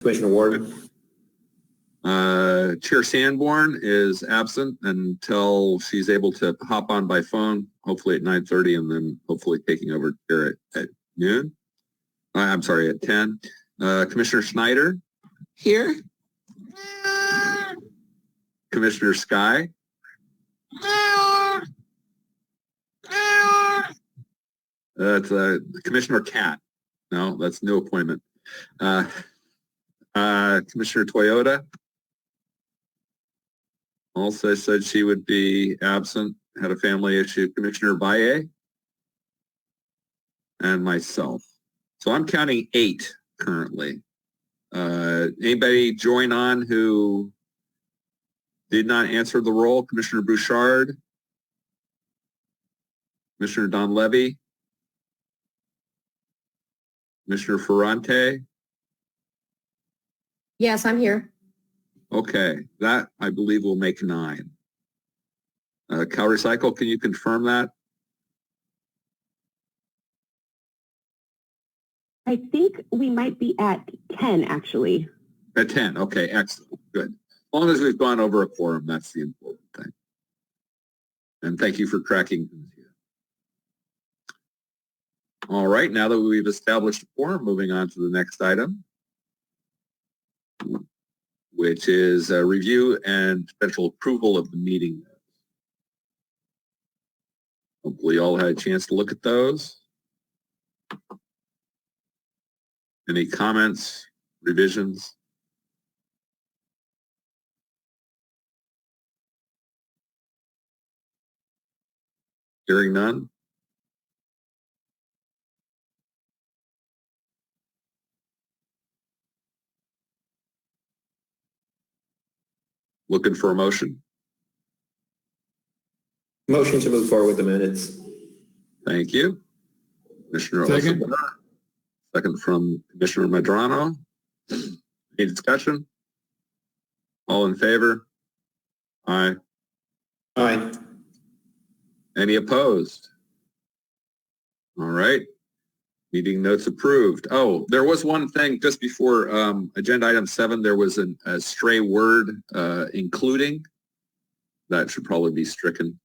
Commissioner Ward. Chair Sanborn is absent until she's able to hop on by phone, hopefully at 9:30, and then hopefully taking over chair at noon. I'm sorry, at 10. Commissioner Schneider. Here. Commissioner Sky. That's Commissioner Cat. No, that's new appointment. Commissioner Toyota also said she would be absent, had a family issue. Commissioner Valle and myself. So I'm counting 8 currently. Anybody join on who did not answer the roll? Commissioner Bouchard, Commissioner Don Levy, Commissioner Ferrante. Yes, I'm here. Okay, that I believe will make 9. CalRecycle, can you confirm that? I think we might be at 10, actually. At 10, okay, excellent, good. As long as we've gone over a quorum, that's the important thing. And thank you for tracking things here. All right, now that we've established a quorum, moving on to the next item, which is a review and potential approval of the meeting notes. Hopefully you all had a chance to look at those. Any comments, revisions? Hearing none. Looking for a motion. Motion to move forward with the minutes. Thank you. Commissioner Second. Ossoba. Second from Commissioner Medrano. Any discussion? All in favor? Aye. Aye. Any opposed? All right. Meeting notes approved. Oh, there was one thing just before agenda item 7, there was a stray word, including. That should probably be stricken.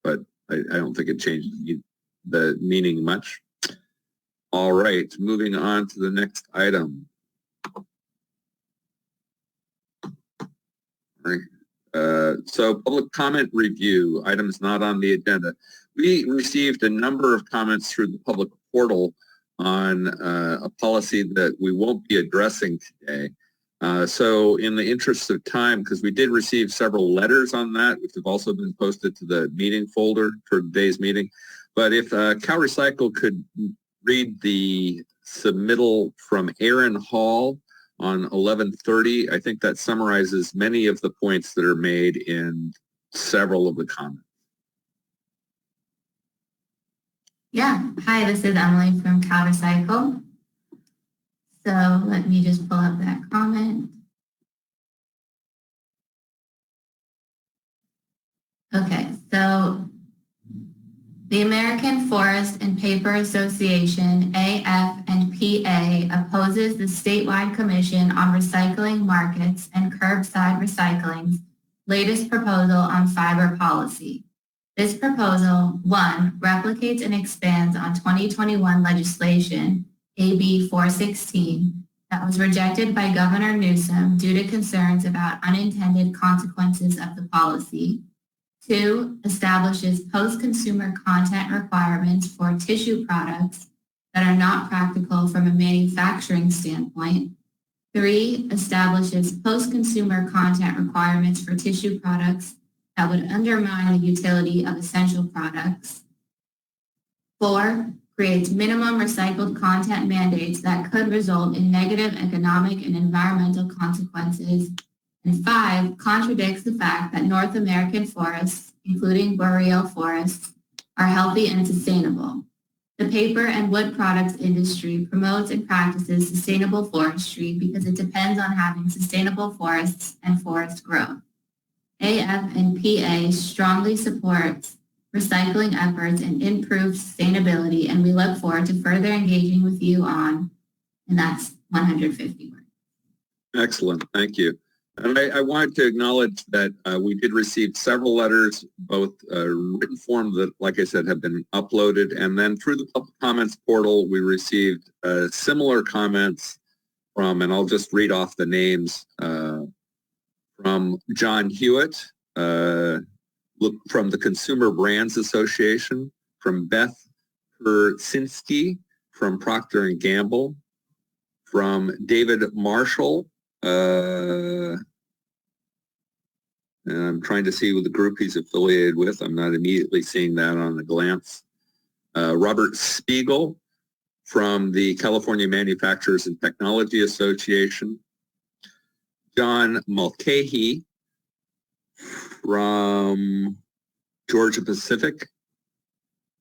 But I don't think it changed the meaning much. All right, moving on to the next item. All right. So public comment review, items not on the agenda. We received a number of comments through the public portal on a policy that we won't be addressing today. So in the interest of time, because we did receive several letters on that, which have also been posted to the meeting folder for today's meeting. But if CalRecycle could read the submittal from Aaron Hall on 11:30, I think that summarizes many of the points that are made in several of the comments. Yeah. Hi, this is Emily from CalRecycle. So let me just pull up that comment. Okay, so the American Forest and Paper Association, AF&PA, opposes the statewide Commission on Recycling Markets and Curbside Recycling's latest proposal on fiber policy. This proposal, 1, replicates and expands on 2021 legislation, AB 416, that was rejected by Governor Newsom due to concerns about unintended consequences of the policy. 2, establishes post-consumer content requirements for tissue products that are not practical from a manufacturing standpoint. 3, establishes post-consumer content requirements for tissue products that would undermine the utility of essential products. 4, creates minimum recycled content mandates that could result in negative economic and environmental consequences. And 5, contradicts the fact that North American forests, including boreal forests, are healthy and sustainable. The paper and wood products industry promotes and practices sustainable forestry because it depends on having sustainable forests and forest growth. AF&PA strongly supports recycling efforts and improved sustainability. And we look forward to further engaging with you on, and that's 150 words. Excellent. Thank you. And I wanted to acknowledge that we did receive several letters, both written form that, like I said, have been uploaded, and then through the public comments portal, we received similar comments from, and I'll just read off the names, from John Hewitt, from the Consumer Brands Association, from Beth Persinski, from Procter & Gamble, from David Marshall, and I'm trying to see what the group he's affiliated with. I'm not immediately seeing that on a glance. Robert Spiegel from the California Manufacturers and Technology Association. John Mulcahy from Georgia Pacific.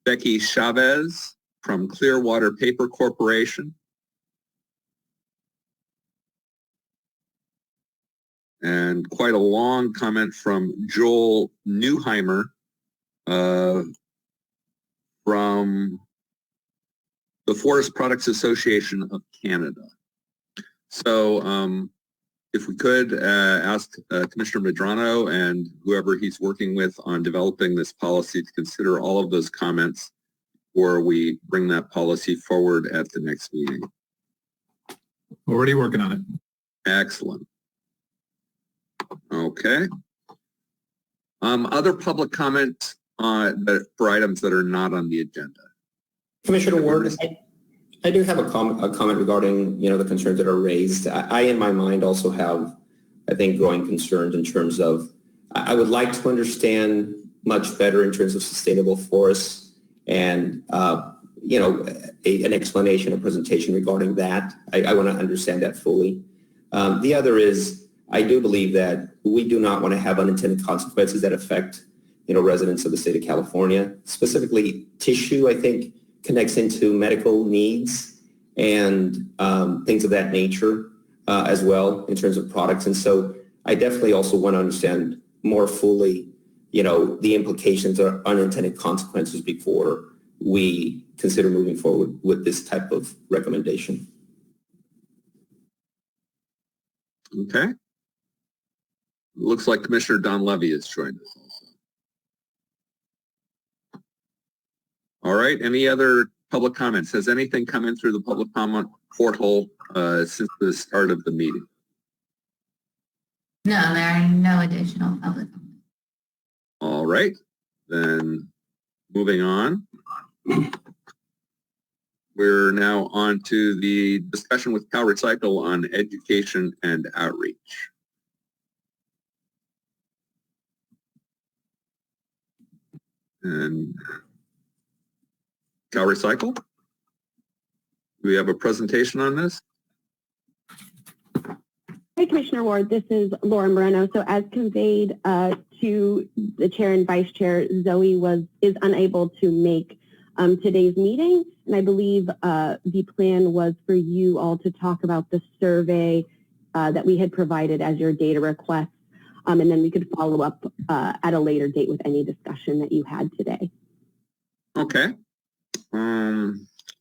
Becky Chavez from Clearwater Paper Corporation. And quite a long comment from Joel Neuheimer from the Forest Products Association of Canada. So if we could ask Commissioner Medrano and whoever he's working with on developing this policy to consider all of those comments before we bring that policy forward at the next meeting. Already working on it. Excellent. Okay. Other public comments for items that are not on the agenda. Commissioner Ward, I do have a comment regarding, the concerns that are raised. I in my mind also have, I think, growing concerns in terms of, I would like to understand much better in terms of sustainable forests and, an explanation or presentation regarding that. I want to understand that fully. The other is, I do believe that we do not want to have unintended consequences that affect, residents of the state of California. Specifically, tissue, I think, connects into medical needs and things of that nature as well in terms of products. And so I definitely also want to understand more fully, the implications or unintended consequences before we consider moving forward with this type of recommendation. Okay. Looks like Commissioner Don Levy has joined us also. All right. Any other public comments? Has anything come in through the public comment portal since the start of the meeting? No, there are no additional public comments. All right. Then moving on. We're now on to the discussion with CalRecycle on education and outreach. And CalRecycle, do we have a presentation on this? Hi, Commissioner Ward. This is Laura Moreno. So as conveyed to the chair and vice chair, Zoe is unable to make today's meeting. And I believe the plan was for you all to talk about the survey that we had provided as your data request. And then we could follow up at a later date with any discussion that you had today. Okay.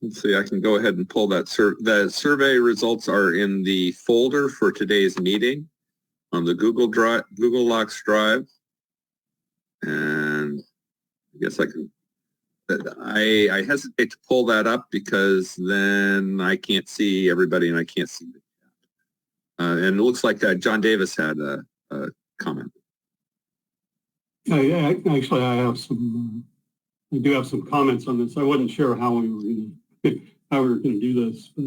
Let's see, I can go ahead and pull that. The survey results are in the folder for today's meeting on the Google Docs Drive. And I guess I hesitate to pull that up because then I can't see everybody and I can't see the chat. And it looks like John Davis had a comment. Yeah, actually, I do have some comments on this. I wasn't sure how we were going to do this, but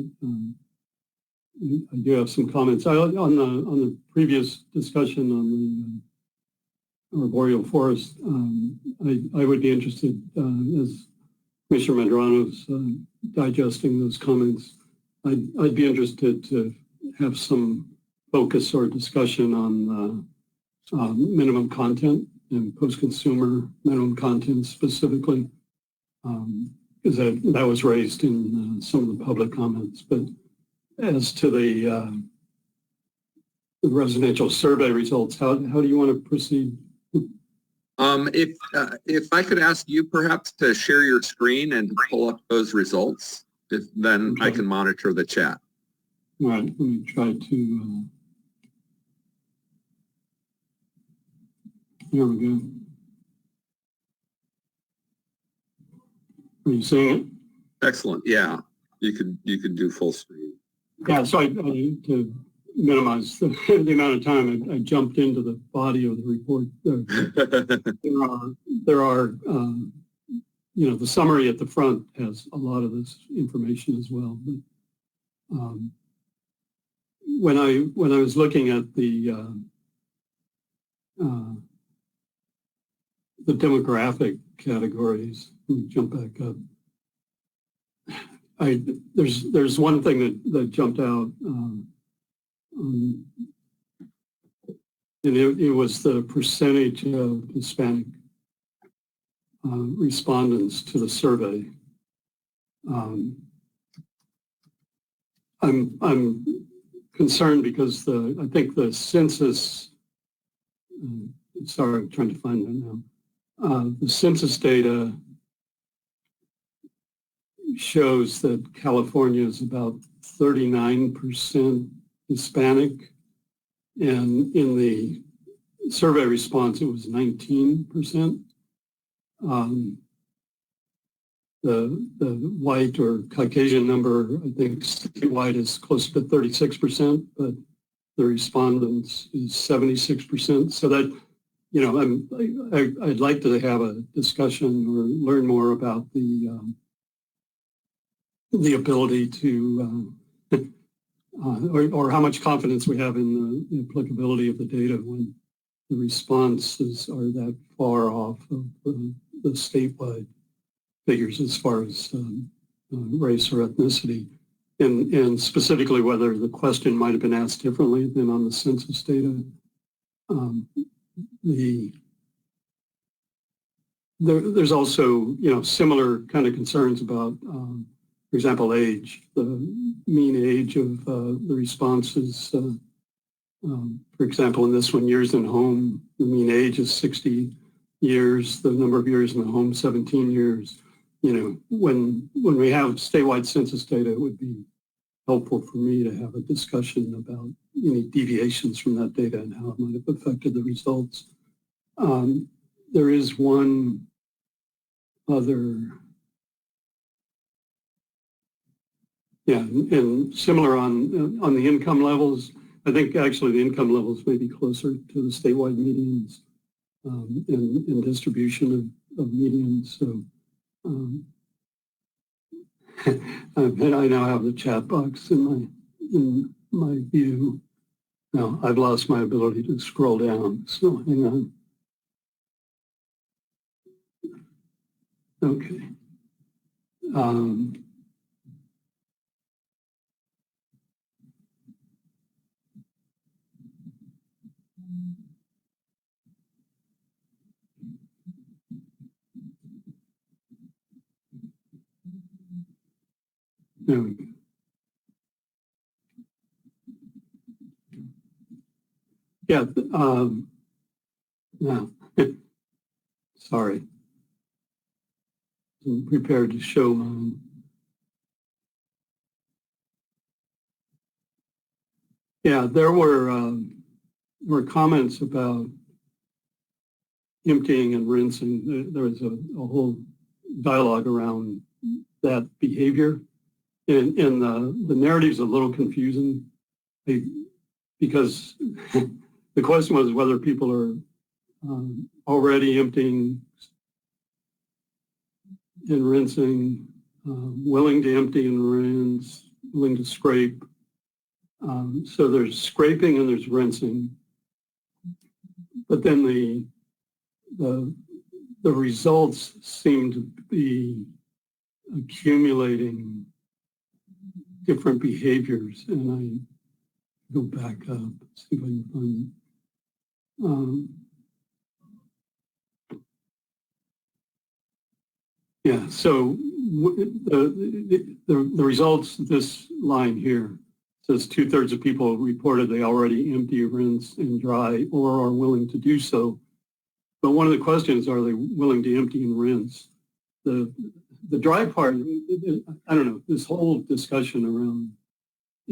I do have some comments. On the previous discussion on the arboreal forest, I would be interested, as Commissioner Medrano's digesting those comments, I'd be interested to have some focus or discussion on minimum content and post-consumer minimum content specifically, because that was raised in some of the public comments. But as to the residential survey results, how do you want to proceed? If I could ask you perhaps to share your screen and to pull up those results, then I can monitor the chat. All right, let me try to, here we go. Are you seeing it? Excellent. Yeah, you could do full screen. Yeah, so I to minimize the amount of time, I jumped into the body of the report. There are you know, the summary at the front has a lot of this information as well. But when I was looking at the demographic categories, let me jump back up. There's one thing that jumped out, and it was the percentage of Hispanic respondents to the survey. I'm concerned because I think the census. Sorry, I'm trying to find that now. The census data shows that California is about 39% Hispanic, and in the survey response, it was 19%. The white or Caucasian number, I think statewide is closer to 36%, but the respondents is 76%. So that, you know, I'd like to have a discussion or learn more about the ability to, or how much confidence we have in the applicability of the data when the responses are that far off of the statewide figures as far as race or ethnicity, and specifically whether the question might have been asked differently than on the census data. There's also, you know, similar kind of concerns about, for example, age. The mean age of the responses, for example, in this one, years in home, the mean age is 60 years, the number of years in the home, 17 years. You know, when we have statewide census data, it would be helpful for me to have a discussion about any deviations from that data and how it might have affected the results. There is one other, yeah, and similar on the income levels. I think actually the income levels may be closer to the statewide medians in distribution of medians. So I now have the chat box in my view. Now I've lost my ability to scroll down. So hang on. Okay. There we go. Yeah. No. Sorry. I'm prepared to show mine. Yeah, there were comments about emptying and rinsing. There was a whole dialogue around that behavior. And the narrative is a little confusing because the question was whether people are already emptying and rinsing, willing to empty and rinse, willing to scrape. So there's scraping and there's rinsing. But then the results seem to be accumulating different behaviors, and I go back up, see if I can find it. Yeah, so the results, this line here says 2/3 of people reported they already empty, rinse, and dry or are willing to do so. But one of the questions, are they willing to empty and rinse? The dry part, I don't know, this whole discussion around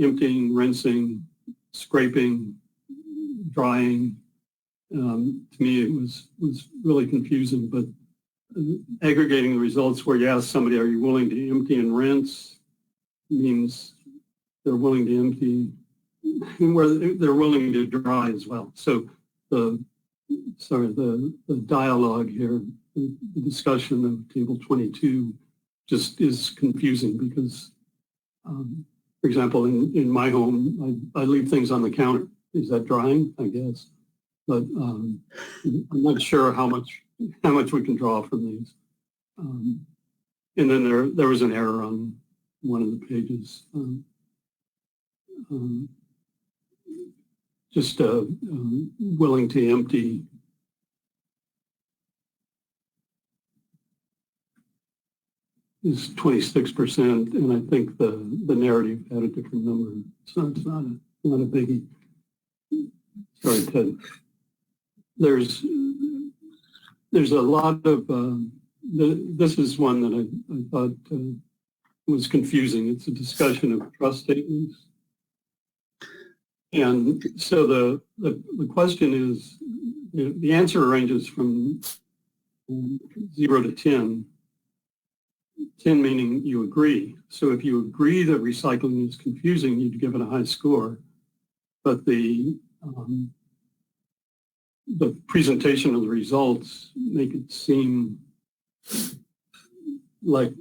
emptying, rinsing, scraping, drying, to me it was really confusing, but aggregating the results where you ask somebody, are you willing to empty and rinse, means they're willing to empty, where they're willing to dry as well. So the dialogue here, the discussion of table 22 just is confusing because, for example, in my home, I leave things on the counter. Is that drying? I guess. But I'm not sure how much we can draw from these. And then there was an error on one of the pages. Willing to empty. Is 26%, and I think the narrative had a different number. So it's not a biggie. Sorry, Ted. There's a lot of this is one that I thought was confusing. It's a discussion of trust statements, and so the question is, the answer ranges from 0 to 10. 10 meaning you agree. So if you agree that recycling is confusing, you'd give it a high score. But the presentation of the results make it seem like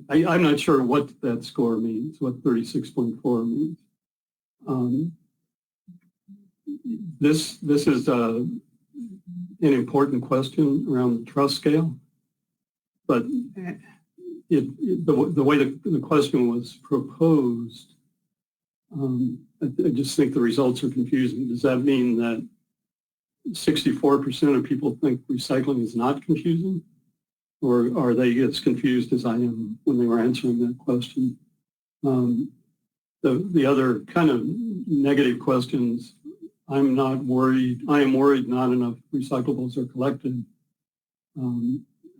I'm not sure what that score means, what 36.4 means. This is an important question around the trust scale. But the way the question was proposed, I just think the results are confusing. Does that mean that 64% of people think recycling is not confusing? Or are they as confused as I am when they were answering that question? The other kind of negative questions, I am worried not enough recyclables are collected.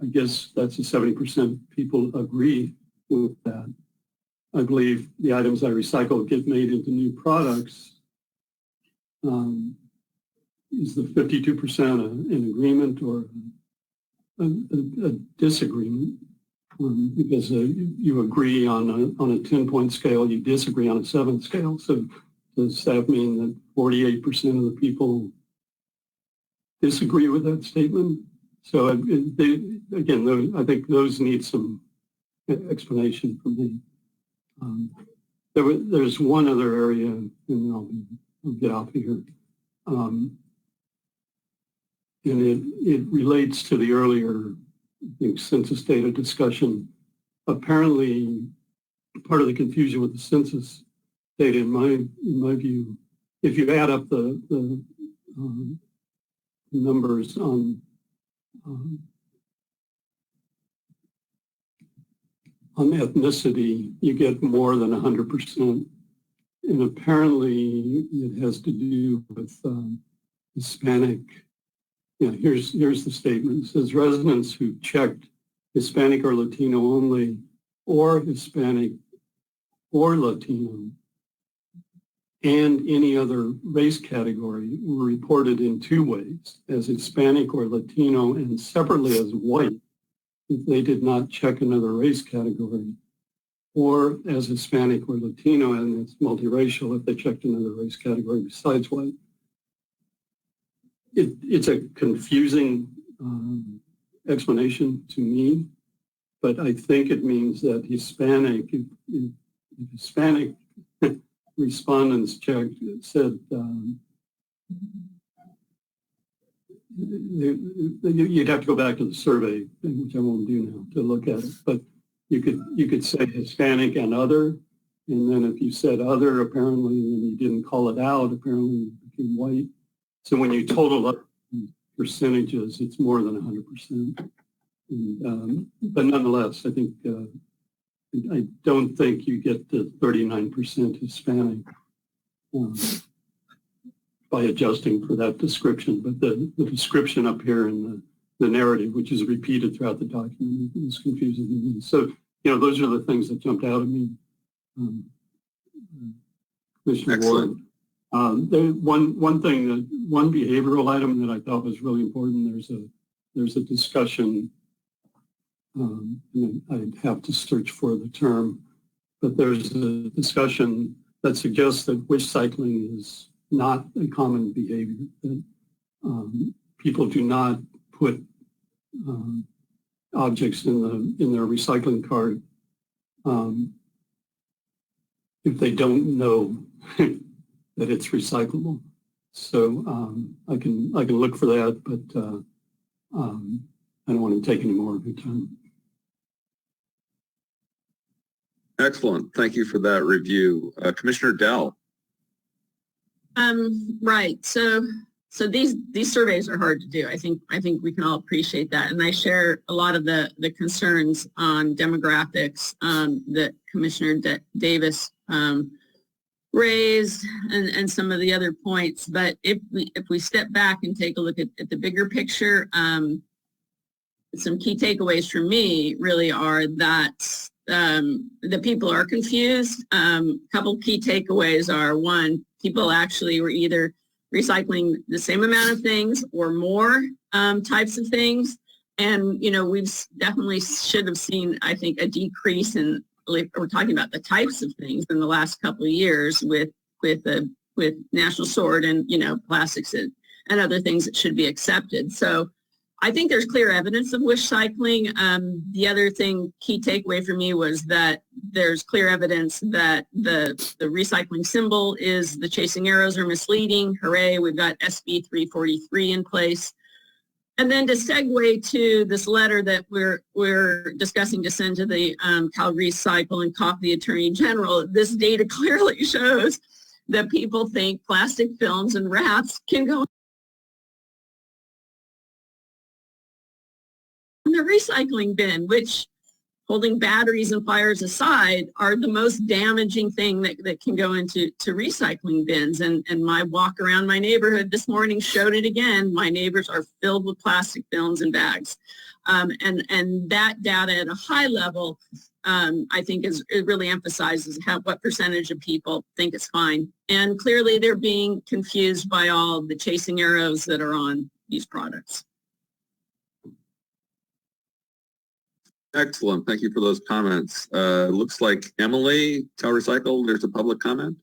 I guess that's 70% people agree with that. I believe the items I recycle get made into new products. Is the 52% an agreement or a disagreement? Because you agree on a 10-point scale, you disagree on a 7 scale. So does that mean that 48% of the people disagree with that statement? So again, I think those need some explanation from me. There's one other area, and I'll get off of here. And it relates to the earlier, I think, census data discussion. Apparently, part of the confusion with the census data, in my view, if you add up the numbers on ethnicity, you get more than 100%. And apparently it has to do with Hispanic. Yeah, here's the statement. It says residents who checked Hispanic or Latino only, or Hispanic or Latino, and any other race category were reported in 2 ways, as Hispanic or Latino and separately as white if they did not check another race category, or as Hispanic or Latino and it's multiracial if they checked another race category besides white. It's a confusing explanation to me, but I think it means that Hispanic, if Hispanic respondents checked, said you'd have to go back to the survey, which I won't do now, to look at it. But you could say Hispanic and other, and then if you said other, apparently, and you didn't call it out, apparently it became white. So when you total up percentages, it's more than 100%. And, but nonetheless, I think I don't think you get the 39% Hispanic. by adjusting for that description. But the description up here in the narrative, which is repeated throughout the document, is confusing to me. So, those are the things that jumped out at me. Commissioner Ward. One thing, one behavioral item that I thought was really important. There's a discussion. And I'd have to search for the term, but there's a discussion that suggests that wish cycling is not a common behavior. That people do not put objects in their recycling cart if they don't know that it's recyclable. So I can look for that, but I don't want to take any more of your time. Excellent. Thank you for that review. Commissioner Dell. Right. So these surveys are hard to do. I think we can all appreciate that. And I share a lot of the concerns on demographics that Commissioner Davis raised and some of the other points. But if we step back and take a look at the bigger picture, some key takeaways for me really are that the people are confused. Couple key takeaways are, one, people actually were either recycling the same amount of things or more types of things. And, we've definitely should have seen, I think, a decrease in, we're talking about the types of things in the last couple of years with National Sword and, plastics and other things that should be accepted. So I think there's clear evidence of wish cycling. The other key takeaway for me was that there's clear evidence that the recycling symbol is the chasing arrows are misleading. Hooray, we've got SB 343 in place. And then to segue to this letter that we're discussing to send to the Cal Recycle and copy the Attorney General, this data clearly shows that people think plastic films and wraps can go the recycling bin, which, holding batteries and fires aside, are the most damaging thing that can go into recycling bins. And my walk around my neighborhood this morning showed it again. My neighbors are filled with plastic films and bags. And that data at a high level, I think it really emphasizes what percentage of people think it's fine. And clearly they're being confused by all the chasing arrows that are on these products. Excellent. Thank you for those comments. Looks like Emily, Cal Recycle, there's a public comment.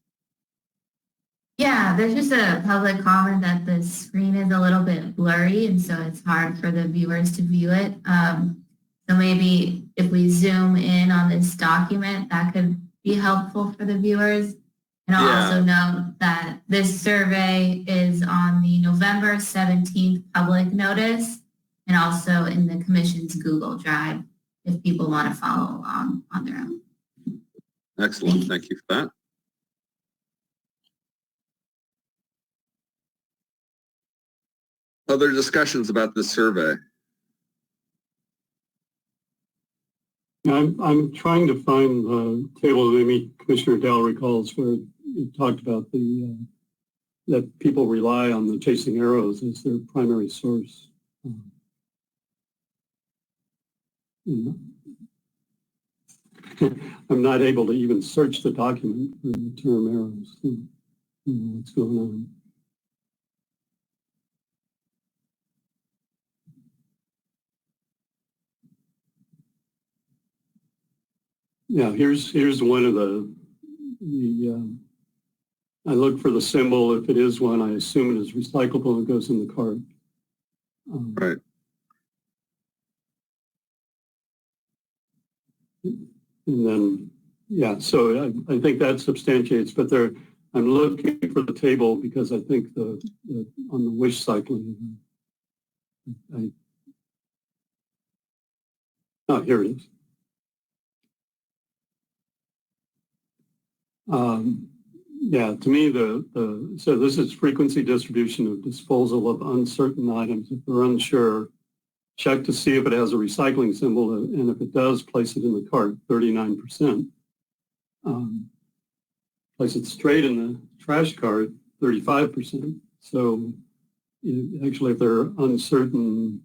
Yeah, there's just a public comment that the screen is a little bit blurry, and so it's hard for the viewers to view it. So maybe if we zoom in on this document, that could be helpful for the viewers. And I'll also note that this survey is on the November 17th public notice and also in the Commission's Google Drive, if people want to follow along on their own. Excellent. Thank you for that. Other discussions about this survey? I'm trying to find the table that maybe Commissioner Dell recalls where it talked about that people rely on the chasing arrows as their primary source. I'm not able to even search the document for the term arrows. What's going on? Yeah, here's one of the I look for the symbol. If it is one, I assume it is recyclable and goes in the cart. Right. And then, yeah, so I think that substantiates, but I'm looking for the table because I think on the wish cycling, here it is. Yeah, to me, so this is frequency distribution of disposal of uncertain items. If they're unsure, check to see if it has a recycling symbol, and if it does, place it in the cart, 39%. Place it straight in the trash cart, 35%. So actually, if they're uncertain,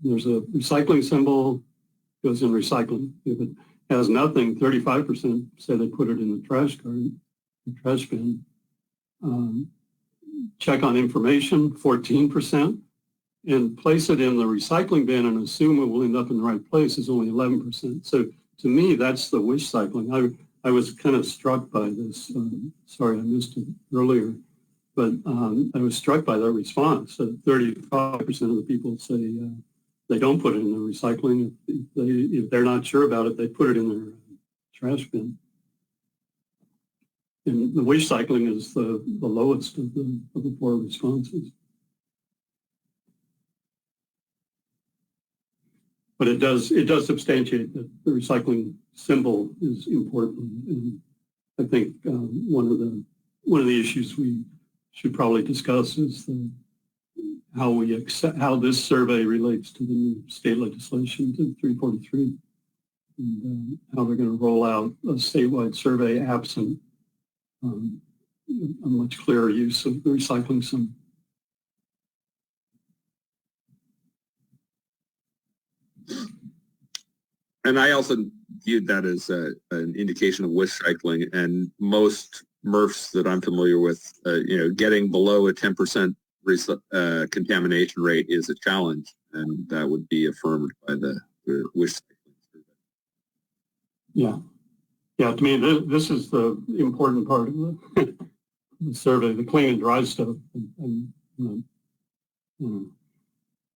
there's a recycling symbol, goes in recycling. If it has nothing, 35% say they put it in the trash bin. Check on information, 14%, and place it in the recycling bin and assume it will end up in the right place is only 11%. So to me, that's the wish cycling. I was kind of struck by this. Sorry, I missed it earlier, but I was struck by that response. 35% of the people say they don't put it in the recycling. If they're not sure about it, they put it in their trash bin. And the wish cycling is the lowest of the four responses. But it does substantiate that the recycling symbol is important. And I think one of the issues we should probably discuss is how this survey relates to the new state legislation to 343, and how they're going to roll out a statewide survey absent a much clearer use of the recycling symbol. And I also viewed that as an indication of wish cycling, and most MRFs that I'm familiar with, getting below a 10% contamination rate is a challenge, and that would be affirmed by the wish cycling survey. Yeah. Yeah, to me, this is the important part of the survey, the clean and dry stuff.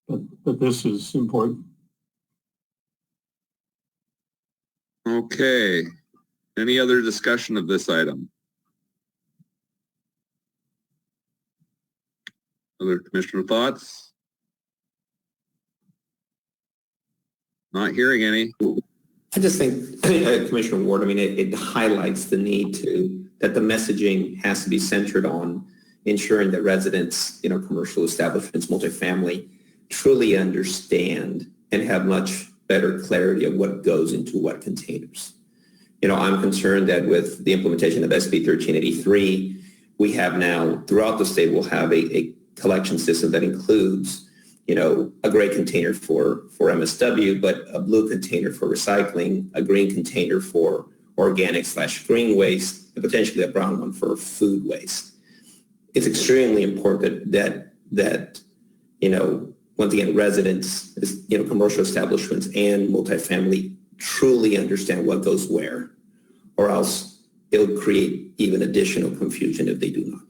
But this is important. Okay. Any other discussion of this item? Other commissioner thoughts? Not hearing any. I just think, Commissioner Ward, it highlights the need that the messaging has to be centered on ensuring that residents, commercial establishments, multifamily, truly understand and have much better clarity of what goes into what containers. I'm concerned that with the implementation of SB 1383, we have now, throughout the state, we'll have a collection system that includes a gray container for MSW, but a blue container for recycling, a green container for organic/green waste, and potentially a brown one for food waste. It's extremely important that once again, residents, commercial establishments and multifamily truly understand what goes where, or else it'll create even additional confusion if they do not.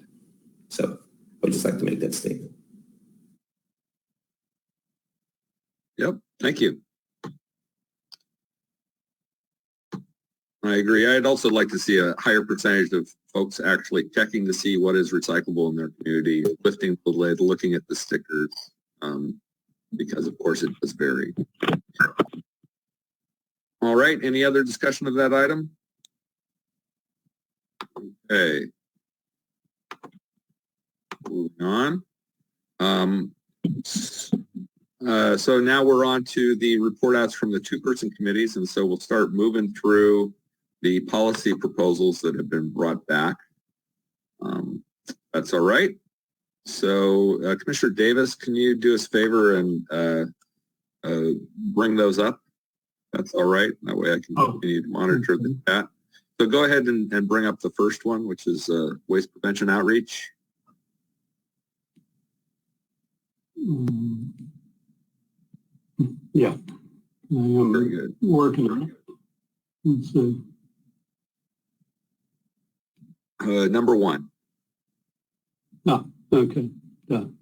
So I would just like to make that statement. Yep, thank you. I agree. I'd also like to see a higher percentage of folks actually checking to see what is recyclable in their community, lifting the lid, looking at the stickers, because of course it does vary. All right, any other discussion of that item? Okay. Moving on. So now we're on to the report outs from the two-person committees, and so we'll start moving through the policy proposals that have been brought back. That's all right. So Commissioner Davis, can you do us a favor and bring those up? That's all right. That way I can continue to monitor the chat. So go ahead and bring up the first one, which is waste prevention outreach. Yeah, I am Very good. working on it. Let's see. Number one. Okay, done.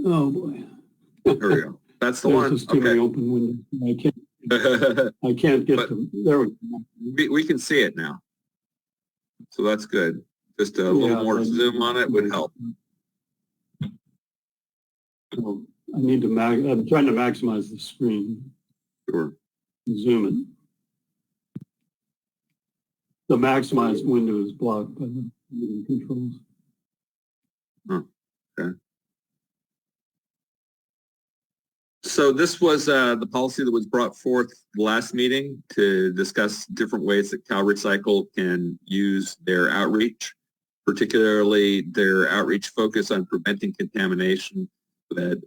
Oh boy. There we go. That's the There's one. just too many open windows. I can't get to, there we go. we can see it now. So that's good. Just a little more zoom on it would help. So I need to, I'm trying to maximize the screen. Sure. Zoom it. The maximized window is blocked by the controls. Oh, okay. So this was the policy that was brought forth last meeting to discuss different ways that CalRecycle can use their outreach, particularly their outreach focus on preventing contamination, that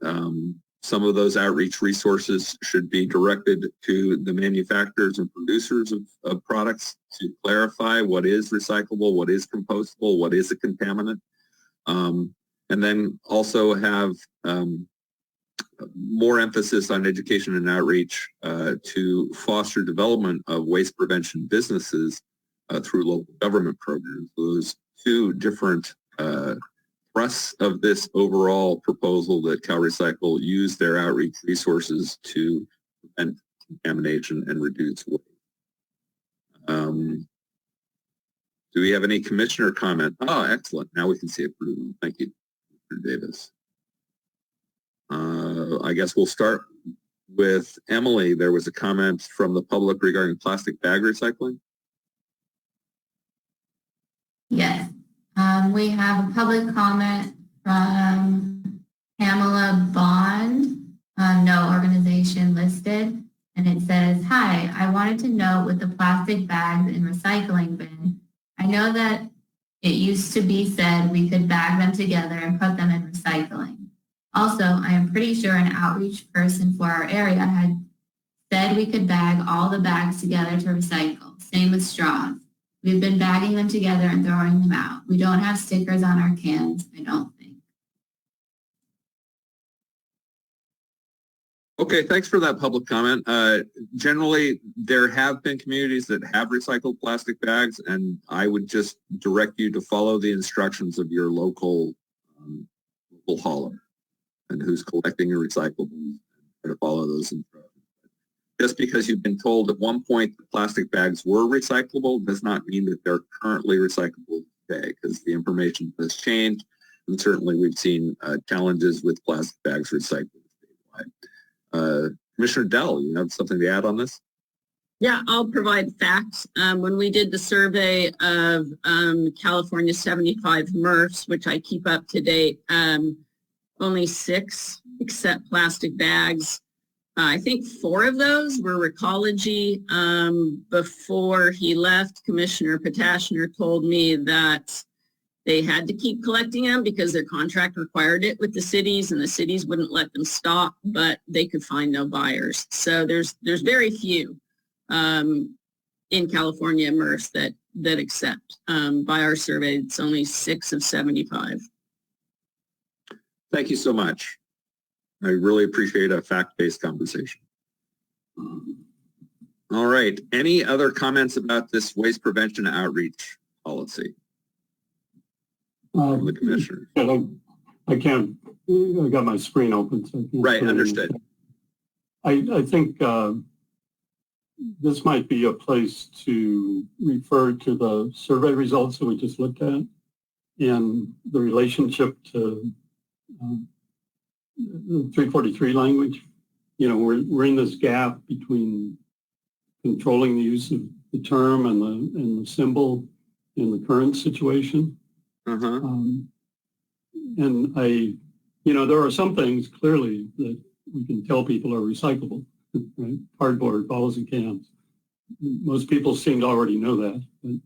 some of those outreach resources should be directed to the manufacturers and producers of products to clarify what is recyclable, what is compostable, what is a contaminant, and then also have more emphasis on education and outreach to foster development of waste prevention businesses through local government programs. Those two different thrusts of this overall proposal that CalRecycle use their outreach resources to prevent contamination and reduce waste. Do we have any commissioner comment? Oh, excellent. Now we can see approval. Thank you, Mr. Davis. I guess we'll start with Emily. There was a comment from the public regarding plastic bag recycling. Yes. We have a public comment from Pamela Bond, no organization listed, and it says, "Hi, I wanted to note with the plastic bags in recycling bin, I know that it used to be said we could bag them together and put them in recycling. Also, I am pretty sure an outreach person for our area had said we could bag all the bags together to recycle. Same with straws. We've been bagging them together and throwing them out. We don't have stickers on our cans, I don't think." Okay, thanks for that public comment. Generally, there have been communities that have recycled plastic bags, and I would just direct you to follow the instructions of your local hauler and who's collecting your recyclables, to follow those instructions. Just because you've been told at one point that plastic bags were recyclable does not mean that they're currently recyclable today, because the information has changed, and certainly we've seen challenges with plastic bags recycled statewide. Commissioner Dell, you have something to add on this? Yeah, I'll provide facts. When we did the survey of California 75 MRFs, which I keep up to date, only 6 accept plastic bags. I think 4 of those were Recology. Before he left, Commissioner Potashner told me that they had to keep collecting them because their contract required it with the cities, and the cities wouldn't let them stop, but they could find no buyers. So there's very few in California MRFs that accept. By our survey, it's only 6 of 75. Thank you so much. I really appreciate a fact-based conversation. All right. Any other comments about this waste prevention outreach policy from the commissioner? I can't, I got my screen open. So I can't Right, understood. I think this might be a place to refer to the survey results that we just looked at and the relationship to the 343 language. You know, we're in this gap between controlling the use of the term and the symbol in the current situation. And there are some things clearly that we can tell people are recyclable, right? Cardboard, bottles and cans. Most people seem to already know that, but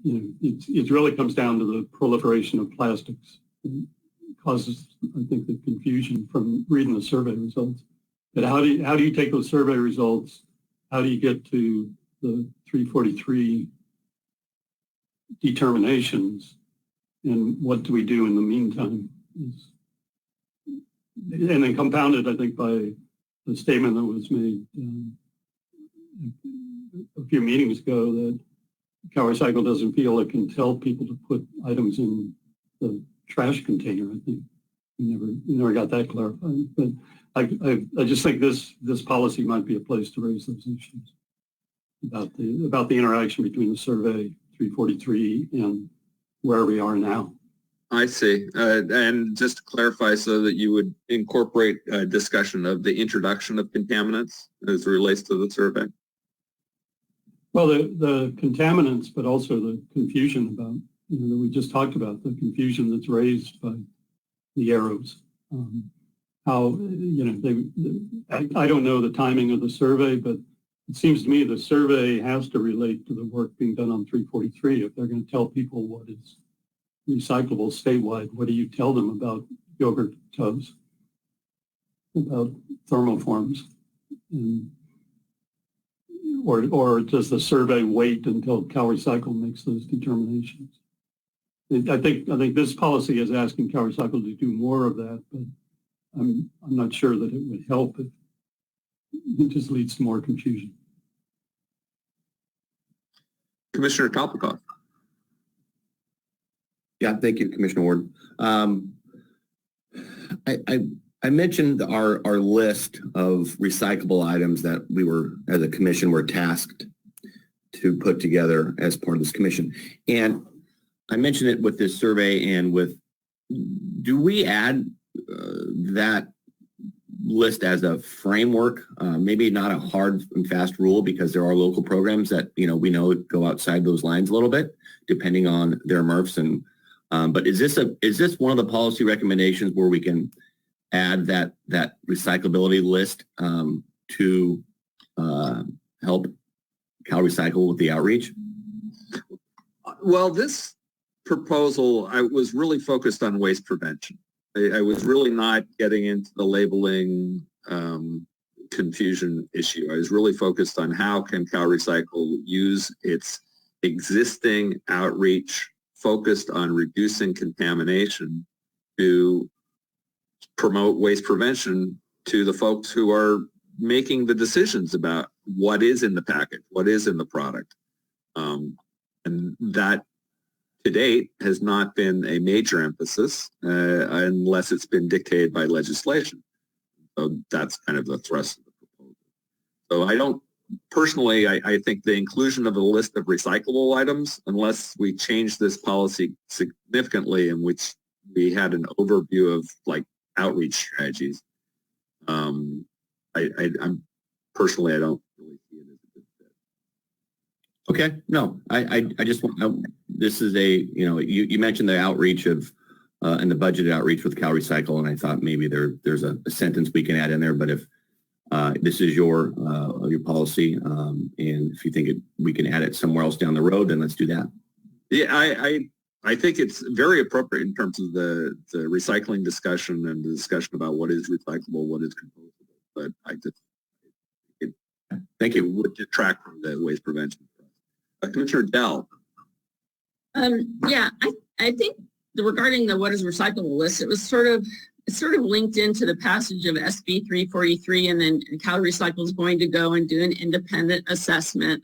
it really comes down to the proliferation of plastics. It causes, I think, the confusion from reading the survey results. But how do you take those survey results? How do you get to the 343 determinations? And what do we do in the meantime? And then compounded, I think, by the statement that was made a few meetings ago that CalRecycle doesn't feel it can tell people to put items in the trash container. I think we never got that clarified. But I just think this policy might be a place to raise those issues about the interaction between the survey 343 and where we are now. I see. And just to clarify, so that you would incorporate a discussion of the introduction of contaminants as it relates to the survey? Well, the contaminants, but also the confusion about, that we just talked about, the confusion that's raised by the arrows. how, I don't know the timing of the survey, but it seems to me the survey has to relate to the work being done on 343. If they're going to tell people what is recyclable statewide, what do you tell them about yogurt tubs, about thermoforms? Or does the survey wait until CalRecycle makes those determinations? I think this policy is asking CalRecycle to do more of that, but I'm not sure that it would help if it just leads to more confusion. Commissioner Kalpikoff. Yeah, thank you, Commissioner Ward. I mentioned our list of recyclable items that we were, as a commission, were tasked to put together as part of this commission. And I mentioned it with this survey and with, do we add that list as a framework, maybe not a hard and fast rule, because there are local programs that, we know go outside those lines a little bit, depending on their MRFs. And but is this one of the policy recommendations where we can add that recyclability list to help CalRecycle with the outreach? Well, this proposal, I was really focused on waste prevention. I was really not getting into the labeling confusion issue. I was really focused on how can CalRecycle use its existing outreach focused on reducing contamination to promote waste prevention to the folks who are making the decisions about what is in the package, what is in the product. And that to date has not been a major emphasis unless it's been dictated by legislation. So that's kind of the thrust of the proposal. So I don't, personally, I think the inclusion of a list of recyclable items, unless we change this policy significantly in which we had an overview of like outreach strategies, I'm personally, I don't really see it as a good fit. Okay, no, I just want, this is a, you mentioned the outreach of, and the budgeted outreach with CalRecycle, and I thought maybe there's a sentence we can add in there, but if this is your policy, and if you think we can add it somewhere else down the road, then let's do that. Yeah, I think it's very appropriate in terms of the recycling discussion and the discussion about what is recyclable, what is compostable, but Thank you. It would detract from the waste prevention. Commissioner Dell. Yeah, I think regarding the what is recyclable list, it's sort of linked into the passage of SB 343, and then CalRecycle is going to go and do an independent assessment,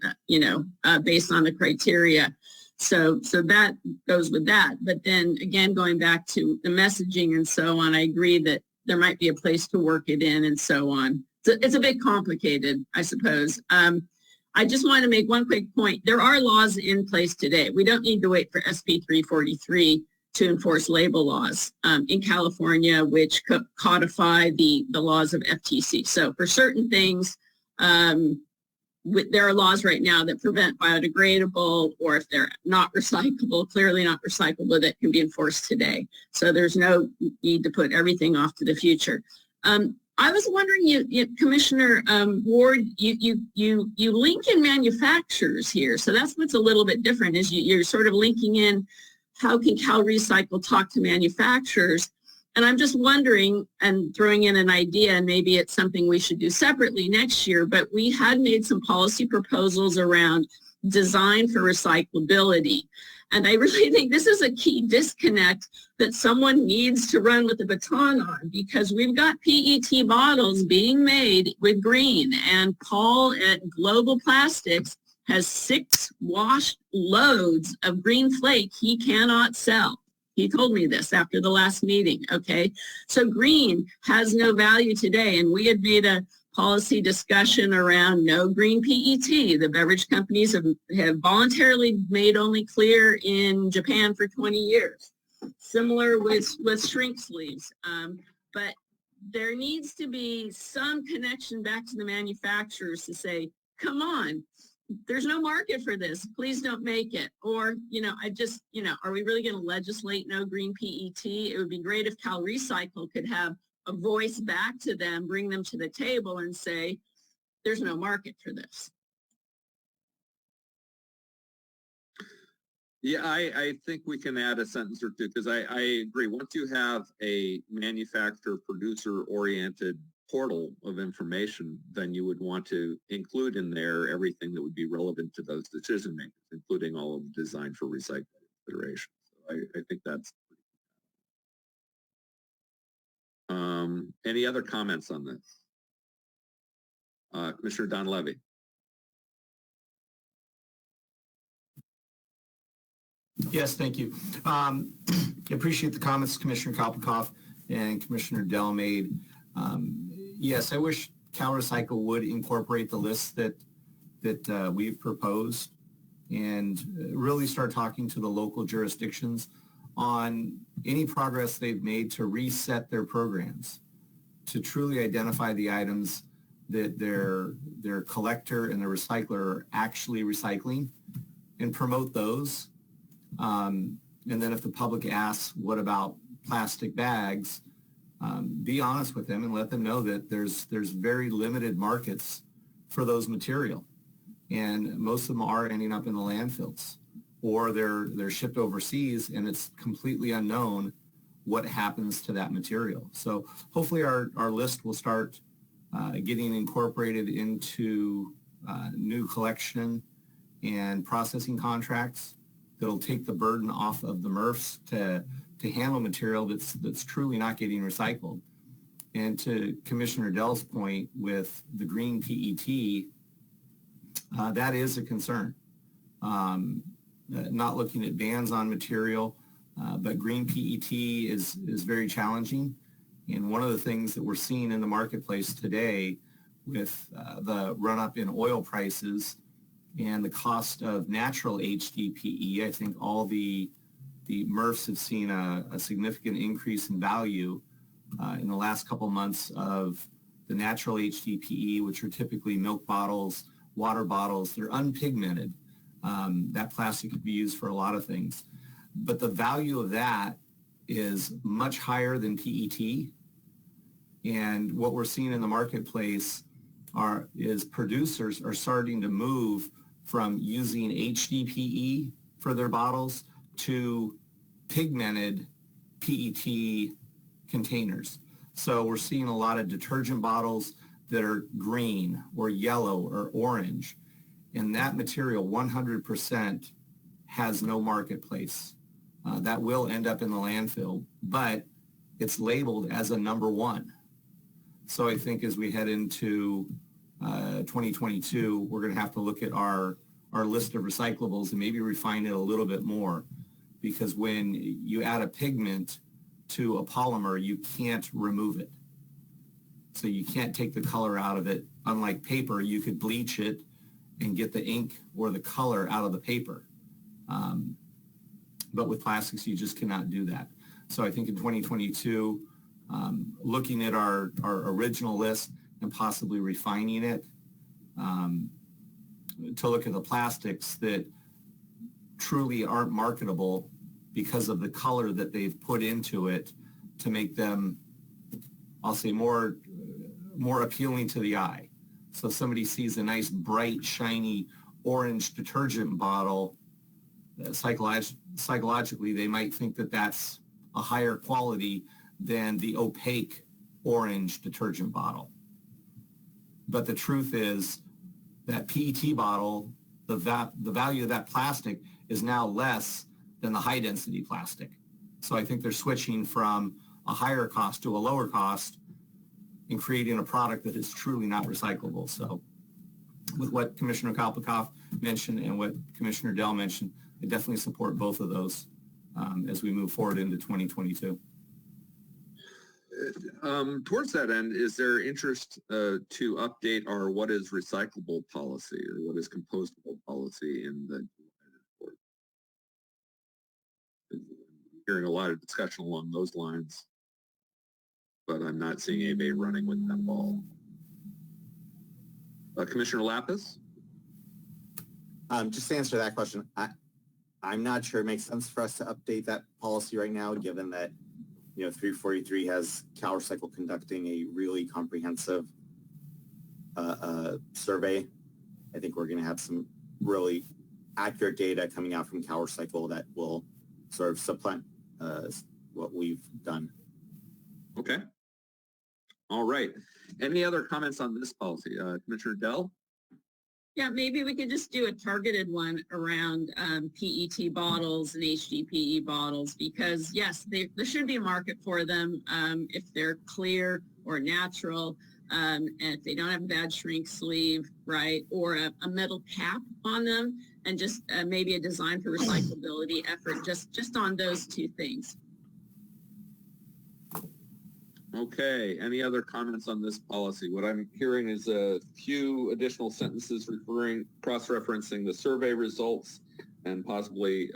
based on the criteria. So that goes with that. But then again, going back to the messaging and so on, I agree that there might be a place to work it in and so on. So it's a bit complicated, I suppose. I just want to make one quick point. There are laws in place today. We don't need to wait for SB 343 to enforce label laws in California, which codify the laws of FTC. So for certain things, there are laws right now that prevent biodegradable, or if they're not recyclable, clearly not recyclable, that can be enforced today. So there's no need to put everything off to the future. I was wondering, Commissioner Ward, you link in manufacturers here. So that's what's a little bit different, is you're sort of linking in how can CalRecycle talk to manufacturers. And I'm just wondering, and throwing in an idea, and maybe it's something we should do separately next year, but we had made some policy proposals around design for recyclability. And I really think this is a key disconnect that someone needs to run with the baton on, because we've got PET bottles being made with green, and Paul at Global Plastics has 6 washed loads of green flake he cannot sell. He told me this after the last meeting, okay? So green has no value today, and we had made a policy discussion around no green PET. The beverage companies have voluntarily made only clear in Japan for 20 years. Similar with shrink sleeves. But there needs to be some connection back to the manufacturers to say, come on, there's no market for this. Please don't make it. Or, are we really going to legislate no green PET? It would be great if CalRecycle could have a voice back to them, bring them to the table and say, there's no market for this. Yeah, I think we can add a sentence or two because I agree. Once you have a manufacturer producer oriented portal of information, then you would want to include in there everything that would be relevant to those decision makers, including all of the design for recycling considerations. So I think that's pretty good. Any other comments on this? Commissioner Donlevy. Yes, thank you. I appreciate the comments Commissioner Kopelkoff and Commissioner Dell made. Yes, I wish CalRecycle would incorporate the list that we've proposed and really start talking to the local jurisdictions on any progress they've made to reset their programs, to truly identify the items that their collector and their recycler are actually recycling and promote those. And then if the public asks, what about plastic bags? Be honest with them and let them know that there's very limited markets for those material. And most of them are ending up in the landfills or they're shipped overseas and it's completely unknown what happens to that material. So hopefully our list will start getting incorporated into new collection and processing contracts that'll take the burden off of the MRFs to handle material that's truly not getting recycled. And to Commissioner Dell's point with the green PET, that is a concern. Not looking at bans on material, but green PET is very challenging. And one of the things that we're seeing in the marketplace today with the run-up in oil prices and the cost of natural HDPE, I think all the MRFs have seen a significant increase in value in the last couple months of the natural HDPE, which are typically milk bottles, water bottles. They're unpigmented. That plastic could be used for a lot of things. But the value of that is much higher than PET. And what we're seeing in the marketplace is producers are starting to move from using HDPE for their bottles to pigmented PET containers. So we're seeing a lot of detergent bottles that are green or yellow or orange. And that material 100% has no marketplace. That will end up in the landfill, but it's labeled as a number one. So I think as we head into 2022, we're going to have to look at our list of recyclables and maybe refine it a little bit more, because when you add a pigment to a polymer, you can't remove it. So you can't take the color out of it. Unlike paper, you could bleach it and get the ink or the color out of the paper. But with plastics, you just cannot do that. So I think in 2022, looking at our original list and possibly refining it to look at the plastics that truly aren't marketable because of the color that they've put into it to make them, I'll say, more appealing to the eye. So if somebody sees a nice, bright, shiny orange detergent bottle, psychologically, they might think that that's a higher quality than the opaque orange detergent bottle. But the truth is that PET bottle, the value of that plastic is now less than the high density plastic. So I think they're switching from a higher cost to a lower cost and creating a product that is truly not recyclable. So with what Commissioner Kopelkoff mentioned and what Commissioner Dell mentioned, I definitely support both of those as we move forward into 2022. Towards that end, is there interest to update our what is recyclable policy or what is compostable policy in the report? I'm hearing a lot of discussion along those lines, but I'm not seeing anybody running with that ball. Commissioner Lapis? Just to answer that question, I'm not sure it makes sense for us to update that policy right now, given that 343 has CalRecycle conducting a really comprehensive survey. I think we're going to have some really accurate data coming out from CalRecycle that will sort of supplant what we've done. Okay. All right. Any other comments on this policy? Commissioner Dell? Yeah, maybe we could just do a targeted one around PET bottles and HDPE bottles because, yes, there should be a market for them if they're clear or natural, and if they don't have a bad shrink sleeve, right, or a metal cap on them, and just maybe a design for recyclability effort just on those two things. Okay, any other comments on this policy? What I'm hearing is a few additional sentences cross-referencing the survey results and possibly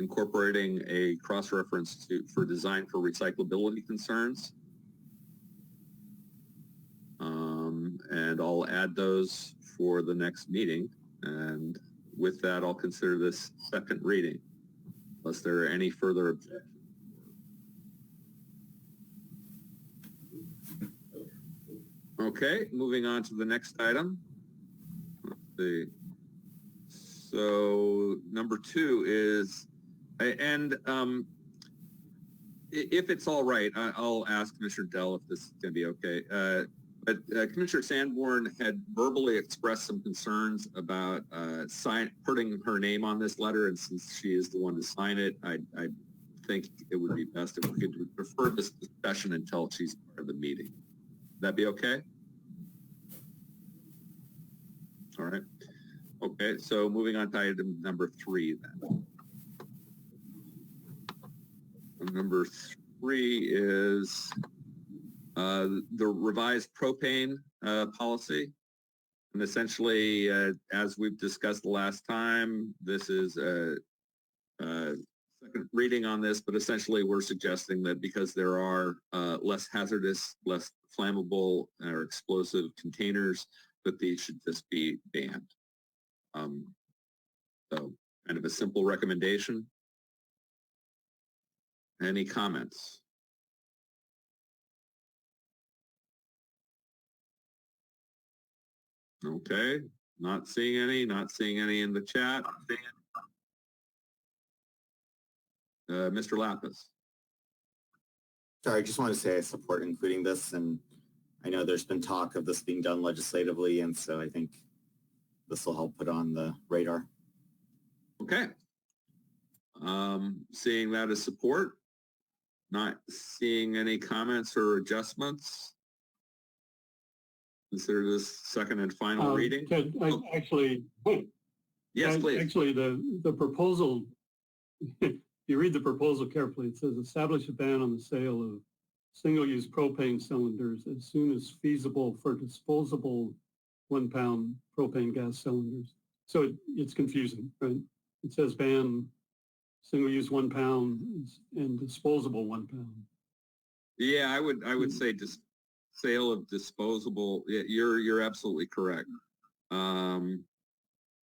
incorporating a cross-reference for design for recyclability concerns. And I'll add those for the next meeting. And with that, I'll consider this second reading, unless there are any further objections. Okay, moving on to the next item. Let's see. So number 2 is, and if it's all right, I'll ask Commissioner Dell if this is going to be okay. But Commissioner Sanborn had verbally expressed some concerns about putting her name on this letter, and since she is the one to sign it, I think it would be best if we could defer this discussion until she's part of the meeting. Would that be okay? All right. Okay, so moving on to item number 3 then. Number 3 is the revised propane policy. And essentially, as we've discussed the last time, this is a second reading on this, but essentially we're suggesting that because there are less hazardous, less flammable or explosive containers, that these should just be banned. So kind of a simple recommendation. Any comments? Okay, not seeing any in the chat. Mr. Lapis. Sorry, I just want to say I support including this, and I know there's been talk of this being done legislatively, and so I think this will help put on the radar. Okay. Seeing that as support, not seeing any comments or adjustments. Consider this second and final reading. Actually, yes, please. Actually, the proposal, if you read the proposal carefully, it says establish a ban on the sale of single-use propane cylinders as soon as feasible for disposable 1-pound propane gas cylinders. So it's confusing, right? It says ban single-use 1 pound and disposable 1 pound. Yeah, I would say just sale of disposable. Yeah, you're absolutely correct. It's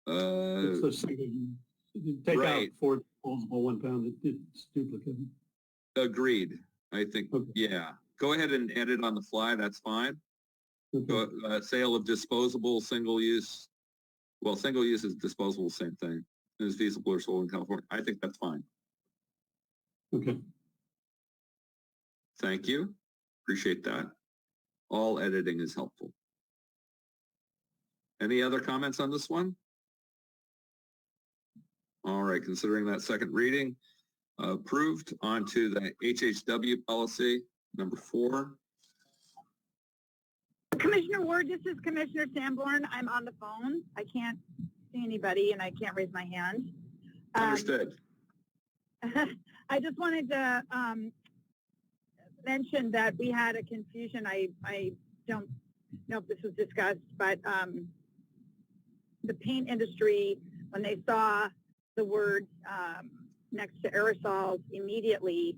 a single use. Take right. out for disposable 1 pound. It's duplicated. Agreed. I think, okay. Yeah. Go ahead and edit on the fly. That's fine. Okay. Sale of disposable single-use. Well, single-use is disposable, same thing. Is feasible or sold in California. I think that's fine. Okay. Thank you. Appreciate that. All editing is helpful. Any other comments on this one? All right, considering that second reading, approved. On to the HHW policy, number 4. Commissioner Ward, this is Commissioner Sanborn. I'm on the phone. I can't see anybody and I can't raise my hand. Understood. I just wanted to mention that we had a confusion. I don't know if this was discussed, but the paint industry, when they saw the word next to aerosols immediately,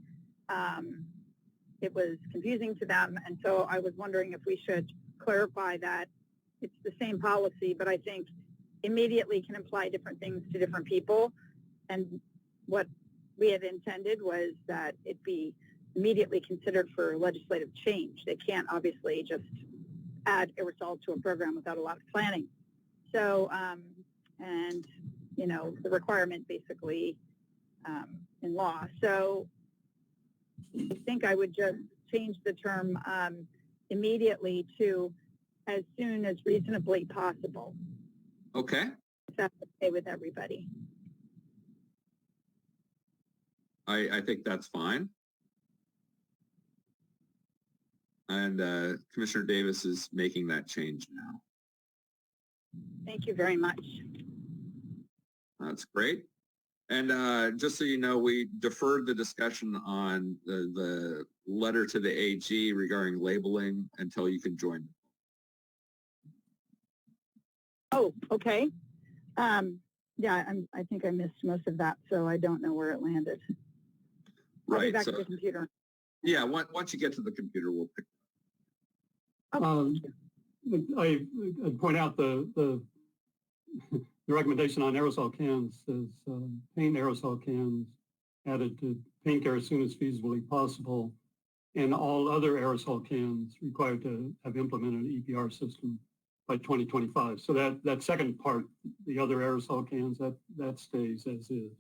it was confusing to them. And so I was wondering if we should clarify that it's the same policy, but I think immediately can imply different things to different people. And what we had intended was that it be immediately considered for legislative change. They can't obviously just add aerosol to a program without a lot of planning. So, and, you know, the requirement basically in law. So I think I would just change the term immediately to as soon as reasonably possible. Okay. If that's okay with everybody. I think that's fine. And Commissioner Davis is making that change now. Thank you very much. That's great. And just so you know, we deferred the discussion on the letter to the AG regarding labeling until you can join. Oh, okay. Yeah, I think I missed most of that, so I don't know where it landed. I'll be Right. back So, to the computer. yeah, once you get to the computer, we'll pick. I'd point out the recommendation on aerosol cans is paint aerosol cans added to paint care as soon as feasibly possible, and all other aerosol cans required to have implemented an EPR system by 2025. So that second part, the other aerosol cans, that stays as is.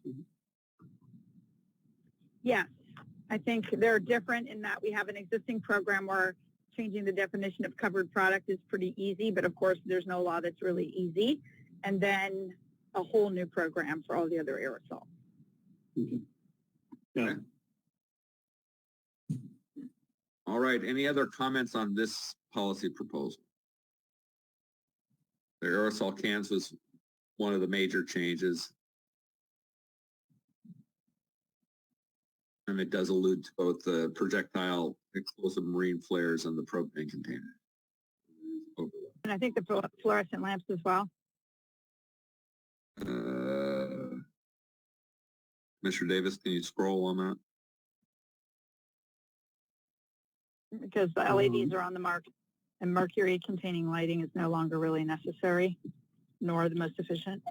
Yes, I think they're different in that we have an existing program where changing the definition of covered product is pretty easy, but of course there's no law that's really easy. And then a whole new program for all the other aerosols. Okay. Yeah. All right. Any other comments on this policy proposal? The aerosol cans was one of the major changes. And it does allude to both the projectile explosive marine flares and the propane container. And I think the fluorescent lamps as well. Mr. Davis, can you scroll on that? Because the LEDs are on the market and mercury containing lighting is no longer really necessary, nor the most efficient.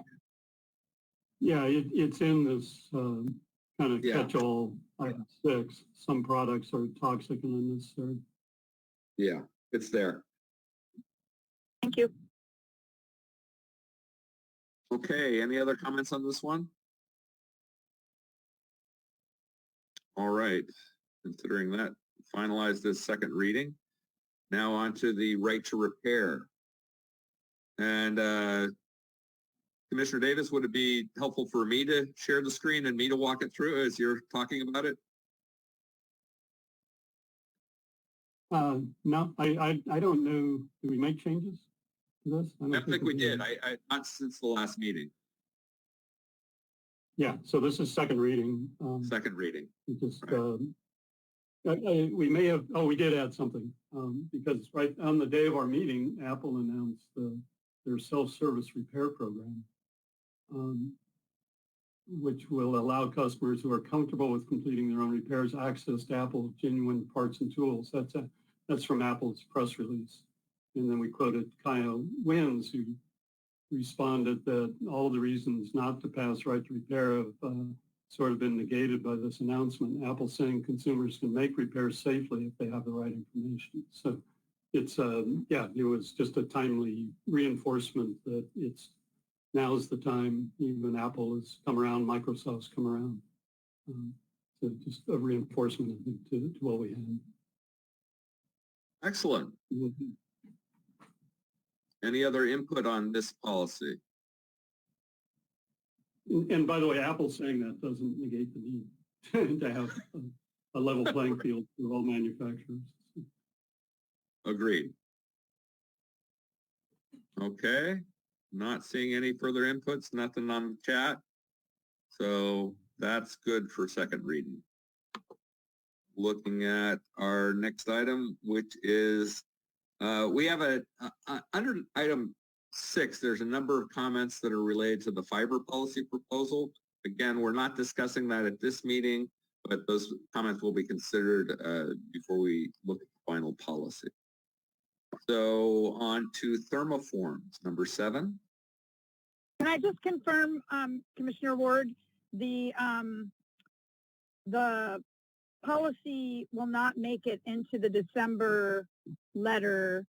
Yeah, it's in this kind of catch-all item 6. Some products are toxic and unnecessary. Yeah, it's there. Thank you. Okay, any other comments on this one? All right, considering that, finalize this second reading. Now on to the right to repair. And Commissioner Davis, would it be helpful for me to share the screen and me to walk it through as you're talking about it? No, I don't know. Do we make changes to this? I don't think we did. I not since the last meeting. Yeah, so this is second reading. Second reading. Just right. We may have. Oh, we did add something because right on the day of our meeting, Apple announced their self-service repair program, which will allow customers who are comfortable with completing their own repairs access to Apple's genuine parts and tools. That's from Apple's press release. And then we quoted Kyle Wins, who responded that all the reasons not to pass right to repair have sort of been negated by this announcement. Apple saying consumers can make repairs safely if they have the right information. So it's, it was just a timely reinforcement that now's the time. Even Apple has come around, Microsoft's come around. So just a reinforcement, I think, to what we had. Excellent. Mm-hmm. Any other input on this policy? And by the way, Apple's saying that doesn't negate the need to have a level playing field for all manufacturers. Agreed. Okay. Not seeing any further inputs, nothing on the chat. So that's good for second reading. Looking at our next item, which is we have under item 6, there's a number of comments that are related to the fiber policy proposal. Again, we're not discussing that at this meeting, but those comments will be considered before we look at the final policy. So on to thermoforms, number 7. Can I just confirm, Commissioner Ward, the policy will not make it into the December letter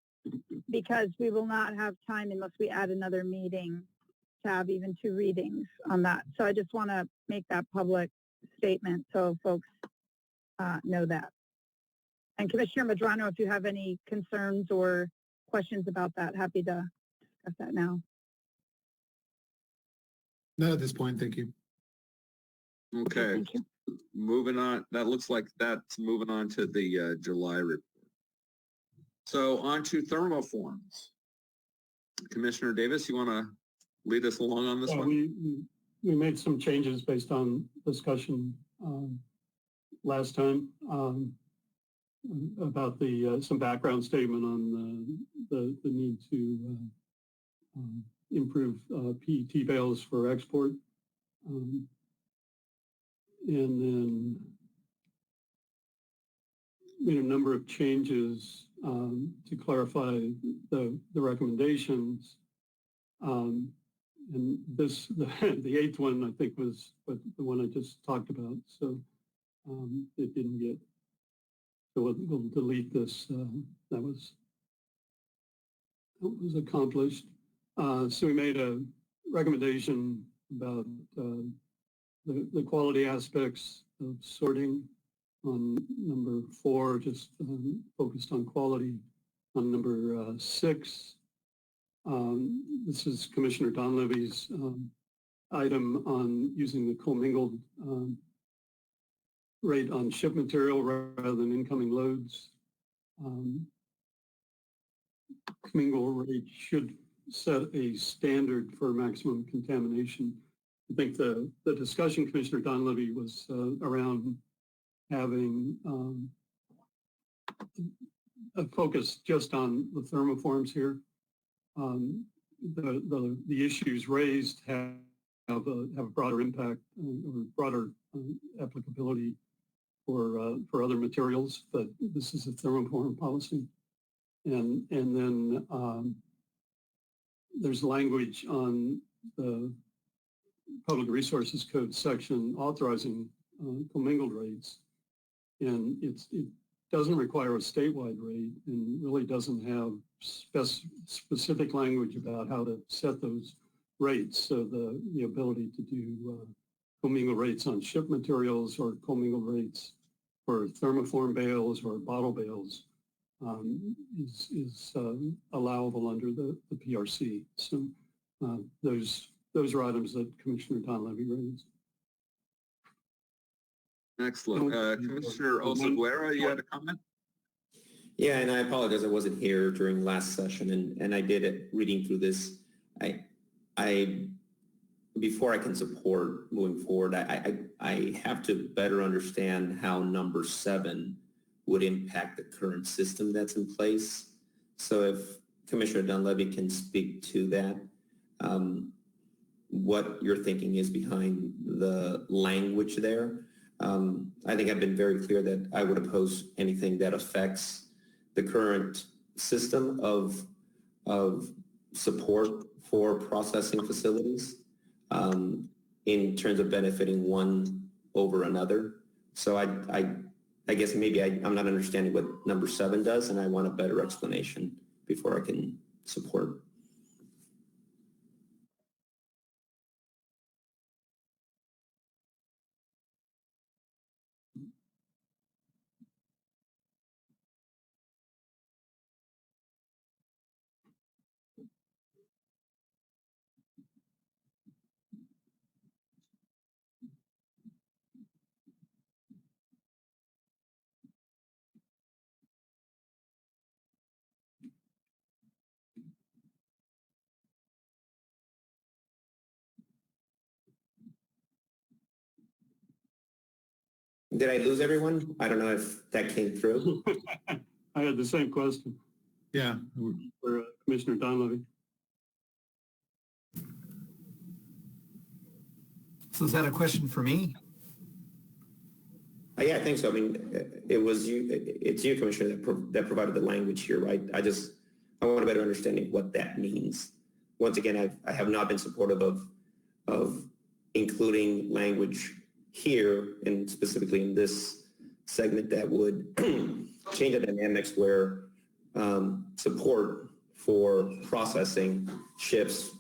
because we will not have time unless we add another meeting to have even 2 readings on that. So I just want to make that public statement so folks know that. And Commissioner Madrano, if you have any concerns or questions about that, happy to discuss that now. Not at this point, thank you. Okay, Thank you. moving on. That looks like that's moving on to the July report. So on to thermoforms. Commissioner Davis, you want to lead us along on this Yeah, one? we made some changes based on discussion last time about some background statement on the need to improve PET bales for export. And then made a number of changes to clarify the recommendations. And this, the 8th one, I think, was the one I just talked about. So it didn't get, so we'll delete this. That was accomplished. So we made a recommendation about the quality aspects of sorting on number 4, just focused on quality. On number 6, this is Commissioner Donlevy's item on using the commingled rate on ship material rather than incoming loads. Commingled rate should set a standard for maximum contamination. I think the discussion, Commissioner Donlevy, was around having a focus just on the thermoforms here. The issues raised have a broader impact or broader applicability for other materials, but this is a thermoform policy. And then there's language on the Public Resources Code section authorizing commingled rates, and it doesn't require a statewide rate and really doesn't have specific language about how to set those rates. So the ability to do commingled rates on ship materials or commingled rates for thermoform bales or bottle bales is allowable under the PRC. So those are items that Commissioner Donlevy raised. Excellent. Commissioner Osaguera, you had a comment? Yeah, and I apologize, I wasn't here during last session, and I did it reading through this. I before I can support moving forward, I have to better understand how number 7 would impact the current system that's in place. So if Commissioner Donlevy can speak to that, what your thinking is behind the language there. I think I've been very clear that I would oppose anything that affects the current system of support for processing facilities in terms of benefiting one over another. So I guess maybe I'm not understanding what number 7 does, and I want a better explanation before I can support. Did I lose everyone? I don't know if that came through. I had the same question Yeah. for Commissioner Donlevy. So is that a question for me? Yeah, I think so. I mean, it's you, Commissioner, that provided the language here, right? I want a better understanding of what that means. Once again, I have not been supportive of including language here, and specifically in this segment that would change the dynamics where support for processing shifts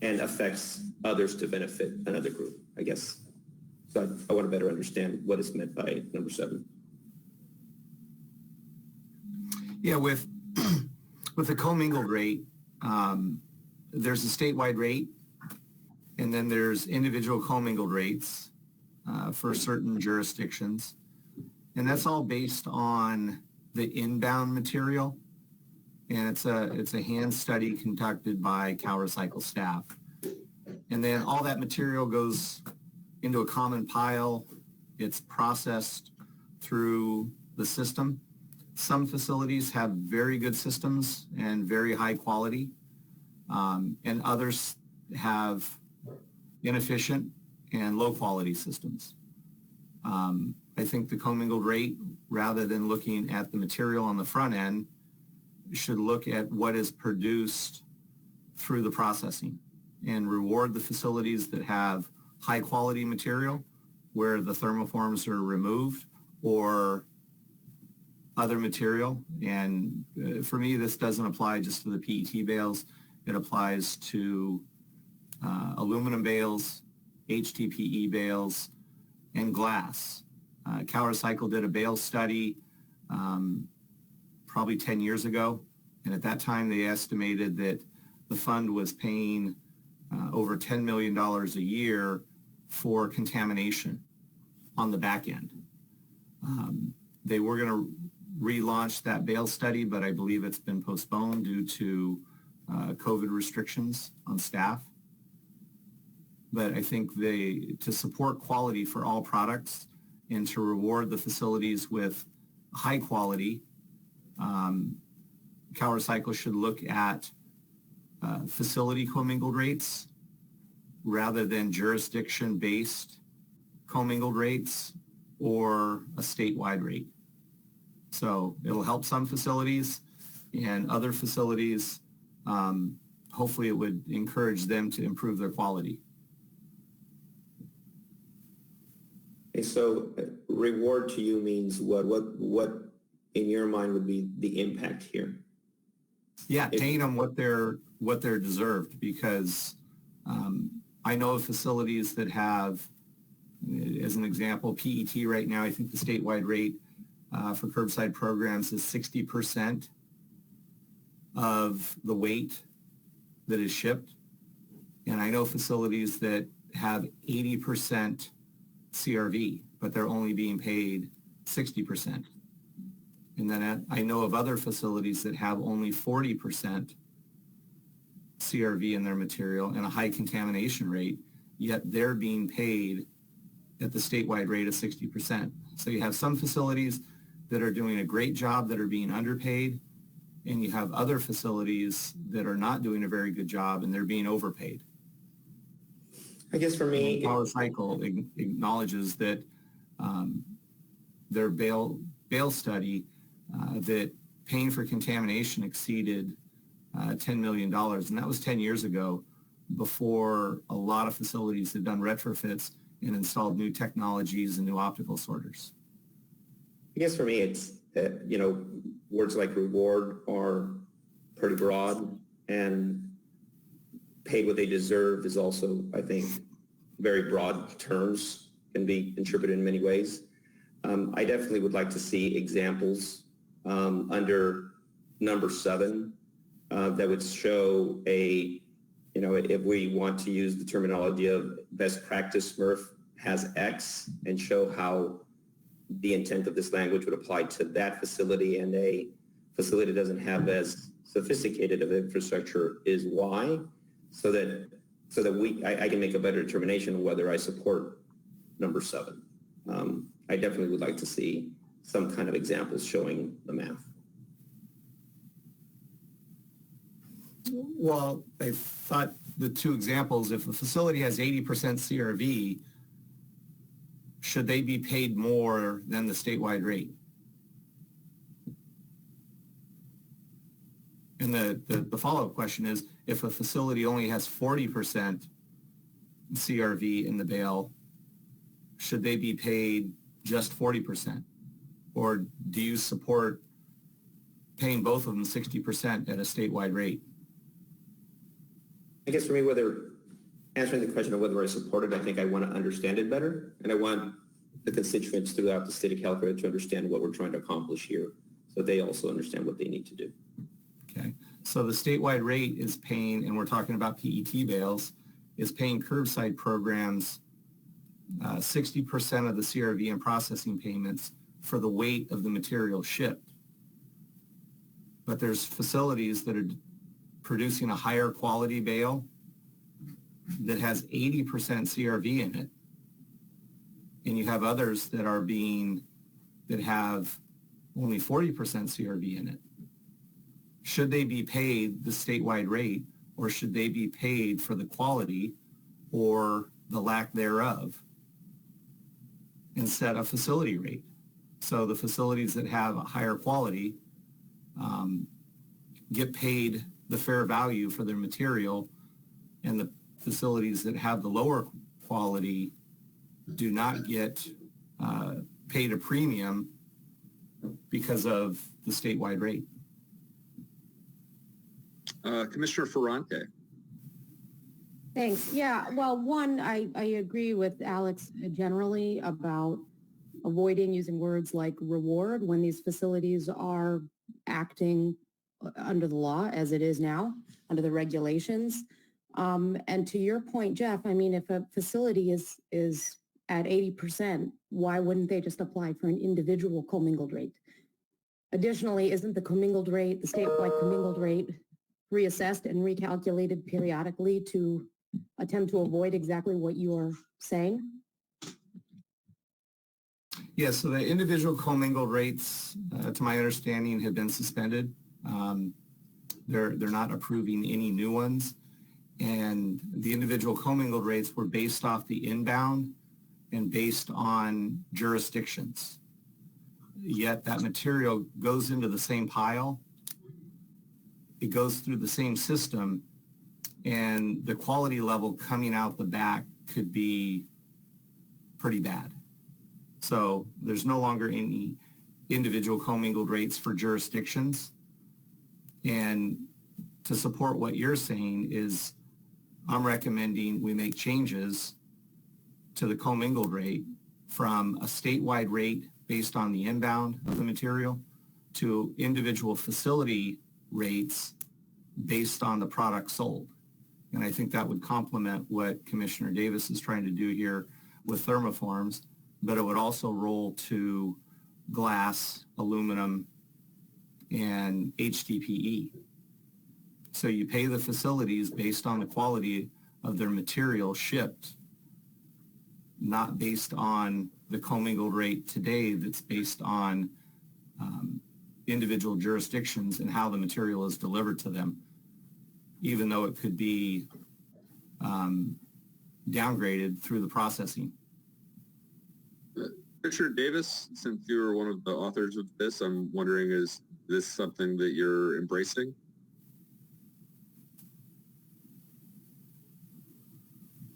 and affects others to benefit another group, I guess. So I want to better understand what is meant by number 7. Yeah, with the commingled rate, there's a statewide rate, and then there's individual commingled rates for certain jurisdictions. And that's all based on the inbound material. And it's a hand study conducted by CalRecycle staff. And then all that material goes into a common pile. It's processed through the system. Some facilities have very good systems and very high quality, and others have inefficient and low quality systems. I think the commingled rate, rather than looking at the material on the front end, should look at what is produced through the processing and reward the facilities that have high quality material where the thermoforms are removed or other material. And for me, this doesn't apply just to the PET bales. It applies to aluminum bales, HDPE bales, and glass. CalRecycle did a bale study probably 10 years ago. And at that time, they estimated that the fund was paying over $10 million a year for contamination on the back end. They were going to relaunch that bale study, but I believe it's been postponed due to COVID restrictions on staff. But I think to support quality for all products and to reward the facilities with high quality, CalRecycle should look at facility commingled rates rather than jurisdiction-based commingled rates or a statewide rate. So it'll help some facilities, and other facilities, hopefully it would encourage them to improve their quality. And so reward to you means what in your mind would be the impact here? Yeah, paying them what they're deserved, because I know of facilities that have, as an example, PET right now, I think the statewide rate for curbside programs is 60% of the weight that is shipped. And I know facilities that have 80% CRV, but they're only being paid 60%. And then I know of other facilities that have only 40% CRV in their material and a high contamination rate, yet they're being paid at the statewide rate of 60%. So you have some facilities that are doing a great job that are being underpaid, and you have other facilities that are not doing a very good job and they're being overpaid. I guess for me, CalRecycle acknowledges that their bale study that paying for contamination exceeded $10 million. And that was 10 years ago, before a lot of facilities had done retrofits and installed new technologies and new optical sorters. I guess for me, it's, words like reward are pretty broad, and paid what they deserve is also, I think, very broad terms, can be interpreted in many ways. I definitely would like to see examples under number 7 that would show if we want to use the terminology of best practice, SMRF has X, and show how the intent of this language would apply to that facility, and a facility that doesn't have as sophisticated of infrastructure is Y, so that I can make a better determination of whether I support number 7. I definitely would like to see some kind of examples showing the math. Well, I thought the two examples, if a facility has 80% CRV, should they be paid more than the statewide rate? And the follow-up question is, if a facility only has 40% CRV in the bale, should they be paid just 40%? Or do you support paying both of them 60% at a statewide rate? I guess for me, whether answering the question of whether I support it, I think I want to understand it better. And I want the constituents throughout the state of California to understand what we're trying to accomplish here, so they also understand what they need to do. Okay, so the statewide rate is paying, and we're talking about PET bales, is paying curbside programs 60% of the CRV and processing payments for the weight of the material shipped. But there's facilities that are producing a higher quality bale that has 80% CRV in it. And you have others that have only 40% CRV in it. Should they be paid the statewide rate, or should they be paid for the quality or the lack thereof and set a facility rate? So the facilities that have a higher quality get paid the fair value for their material, and the facilities that have the lower quality do not get paid a premium because of the statewide rate. Commissioner Ferrante. Thanks. Yeah, well, one, I agree with Alex generally about avoiding using words like reward when these facilities are acting under the law as it is now, under the regulations. And to your point, Jeff, I mean, if a facility is at 80%, why wouldn't they just apply for an individual commingled rate? Additionally, isn't the commingled rate, the statewide commingled rate, reassessed and recalculated periodically to attempt to avoid exactly what you are saying? Yes, so the individual commingled rates, to my understanding, have been suspended. They're not approving any new ones. And the individual commingled rates were based off the inbound and based on jurisdictions. Yet that material goes into the same pile. It goes through the same system, and the quality level coming out the back could be pretty bad. So there's no longer any individual commingled rates for jurisdictions. And to support what you're saying is I'm recommending we make changes to the commingled rate from a statewide rate based on the inbound of the material to individual facility rates based on the product sold. And I think that would complement what Commissioner Davis is trying to do here with thermoforms, but it would also roll to glass, aluminum, and HDPE. So you pay the facilities based on the quality of their material shipped, not based on the commingled rate today that's based on individual jurisdictions and how the material is delivered to them, even though it could be downgraded through the processing. Commissioner Davis, since you were one of the authors of this, I'm wondering, is this something that you're embracing?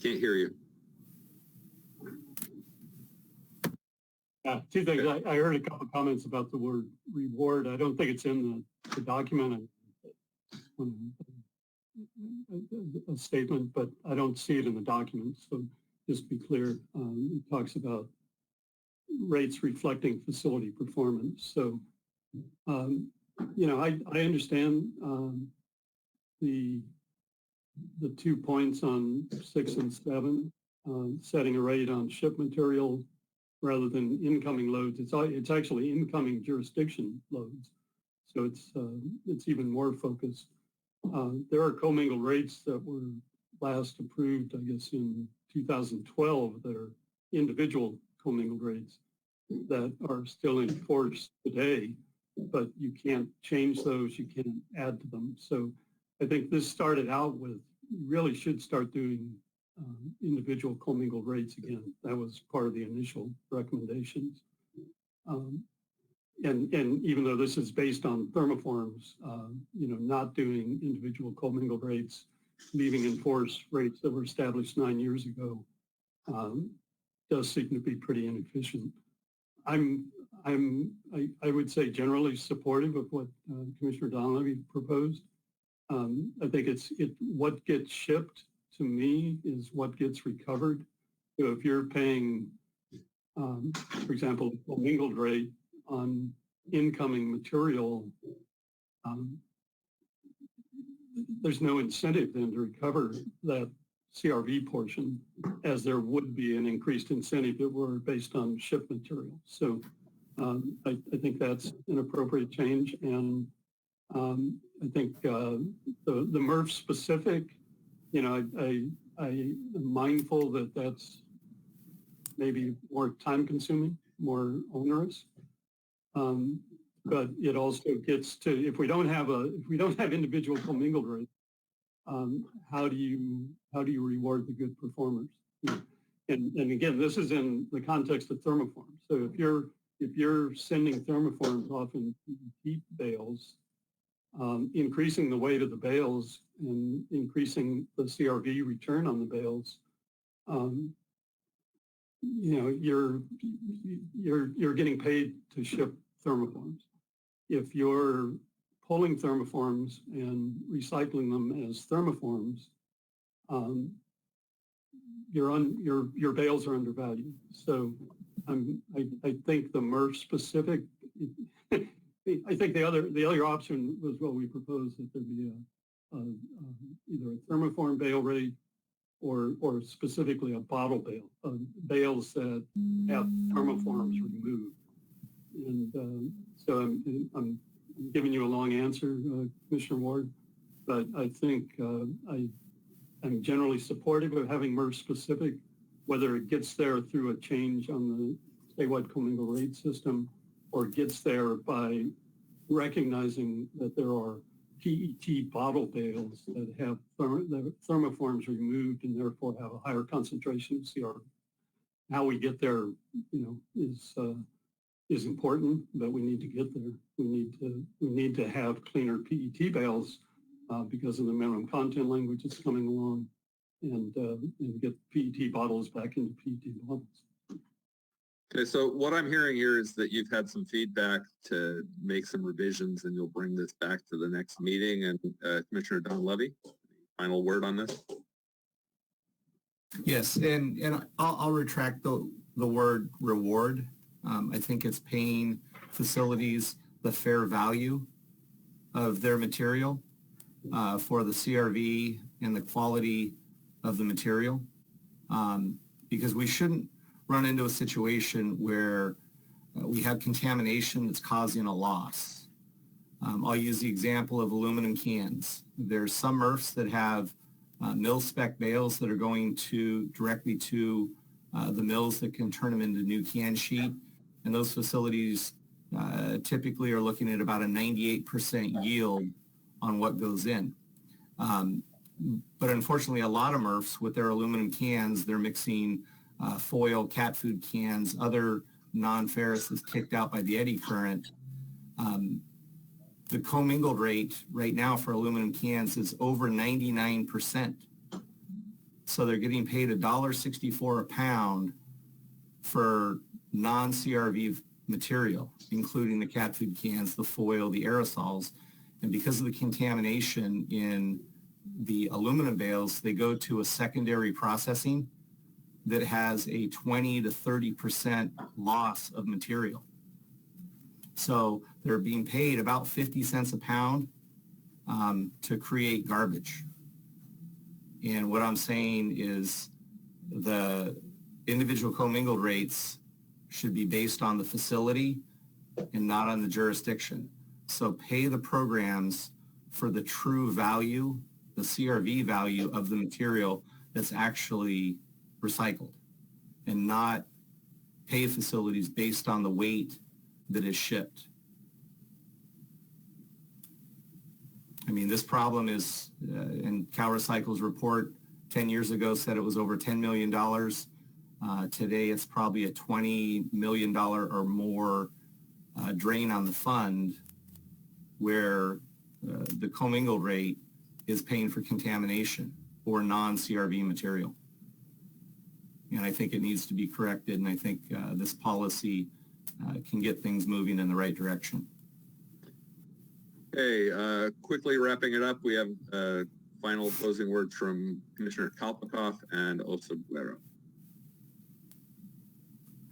Can't hear you. Yeah, two things. I heard a couple of comments about the word reward. I don't think it's in the document, a statement, but I don't see it in the document. So just to be clear, it talks about rates reflecting facility performance. So, you know, I understand the 2 points on 6 and 7, setting a rate on ship material rather than incoming loads. It's actually incoming jurisdiction loads. So it's even more focused. There are commingled rates that were last approved, I guess, in 2012 that are individual commingled rates that are still in force today, but you can't change those, you can't add to them. So I think this started out with, you really should start doing individual commingled rates again. That was part of the initial recommendations. And even though this is based on thermoforms, you know, not doing individual commingled rates, leaving in force rates that were established 9 years ago, does seem to be pretty inefficient. I would say generally supportive of what Commissioner Donlevy proposed. I think what gets shipped to me is what gets recovered. So if you're paying, for example, a commingled rate on incoming material, there's no incentive then to recover that CRV portion, as there would be an increased incentive that were based on shipped material. So I think that's an appropriate change. And I think the MRF specific, I'm mindful that that's maybe more time consuming, more onerous. But it also gets to, if we don't have individual commingled rates, how do you reward the good performers? And again, this is in the context of thermoforms. So if you're sending thermoforms off in PET bales, increasing the weight of the bales and increasing the CRV return on the bales, you're getting paid to ship thermoforms. If you're pulling thermoforms and recycling them as thermoforms, your bales are undervalued. So I think the MRF specific, I think the other option was what we proposed, that there be either a thermoform bale rate or specifically a bottle bale, bales that have thermoforms removed. And so I'm giving you a long answer, Commissioner Ward, but I think I'm generally supportive of having MRF specific, whether it gets there through a change on the statewide commingled rate system, or gets there by recognizing that there are PET bottle bales that have thermoforms removed and therefore have a higher concentration of CRV. How we get there, is important, but we need to get there. We need to have cleaner PET bales because of the minimum content language that's coming along, and get PET bottles back into PET bottles. Okay, so what I'm hearing here is that you've had some feedback to make some revisions, and you'll bring this back to the next meeting. And Commissioner Donlevy, final word on this? Yes, and I'll retract the word reward. I think it's paying facilities the fair value of their material for the CRV and the quality of the material, because we shouldn't run into a situation where we have contamination that's causing a loss. I'll use the example of aluminum cans. There's some MRFs that have mil-spec bales that are going directly to the mills that can turn them into new can sheet. And those facilities typically are looking at about a 98% yield on what goes in. But unfortunately, a lot of MRFs with their aluminum cans, they're mixing foil, cat food cans, other non-ferrous is kicked out by the eddy current. The commingled rate right now for aluminum cans is over 99%. So they're getting paid $1.64 a pound for non-CRV material, including the cat food cans, the foil, the aerosols. And because of the contamination in the aluminum bales, they go to a secondary processing that has a 20 to 30% loss of material. So they're being paid about 50 cents a pound to create garbage. And what I'm saying is the individual commingled rates should be based on the facility and not on the jurisdiction. So pay the programs for the true value, the CRV value of the material that's actually recycled, and not pay facilities based on the weight that is shipped. I mean, this problem is, in CalRecycle's report 10 years ago said it was over $10 million. Today, it's probably a $20 million or more drain on the fund, where the commingled rate is paying for contamination or non-CRV material. and I think it needs to be corrected, and I think this policy can get things moving in the right direction. Okay, quickly wrapping it up, we have final closing words from Commissioner Kalpikoff and Osabuero.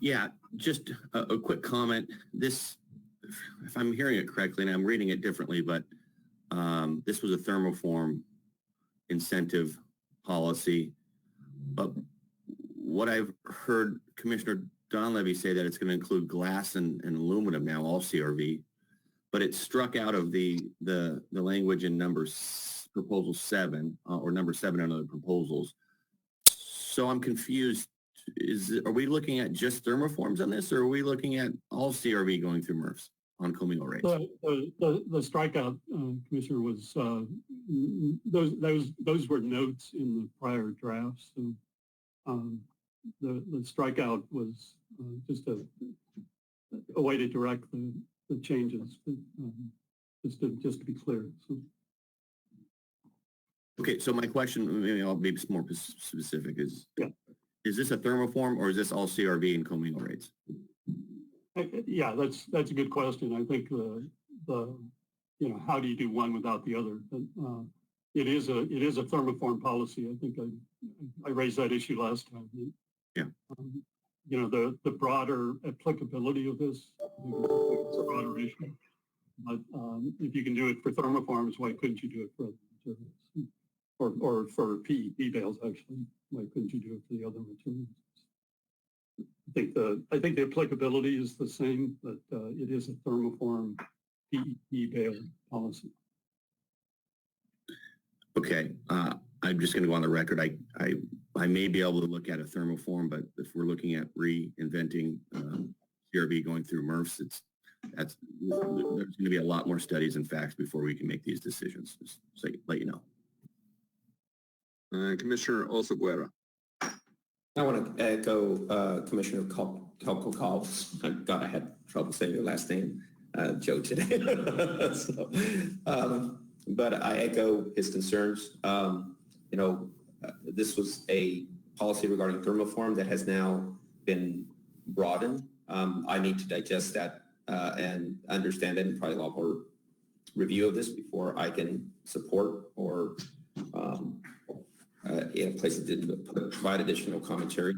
Yeah, just a quick comment. This, if I'm hearing it correctly, and I'm reading it differently, but this was a thermoform incentive policy. But what I've heard Commissioner Donlevy say that it's going to include glass and aluminum now, all CRV, but it's struck out of the language in proposal 7 or number 7 under the proposals. So I'm confused. Are we looking at just thermoforms on this, or are we looking at all CRV going through MRFs on commingle rates? The strikeout, Commissioner, was those were notes in the prior drafts. So the strikeout was just a way to direct the changes, just to be clear. So. Okay, so my question, maybe I'll be more specific, is this a thermoform or is this all CRV and commingle rates? Yeah, that's a good question. I think how do you do one without the other? It is a thermoform policy. I think I raised that issue last time. Yeah. The broader applicability of this, it's a broader issue. But if you can do it for thermoforms, why couldn't you do it for other materials? Or for PET bales, actually, why couldn't you do it for the other materials? I think the applicability is the same, but it is a thermoform PET bale policy. Okay, I'm just going to go on the record. I may be able to look at a thermoform, but if we're looking at reinventing CRV going through MRFs, there's going to be a lot more studies and facts before we can make these decisions. Just so let you know. Commissioner Osabuero. I want to echo Commissioner Kalpikoff's. I had trouble saying your last name, Joe, today. But I echo his concerns. This was a policy regarding thermoform that has now been broadened. I need to digest that and understand it, and probably a lot more review of this before I can support or in a place that didn't provide additional commentary.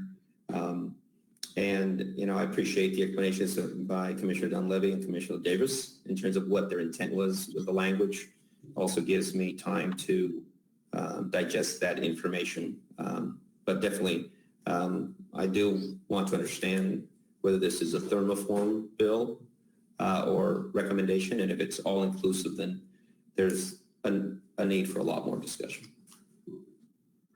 I appreciate the explanations by Commissioner Donlevy and Commissioner Davis in terms of what their intent was with the language. Also gives me time to digest that information. But definitely, I do want to understand whether this is a thermoform bill or recommendation, and if it's all inclusive, then there's a need for a lot more discussion.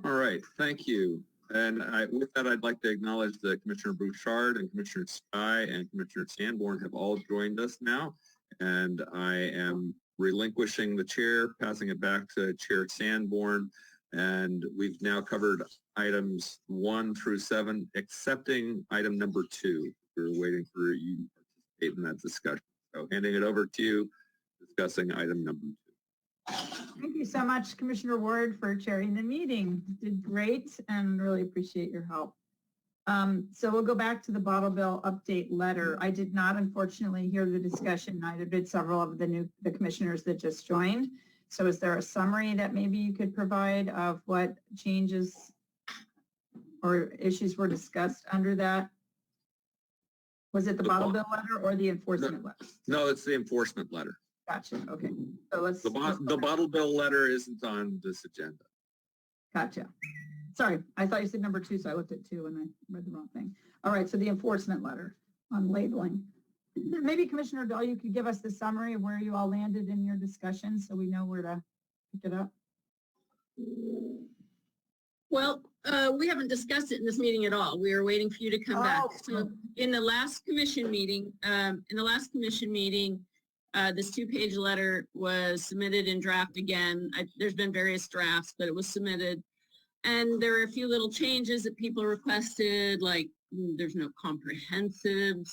All right, thank you. And with that, I'd like to acknowledge that Commissioner Bouchard and Commissioner Sky and Commissioner Sanborn have all joined us now. And I am relinquishing the chair, passing it back to Chair Sanborn. And we've now covered items 1 through 7, excepting item number 2. We're waiting for you to participate in that discussion. So handing it over to you, discussing item number 2. Thank you so much, Commissioner Ward, for chairing the meeting. You did great and really appreciate your help. So we'll go back to the bottle bill update letter. I did not, unfortunately, hear the discussion. Neither did several of the commissioners that just joined. So is there a summary that maybe you could provide of what changes or issues were discussed under that? Was it the bottle bill letter or the enforcement letter? No, it's the enforcement letter. Gotcha. Okay. So let's. The bottle bill letter isn't on this agenda. Gotcha. Sorry, I thought you said number 2, so I looked at 2 and I read the wrong thing. All right, so the enforcement letter on labeling. Maybe Commissioner Dahl, you could give us the summary of where you all landed in your discussion so we know where to pick it up. Well, we haven't discussed it in this meeting at all. We are waiting for you to come back. So in the last commission meeting, this 2-page letter was submitted in draft again. There's been various drafts, but it was submitted. And there are a few little changes that people requested, like there's no comprehensive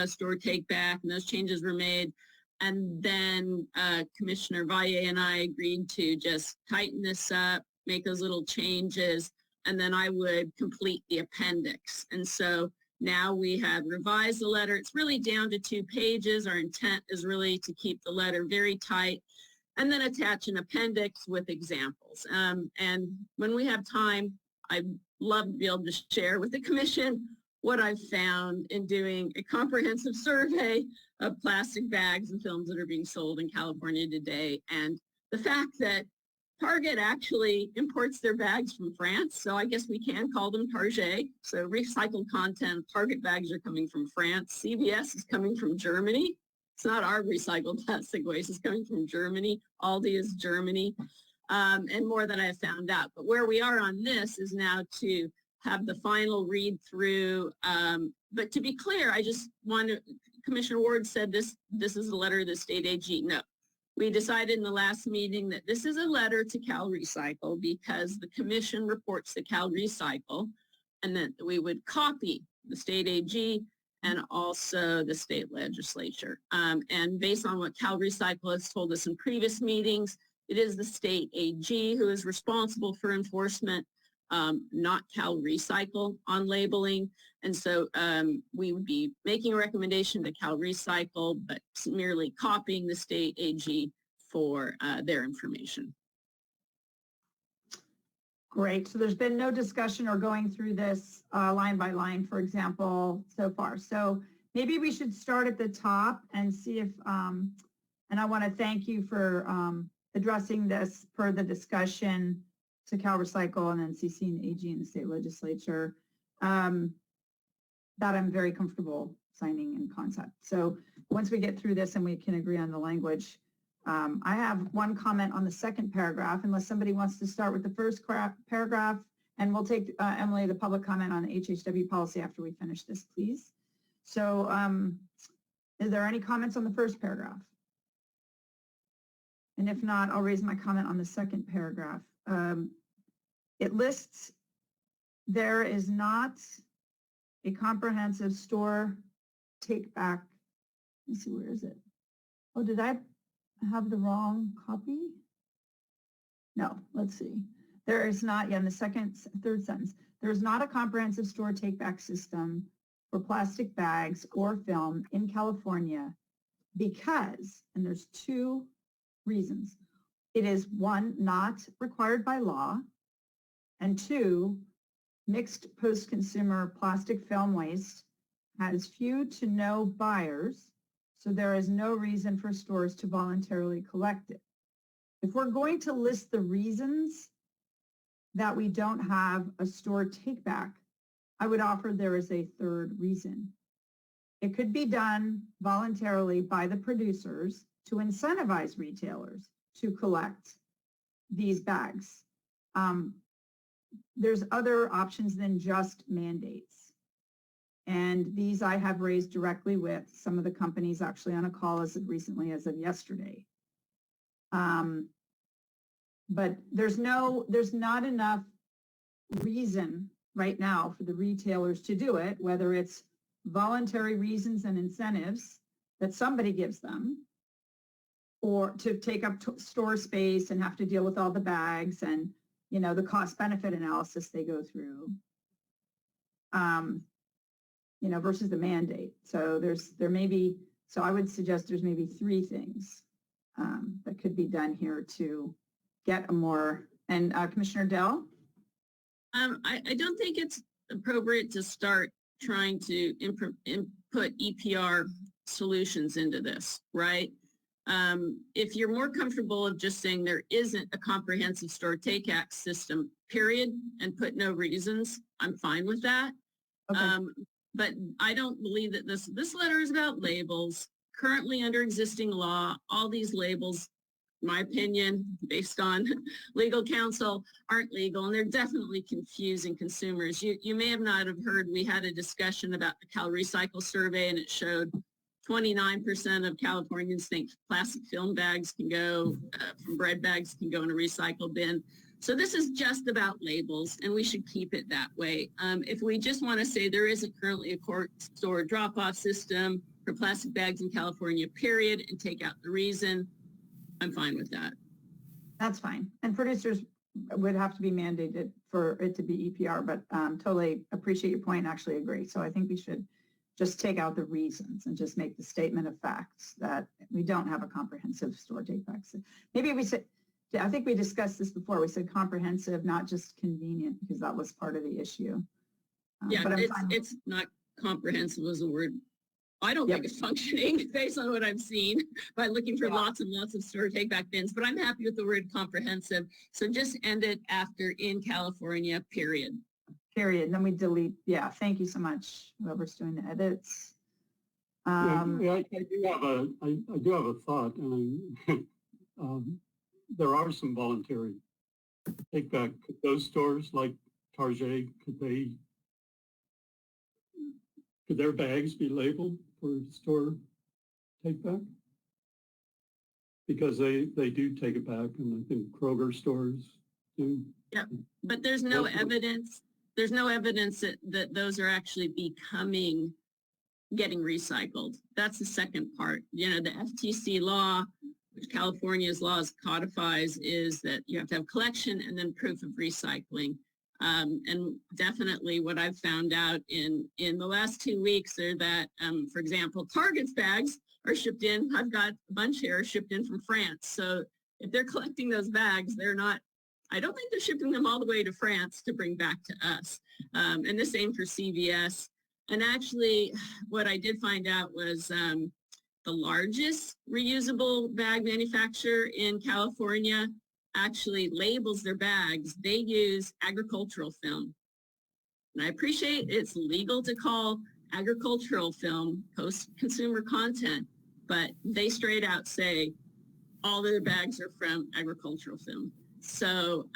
store take back, and those changes were made. And then Commissioner Valle and I agreed to just tighten this up, make those little changes, and then I would complete the appendix. And so now we have revised the letter. It's really down to 2 pages. Our intent is really to keep the letter very tight and then attach an appendix with examples. And when we have time, I'd love to be able to share with the commission what I've found in doing a comprehensive survey of plastic bags and films that are being sold in California today. And the fact that Target actually imports their bags from France, so I guess we can call them Target. So recycled content, Target bags are coming from France. CVS is coming from Germany. It's not our recycled plastic waste, it's coming from Germany. Aldi is Germany, and more than I have found out. But where we are on this is now to have the final read through. But to be clear, I just want to, Commissioner Ward said this is a letter to the state AG. No. We decided in the last meeting that this is a letter to Cal Recycle because the commission reports to Cal Recycle, and that we would copy the state AG and also the state legislature. And based on what Cal Recycle has told us in previous meetings, it is the state AG who is responsible for enforcement, not Cal Recycle on labeling. And so we would be making a recommendation to Cal Recycle, but merely copying the state AG for their information. Great. So there's been no discussion or going through this line by line, for example, so far. So maybe we should start at the top and see if, and I want to thank you for addressing this per the discussion to Cal Recycle and then CCing the AG and the state legislature. That I'm very comfortable signing in concept. So once we get through this and we can agree on the language, I have one comment on the second paragraph, unless somebody wants to start with the first paragraph, and we'll take, Emily, the public comment on the HHW policy after we finish this, please. So is there any comments on the first paragraph? And if not, I'll raise my comment on the second paragraph. It lists there is not a comprehensive store take back. Let me see, where is it? Oh, did I have the wrong copy? No, let's see. There is not, yeah, in the third sentence, there is not a comprehensive store take back system for plastic bags or film in California because, and there's 2 reasons. It is 1, not required by law, and 2, mixed post-consumer plastic film waste has few to no buyers, so there is no reason for stores to voluntarily collect it. If we're going to list the reasons that we don't have a store take back, I would offer there is a third reason. It could be done voluntarily by the producers to incentivize retailers to collect these bags. There's other options than just mandates. And these I have raised directly with some of the companies actually on a call as recently as of yesterday. But there's not enough reason right now for the retailers to do it, whether it's voluntary reasons and incentives that somebody gives them, or to take up store space and have to deal with all the bags and, you know, the cost benefit analysis they go through, you know, versus the mandate. So so I would suggest there's maybe 3 things that could be done here to get a more, and Commissioner Dell? I don't think it's appropriate to start trying to input EPR solutions into this, right? If you're more comfortable of just saying there isn't a comprehensive store take back system, period, and put no reasons, I'm fine with that. Okay. But I don't believe that this letter is about labels. Currently under existing law, all these labels, in my opinion, based on legal counsel, aren't legal, and they're definitely confusing consumers. You may have not have heard, we had a discussion about the Cal Recycle survey, and it showed 29% of Californians think plastic film bags can go, from bread bags can go in a recycle bin. So this is just about labels, and we should keep it that way. If we just want to say there isn't currently a court store drop-off system for plastic bags in California, period, and take out the reason, I'm fine with that. That's fine. And producers would have to be mandated for it to be EPR, but totally appreciate your point and actually agree. So I think we should just take out the reasons and just make the statement of facts that we don't have a comprehensive store take back. Maybe we said, I think we discussed this before. We said comprehensive, not just convenient, because that was part of the issue. Yeah, but it's not comprehensive as a word. I don't think it's functioning based on what I've seen by looking for lots and lots of store take back bins, but I'm happy with the word comprehensive. So just end it after in California, period. Period. Then we delete. Yeah. Thank you so much. Whoever's doing the edits. I do have a thought. There are some voluntary take back. Could those stores like Target, could their bags be labeled for store take back? Because they do take it back, and I think Kroger stores do. Yeah, but there's no evidence. There's no evidence that those are actually getting recycled. That's the second part. You know, the FTC law, which California's laws codifies, is that you have to have collection and then proof of recycling. And definitely what I've found out in the last 2 weeks are that, for example, Target's bags are shipped in. I've got a bunch here shipped in from France. So if they're collecting those bags, I don't think they're shipping them all the way to France to bring back to us. And the same for CVS. And actually, what I did find out was the largest reusable bag manufacturer in California actually labels their bags. They use agricultural film. And I appreciate it's legal to call agricultural film post-consumer content, but they straight out say all their bags are from agricultural film. So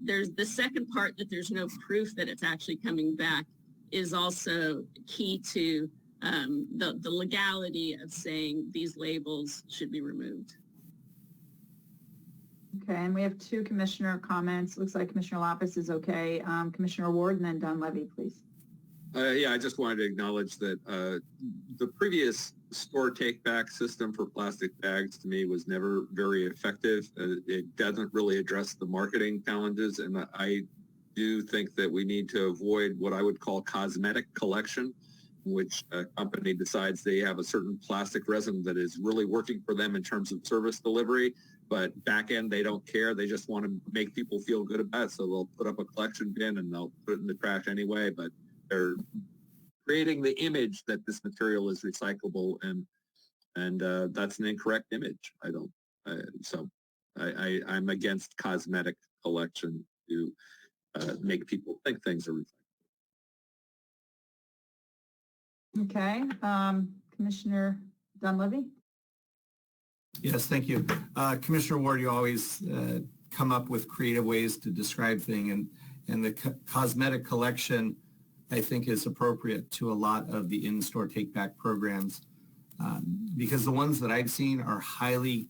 there's the second part, that there's no proof that it's actually coming back, is also key to the legality of saying these labels should be removed. Okay, and we have 2 commissioner comments. Looks like Commissioner Lapis is okay. Commissioner Ward and then Don Levy, please. Yeah, I just wanted to acknowledge that the previous store take back system for plastic bags to me was never very effective. It doesn't really address the marketing challenges, and I do think that we need to avoid what I would call cosmetic collection, in which a company decides they have a certain plastic resin that is really working for them in terms of service delivery, but back end they don't care. They just want to make people feel good about it, so they'll put up a collection bin and they'll put it in the trash anyway, but they're creating the image that this material is recyclable, and that's an incorrect image. I'm against cosmetic collection to make people think things are recyclable. Okay, Commissioner Dunleavy. Yes, thank you. Commissioner Ward, you always come up with creative ways to describe things, and the cosmetic collection, I think, is appropriate to a lot of the in-store take-back programs, because the ones that I've seen are highly,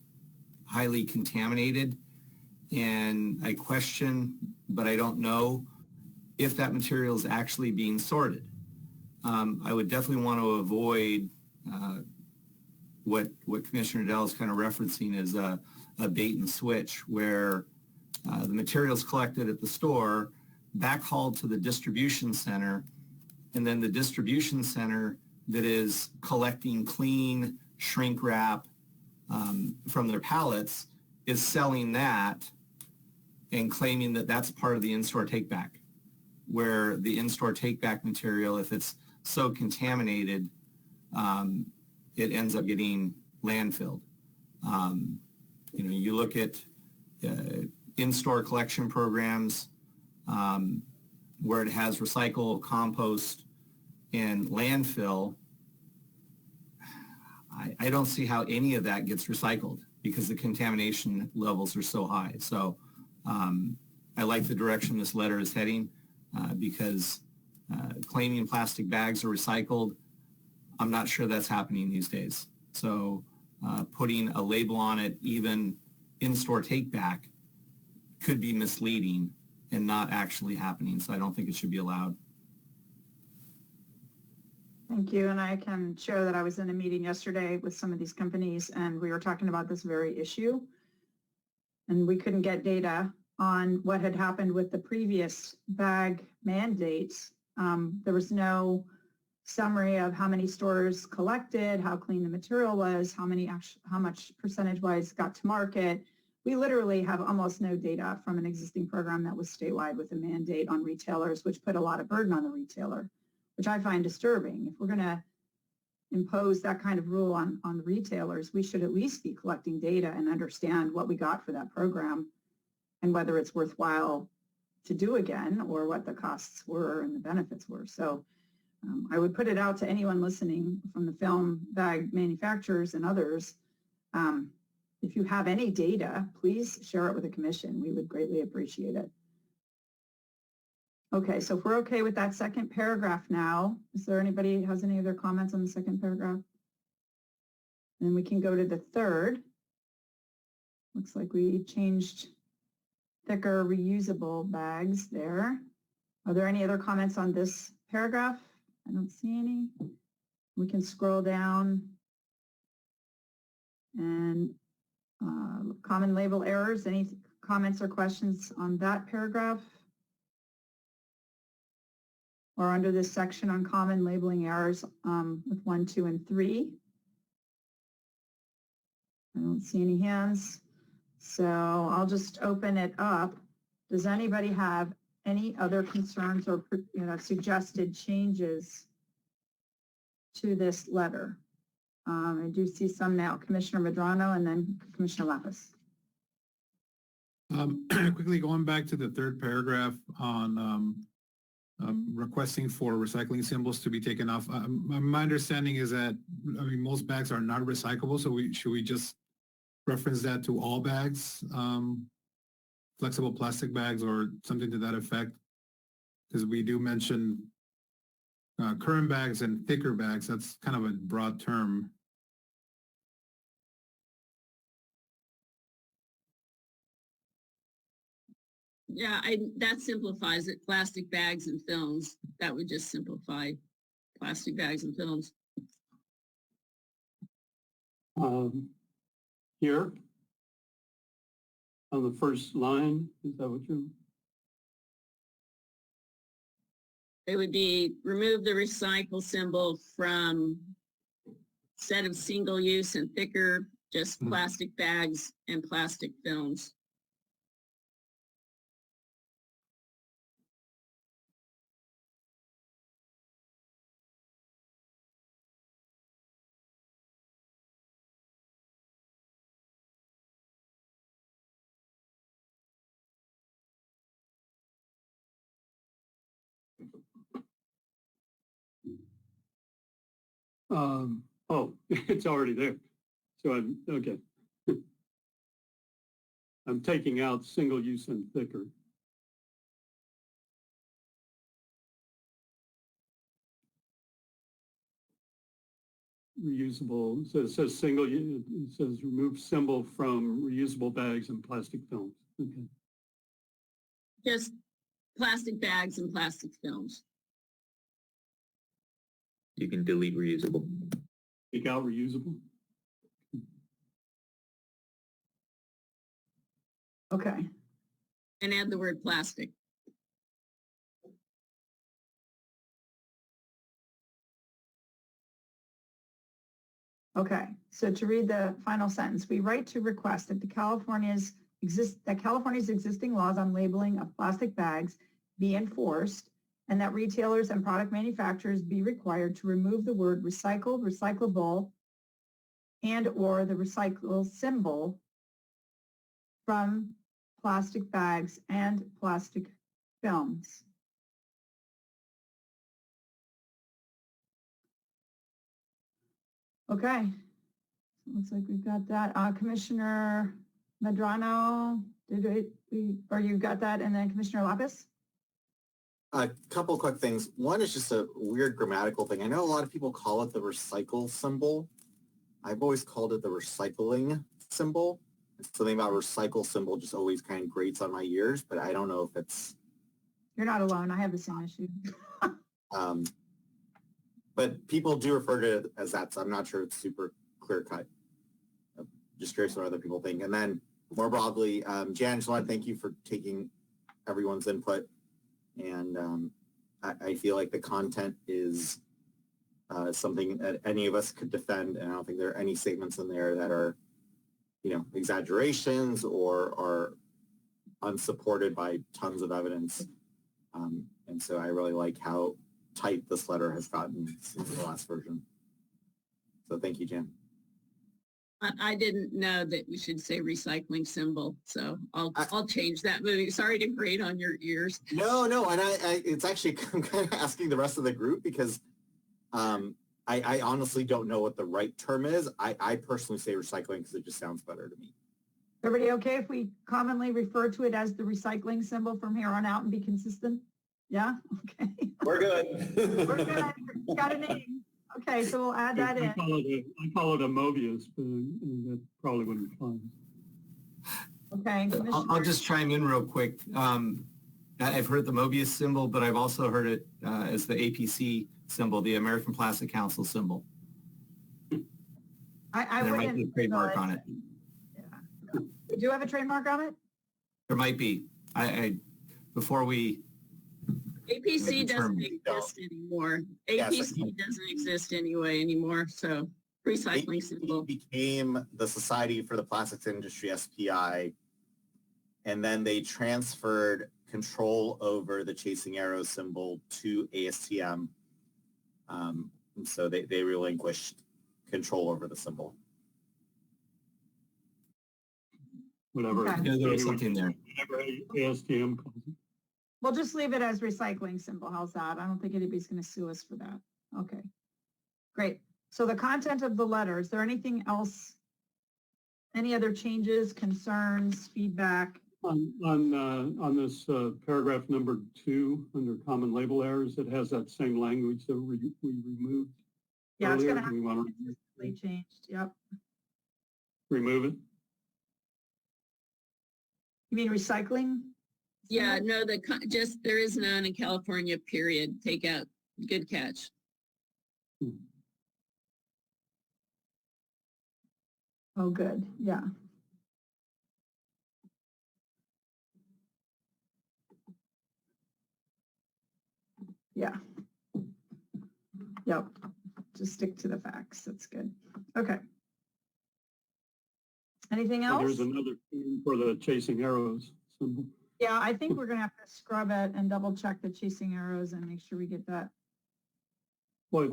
highly contaminated, and I question, but I don't know if that material is actually being sorted. I would definitely want to avoid what Commissioner Dell is kind of referencing as a bait and switch, where the material is collected at the store, backhauled to the distribution center, and then the distribution center that is collecting clean shrink wrap from their pallets is selling that and claiming that that's part of the in-store take-back, where the in-store take-back material, if it's so contaminated, it ends up getting landfilled. You look at in-store collection programs where it has recycle, compost, and landfill. I don't see how any of that gets recycled because the contamination levels are so high. So I like the direction this letter is heading because claiming plastic bags are recycled, I'm not sure that's happening these days. So putting a label on it, even in-store take-back, could be misleading and not actually happening. So I don't think it should be allowed. Thank you. And I can share that I was in a meeting yesterday with some of these companies, and we were talking about this very issue. And we couldn't get data on what had happened with the previous bag mandates. There was no summary of how many stores collected, how clean the material was, how much percentage-wise got to market. We literally have almost no data from an existing program that was statewide with a mandate on retailers, which put a lot of burden on the retailer, which I find disturbing. If we're going to impose that kind of rule on the retailers, we should at least be collecting data and understand what we got for that program and whether it's worthwhile to do again or what the costs were and the benefits were. So I would put it out to anyone listening from the film bag manufacturers and others. If you have any data, please share it with the commission. We would greatly appreciate it. Okay, so if we're okay with that second paragraph now, is there anybody who has any other comments on the second paragraph? Then we can go to the third. Looks like we changed thicker reusable bags there. Are there any other comments on this paragraph? I don't see any. We can scroll down and common label errors. Any comments or questions on that paragraph? Or under this section on common labeling errors with 1, 2, and 3. I don't see any hands. So I'll just open it up. Does anybody have any other concerns or suggested changes to this letter? I do see some now. Commissioner Medrano and then Commissioner Lapis. Quickly going back to the third paragraph on requesting for recycling symbols to be taken off. My understanding is that, most bags are not recyclable, so should we just reference that to all bags, flexible plastic bags or something to that effect? Because we do mention current bags and thicker bags. That's kind of a broad term. Yeah, that simplifies it. Plastic bags and films. That would just simplify plastic bags and films. Here, on the first line, is that what you? It would be remove the recycle symbol from set of single use and thicker, just plastic bags and plastic films. Oh, it's already there. So I'm, okay. I'm taking out single use and thicker. Reusable, so it says single, it says remove symbol from reusable bags and plastic films. Okay. Just plastic bags and plastic films. You can delete reusable. Take out reusable. Okay. And add the word plastic. Okay, so to read the final sentence, we write to request that California's existing laws on labeling of plastic bags be enforced and that retailers and product manufacturers be required to remove the word recycled, recyclable, and or the recycle symbol from plastic bags and plastic films. Okay, looks like we've got that. Commissioner Medrano, or you got that, and then Commissioner Lapis? A couple quick things. One is just a weird grammatical thing. I know a lot of people call it the recycle symbol. I've always called it the recycling symbol. Something about recycle symbol just always kind of grates on my ears, but I don't know if it's... You're not alone. I have the same issue. But people do refer to it as that, so I'm not sure it's super clear cut. Just curious what other people think. And then more broadly, Jan, just want to thank you for taking everyone's input. And I feel like the content is something that any of us could defend. And I don't think there are any statements in there that are, exaggerations or are unsupported by tons of evidence. And so I really like how tight this letter has gotten since the last version. So thank you, Jan. I didn't know that we should say recycling symbol, so I'll change that. Moving. Sorry to grate on your ears. No, and I it's actually, I'm kind of asking the rest of the group because I honestly don't know what the right term is. I personally say recycling because it just sounds better to me. Everybody okay if we commonly refer to it as the recycling symbol from here on out and be consistent? Yeah, okay. We're good. We're good. Got a name. Okay, so we'll add that in. I call it a Mobius, but that probably wouldn't fly. Okay. I'll just chime in real quick. I've heard the Mobius symbol, but I've also heard it as the APC symbol, the American Plastic Council symbol. There might be a trademark on it. Yeah. Do you have a trademark on it? There might be. Before we APC doesn't exist anymore. APC doesn't exist anymore. So recycling symbol became the Society for the Plastics Industry, SPI, and then they transferred control over the Chasing Arrows symbol to ASTM. So they relinquished control over the symbol. Whatever. Okay. Yeah, there was something there. Whatever ASTM calls it. We'll just leave it as recycling symbol. How's that? I don't think anybody's going to sue us for that. Okay, great. So the content of the letter, is there anything else? Any other changes, concerns, feedback? On this paragraph number 2 under common label errors, it has that same language that we removed. Yeah, it's earlier. going to have We to want be consistently changed. Yep. remove it. You mean recycling? Yeah, no, there is none in California, period. Take out, good catch. Oh, good. Yeah. Yeah. Yep. Just stick to the facts. That's good. Okay. Anything else? There's another thing for the Chasing Arrows symbol. Yeah, I think we're going to have to scrub it and double check the Chasing Arrows and make sure we get that. Well,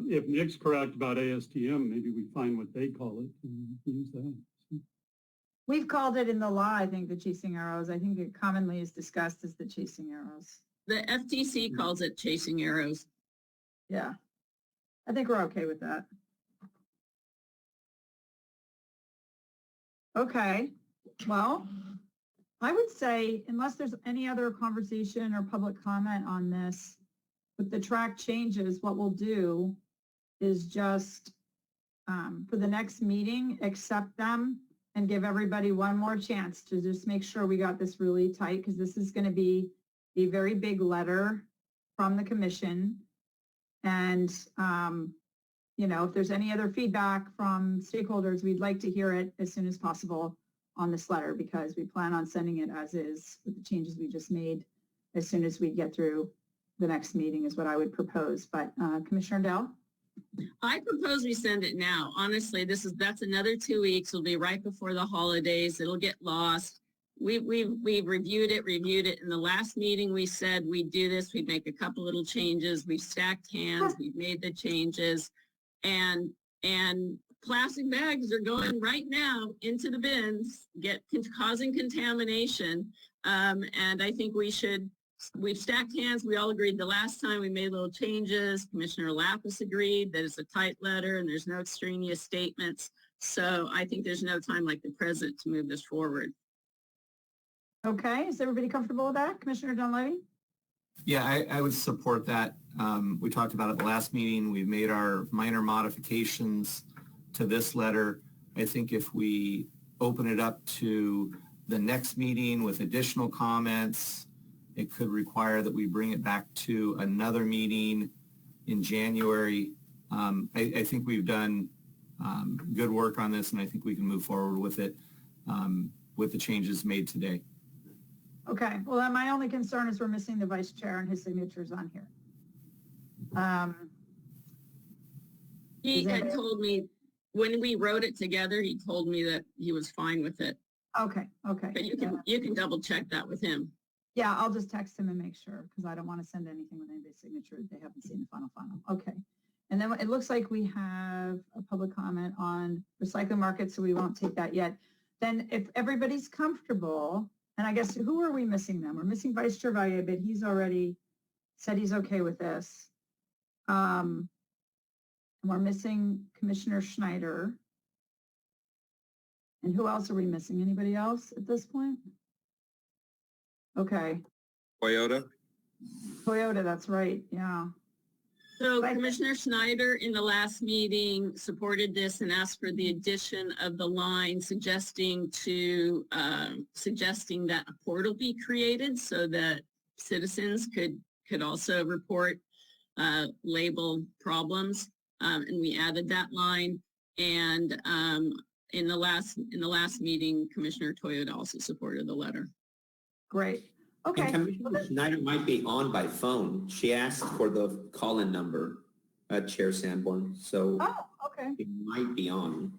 if Nick's correct about ASTM, maybe we find what they call it and use that. We've called it in the law, I think, the Chasing Arrows. I think it commonly is discussed as the Chasing Arrows. The FTC calls it Chasing Arrows. Yeah. I think we're okay with that. Okay. Well, I would say, unless there's any other conversation or public comment on this, with the track changes, what we'll do is just, for the next meeting, accept them and give everybody one more chance to just make sure we got this really tight, because this is going to be a very big letter from the commission. And, you know, if there's any other feedback from stakeholders, we'd like to hear it as soon as possible on this letter, because we plan on sending it as is with the changes we just made as soon as we get through the next meeting is what I would propose. But Commissioner Dell? I propose we send it now. Honestly, that's another 2 weeks. It'll be right before the holidays. It'll get lost. We reviewed it. In the last meeting, we said we'd do this. We'd make a couple little changes. We stacked hands. We made the changes. And plastic bags are going right now into the bins, causing contamination. And I think we've stacked hands. We all agreed the last time we made little changes. Commissioner Lapis agreed that it's a tight letter and there's no extraneous statements. So I think there's no time like the present to move this forward. Okay, is everybody comfortable with that? Commissioner Dunleavy? Yeah, I would support that. We talked about it at the last meeting. We've made our minor modifications to this letter. I think if we open it up to the next meeting with additional comments, it could require that we bring it back to another meeting in January. I think we've done good work on this, and I think we can move forward with it. with the changes made today. Okay, well, then my only concern is we're missing the vice chair and his signatures on here. He had told me, when we wrote it together, he told me that he was fine with it. Okay, okay. But you can double check that with him. Yeah, I'll just text him and make sure, because I don't want to send anything with anybody's signature if they haven't seen the final. Okay. And then it looks like we have a public comment on recycling market, so we won't take that yet. Then if everybody's comfortable, and I guess who are we missing then? We're missing Vice Chair Valle, but he's already said he's okay with this. And we're missing Commissioner Schneider. And who else are we missing? Anybody else at this point? Okay. Toyota? Toyota, that's right, yeah. So Commissioner Schneider in the last meeting supported this and asked for the addition of the line suggesting that a portal be created so that citizens could also report label problems. And we added that line. And in the last meeting, Commissioner Toyota also supported the letter. Great. Okay. And Commissioner Schneider might be on by phone. She asked for the call-in number, Chair Sanborn, so okay. it might be on.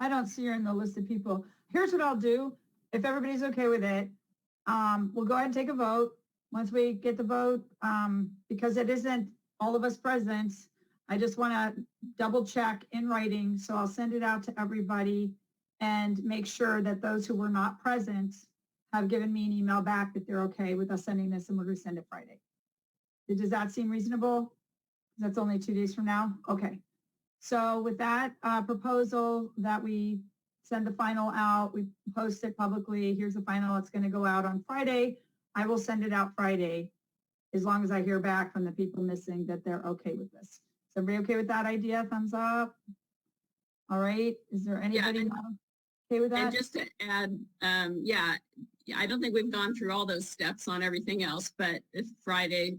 I don't see her in the list of people. Here's what I'll do. If everybody's okay with it, we'll go ahead and take a vote. Once we get the vote, because it isn't all of us present, I just want to double check in writing. So I'll send it out to everybody and make sure that those who were not present have given me an email back that they're okay with us sending this, and we're going to send it Friday. Does that seem reasonable? That's only 2 days from now? Okay. So with that proposal that we send the final out, we post it publicly, here's the final, it's going to go out on Friday. I will send it out Friday as long as I hear back from the people missing that they're okay with this. Is everybody okay with that idea? Thumbs up. All right. Is there anybody not okay with that? And just to add, I don't think we've gone through all those steps on everything else, but if Friday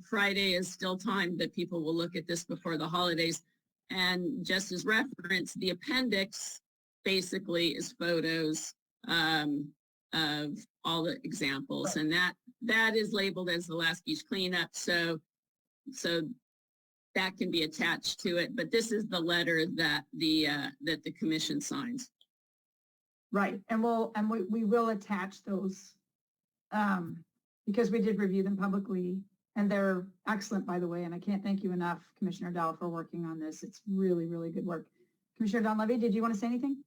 is still time that people will look at this before the holidays. And just as reference, the appendix basically is photos of all the examples, and that is labeled as the last beach cleanup. So that can be attached to it. But this is the letter that the commission signs. Right, and we will attach those because we did review them publicly, and they're excellent, by the way. And I can't thank you enough, Commissioner Dow, for working on this. It's really, really good work. Commissioner Donlevy, did you want to say anything?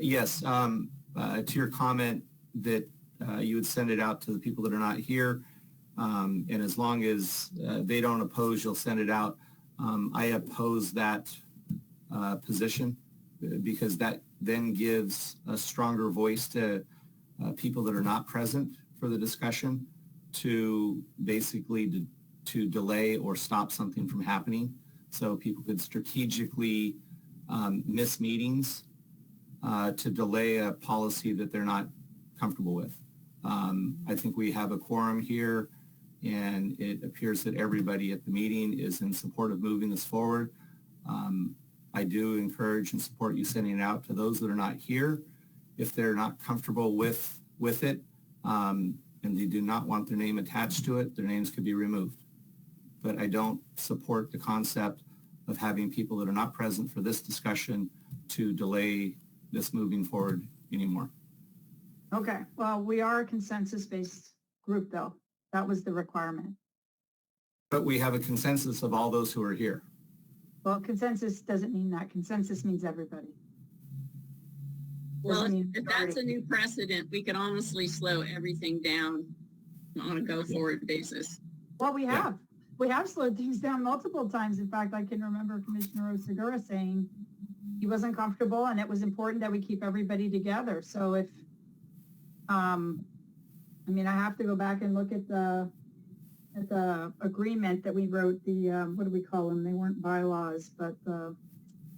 Yes, to your comment that you would send it out to the people that are not here, and as long as they don't oppose, you'll send it out. I oppose that position because that then gives a stronger voice to people that are not present for the discussion to basically to delay or stop something from happening. So people could strategically miss meetings to delay a policy that they're not comfortable with. I think we have a quorum here, and it appears that everybody at the meeting is in support of moving this forward. I do encourage and support you sending it out to those that are not here. If they're not comfortable with it and they do not want their name attached to it, their names could be removed. But I don't support the concept of having people that are not present for this discussion to delay this moving forward anymore. Okay, well, we are a consensus-based group, though. That was the requirement. But we have a consensus of all those who are here. Well, consensus doesn't mean that. Consensus means everybody. Well, if that's a new precedent, we could honestly slow everything down on a go-forward basis. Well, we have. We have slowed things down multiple times. In fact, I can remember Commissioner Osagura saying he wasn't comfortable and it was important that we keep everybody together. So if, I mean, I have to go back and look at the agreement that we wrote, the, what do we call them? They weren't bylaws, but the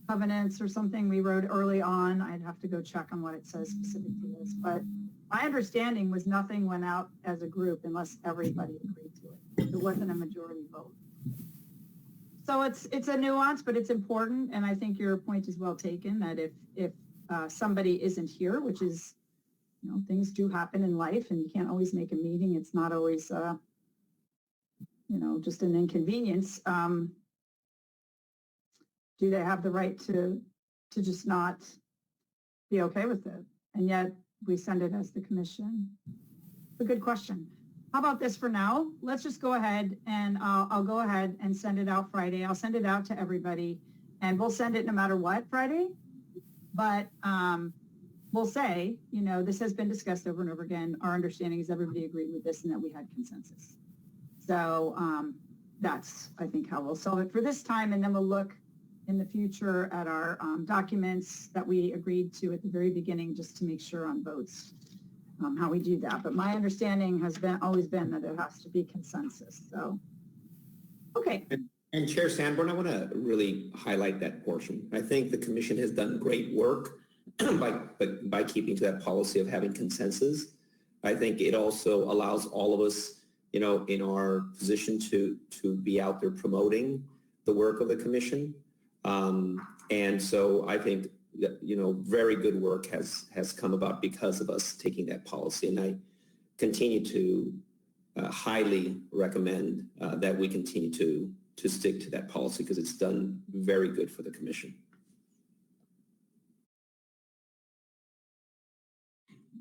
covenants or something we wrote early on. I'd have to go check on what it says specific to this. But my understanding was nothing went out as a group unless everybody agreed to it. It wasn't a majority vote. So it's a nuance, but it's important. And I think your point is well taken that if somebody isn't here, which is, things do happen in life and you can't always make a meeting. It's not always, just an inconvenience. Do they have the right to just not be okay with it? And yet we send it as the commission. It's a good question. How about this for now? Let's just go ahead and I'll go ahead and send it out Friday. I'll send it out to everybody and we'll send it no matter what Friday. But we'll say, this has been discussed over and over again. Our understanding is everybody agreed with this and that we had consensus. So that's, I think, how we'll solve it for this time. And then we'll look in the future at our documents that we agreed to at the very beginning, just to make sure on votes how we do that. But my understanding has always been that it has to be consensus. So, okay. And Chair Sanborn, I want to really highlight that portion. I think the commission has done great work by keeping to that policy of having consensus. I think it also allows all of us, in our position to be out there promoting the work of the commission. And so I think that, very good work has come about because of us taking that policy. And I continue to highly recommend that we continue to stick to that policy because it's done very good for the commission.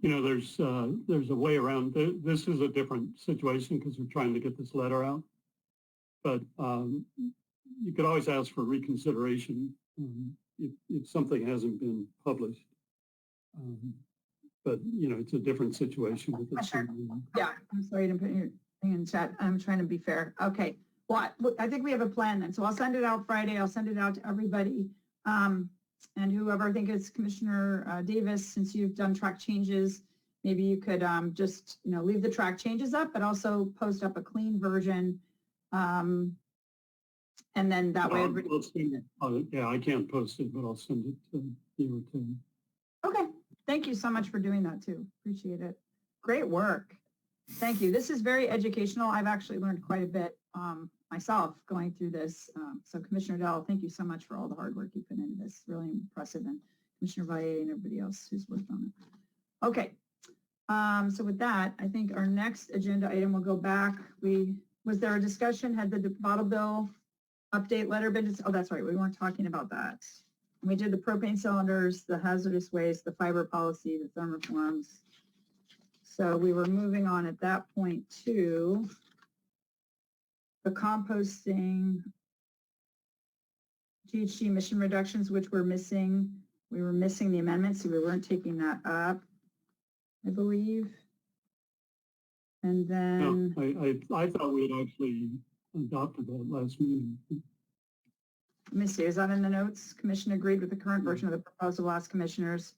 There's a way around. This is a different situation because we're trying to get this letter out. But you could always ask for reconsideration if something hasn't been published. But, it's a different situation with this. Yeah, I'm sorry to put your thing in chat. I'm trying to be fair. Okay. Well, I think we have a plan then. So I'll send it out Friday. I'll send it out to everybody. And whoever, I think it's Commissioner Davis, since you've done track changes, maybe you could just, leave the track changes up, but also post up a clean version. And then that way everybody can see it. Yeah, I can't post it, but I'll send it to you or Tim. Okay. Thank you so much for doing that too. Appreciate it. Great work. Thank you. This is very educational. I've actually learned quite a bit myself going through this. So Commissioner Dell, thank you so much for all the hard work you put into this. Really impressive. And Commissioner Valle and everybody else who's worked on it. Okay. So with that, I think our next agenda item will go back. Was there a discussion? Had the bottle bill update letter been? Oh, that's right. We weren't talking about that. We did the propane cylinders, the hazardous waste, the fiber policy, the thermoforms. So we were moving on at that point to the composting, GHG emission reductions, which were missing. We were missing the amendments, so we weren't taking that up, I believe. And then... No, I thought we had actually adopted that last meeting. Let me see, is that in the notes? Commission agreed with the current version of the proposal, last commissioners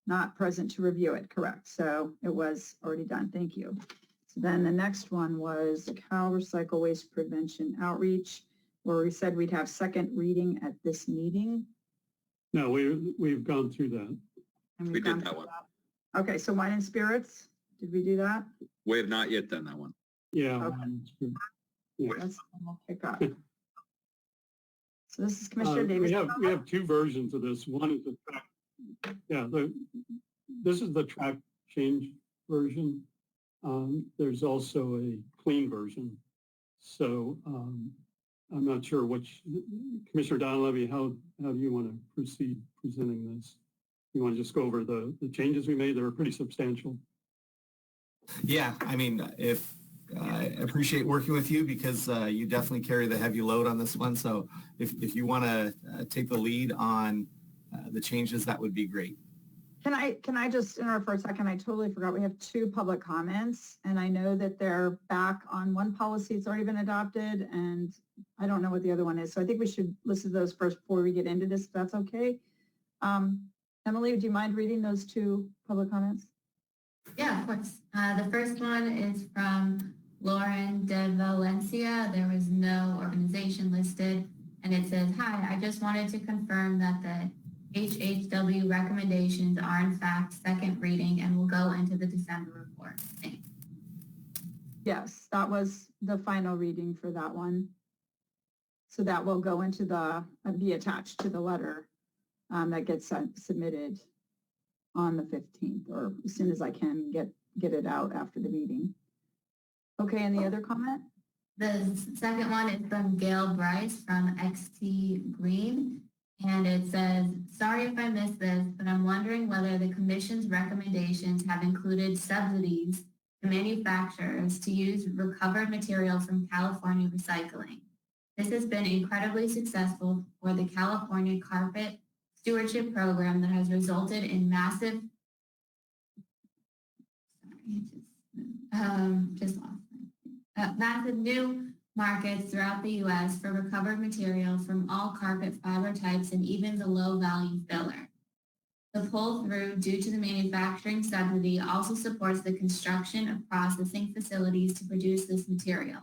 not present to review it, correct. So it was already done, thank you. So then the next one was Cal Recycle Waste Prevention Outreach, where we said we'd have second reading at this meeting. No, we've gone through that. And We did that one. Okay, so wine and spirits, did we do that? We have not yet done that one. Yeah. Okay. Yeah. That's we'll pick up. So this is Commissioner Davis. We have two versions of this. One is the track. Yeah, this is the track change version. There's also a clean version. So I'm not sure which, Commissioner Donlevy, how do you want to proceed presenting this? You want to just go over the changes we made? They were pretty substantial. Yeah, I mean, I appreciate working with you because you definitely carry the heavy load on this one. So if you want to take the lead on the changes, that would be great. Can I just interrupt for a second? I totally forgot. We have two public comments, and I know that they're back on one policy. It's already been adopted, and I don't know what the other one is. So I think we should listen to those first before we get into this, if that's okay. Emily, do you mind reading those two public comments? Yeah, of course. The first one is from Lauren de Valencia. There was no organization listed, and it says, "Hi, I just wanted to confirm that the HHW recommendations are in fact second reading and will go into the December report." Thanks. Yes, that was the final reading for that one. So that will go into be attached to the letter that gets submitted on the 15th, or as soon as I can get it out after the meeting. Okay, and the other comment? The second one is from Gail Bryce from XT Green. And it says, sorry if I missed this, but I'm wondering whether the commission's recommendations have included subsidies to manufacturers to use recovered material from California recycling. This has been incredibly successful for the California Carpet Stewardship Program that has resulted in massive, massive new markets throughout the U.S. for recovered material from all carpet fiber types and even the low-value filler. The pull-through due to the manufacturing subsidy also supports the construction of processing facilities to produce this material.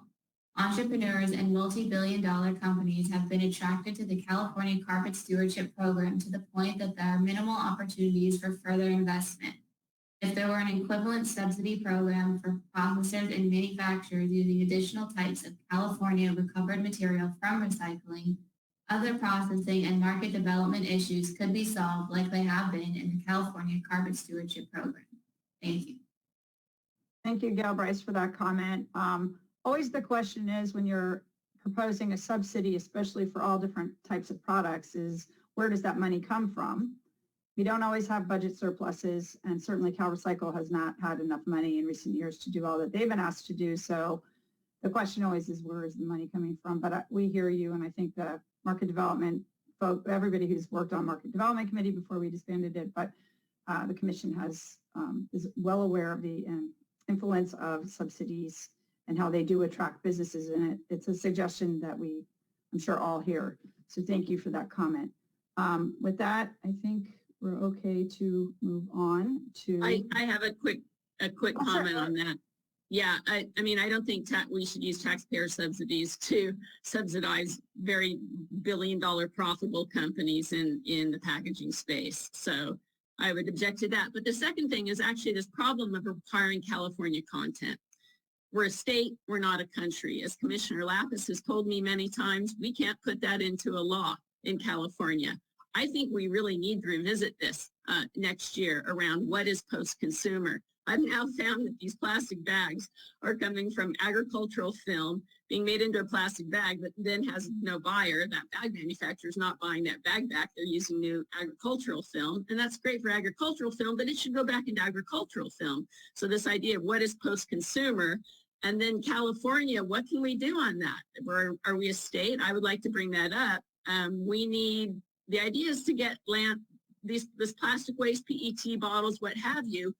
Entrepreneurs and multi-billion-dollar companies have been attracted to the California Carpet Stewardship Program to the point that there are minimal opportunities for further investment. If there were an equivalent subsidy program for processors and manufacturers using additional types of California recovered material from recycling, other processing and market development issues could be solved like they have been in the California Carpet Stewardship Program. Thank you. Thank you, Gail Bryce, for that comment. Always the question is when you're proposing a subsidy, especially for all different types of products, is where does that money come from? We don't always have budget surpluses, and certainly CalRecycle has not had enough money in recent years to do all that they've been asked to do. So the question always is, where is the money coming from? But we hear you, and I think the market development folk, everybody who's worked on market development committee before we disbanded it, but the commission is well aware of the influence of subsidies and how they do attract businesses, and it's a suggestion that I'm sure all hear. So thank you for that comment. With that, I think we're okay to move on to. I have a quick comment on that. Yeah, I mean, I don't think we should use taxpayer subsidies to subsidize very billion-dollar profitable companies in the packaging space. So I would object to that. But the second thing is actually this problem of requiring California content. We're a state, we're not a country. As Commissioner Lapis has told me many times, we can't put that into a law in California. I think we really need to revisit this next year around what is post-consumer. I've now found that these plastic bags are coming from agricultural film, being made into a plastic bag that then has no buyer. That bag manufacturer is not buying that bag back. They're using new agricultural film, and that's great for agricultural film, but it should go back into agricultural film. So this idea of what is post-consumer, and then California, what can we do on that? Are we a state? I would like to bring that up. The idea is to get this plastic waste, PET bottles, what have you,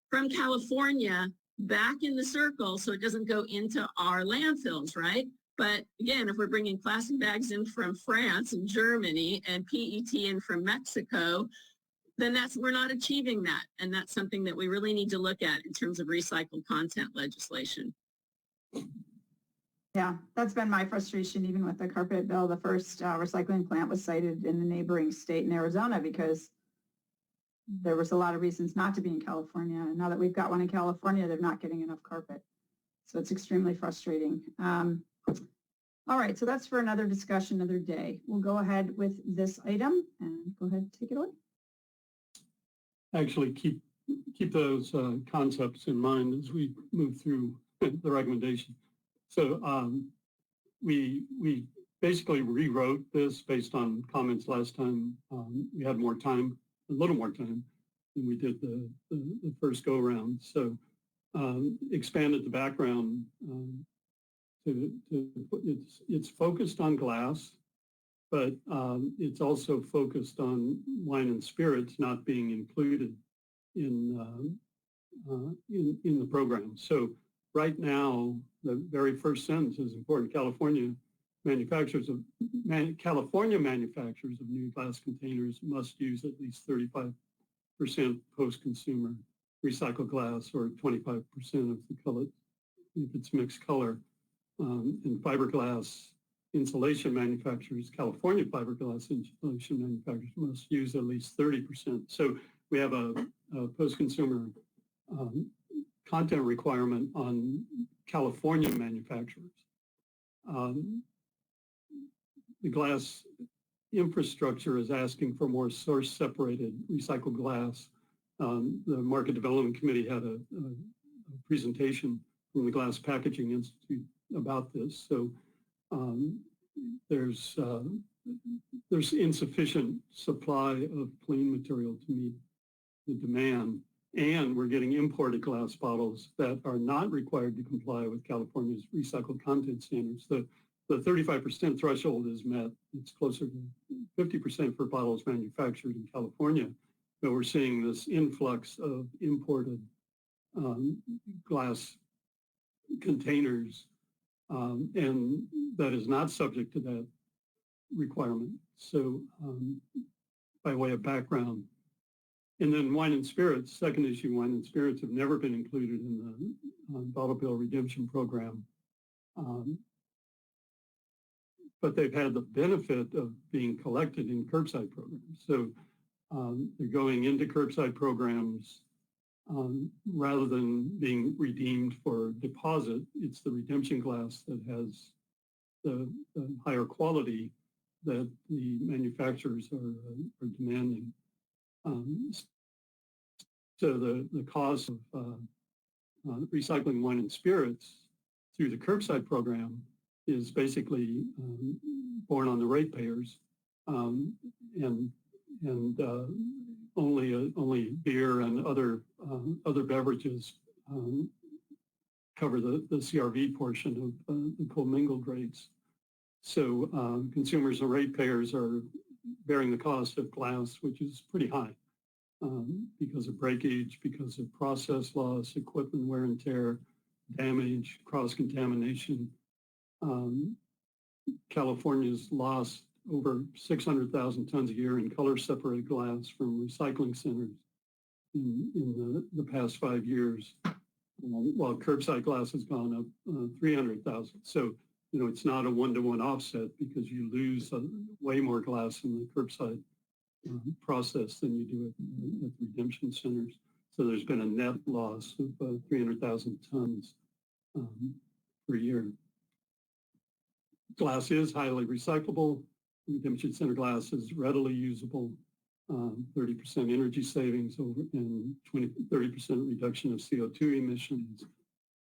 from California back in the circle so it doesn't go into our landfills, right? But again, if we're bringing plastic bags in from France and Germany and PET in from Mexico, then we're not achieving that. And that's something that we really need to look at in terms of recycled content legislation. Yeah, that's been my frustration even with the carpet bill. The first recycling plant was sited in the neighboring state in Arizona because there was a lot of reasons not to be in California. And now that we've got one in California, they're not getting enough carpet. So it's extremely frustrating. All right, so that's for another discussion, another day. We'll go ahead with this item and go ahead and take it away. Actually, keep those concepts in mind as we move through the recommendation. So we basically rewrote this based on comments last time. We had more time, a little more time than we did the first go around. So expanded the background it's focused on glass, but it's also focused on wine and spirits not being included in the program. So right now, the very first sentence is important. California manufacturers of new glass containers must use at least 35% post-consumer recycled glass, or 25% of the color if it's mixed color. And fiberglass insulation manufacturers, California fiberglass insulation manufacturers must use at least 30%. So we have a post-consumer content requirement on California manufacturers. The glass infrastructure is asking for more source-separated recycled glass the Market Development Committee had a presentation from the Glass Packaging Institute about this. So there's insufficient supply of clean material to meet the demand. And we're getting imported glass bottles that are not required to comply with California's recycled content standards. The 35% threshold is met. It's closer to 50% for bottles manufactured in California. But we're seeing this influx of imported glass containers, and that is not subject to that requirement. So by way of background, and then wine and spirits, second issue, wine and spirits have never been included in the bottle bill redemption program. But they've had the benefit of being collected in curbside programs. So they're going into curbside programs rather than being redeemed for deposit. It's the redemption glass that has the higher quality that the manufacturers are demanding. So the cost of recycling wine and spirits through the curbside program is basically borne on the ratepayers, and only beer and other beverages cover the CRV portion of the commingled rates. So consumers and ratepayers are bearing the cost of glass, which is pretty high because of breakage, because of process loss, equipment wear and tear, damage, cross-contamination. California's lost over 600,000 tons a year in color-separated glass from recycling centers in the past 5 years, while curbside glass has gone up 300,000. So, it's not a one-to-one offset because you lose way more glass in the curbside process than you do at the redemption centers. So there's been a net loss of 300,000 tons per year. Glass is highly recyclable. Redemption center glass is readily usable. 30% energy savings and 30% reduction of CO2 emissions.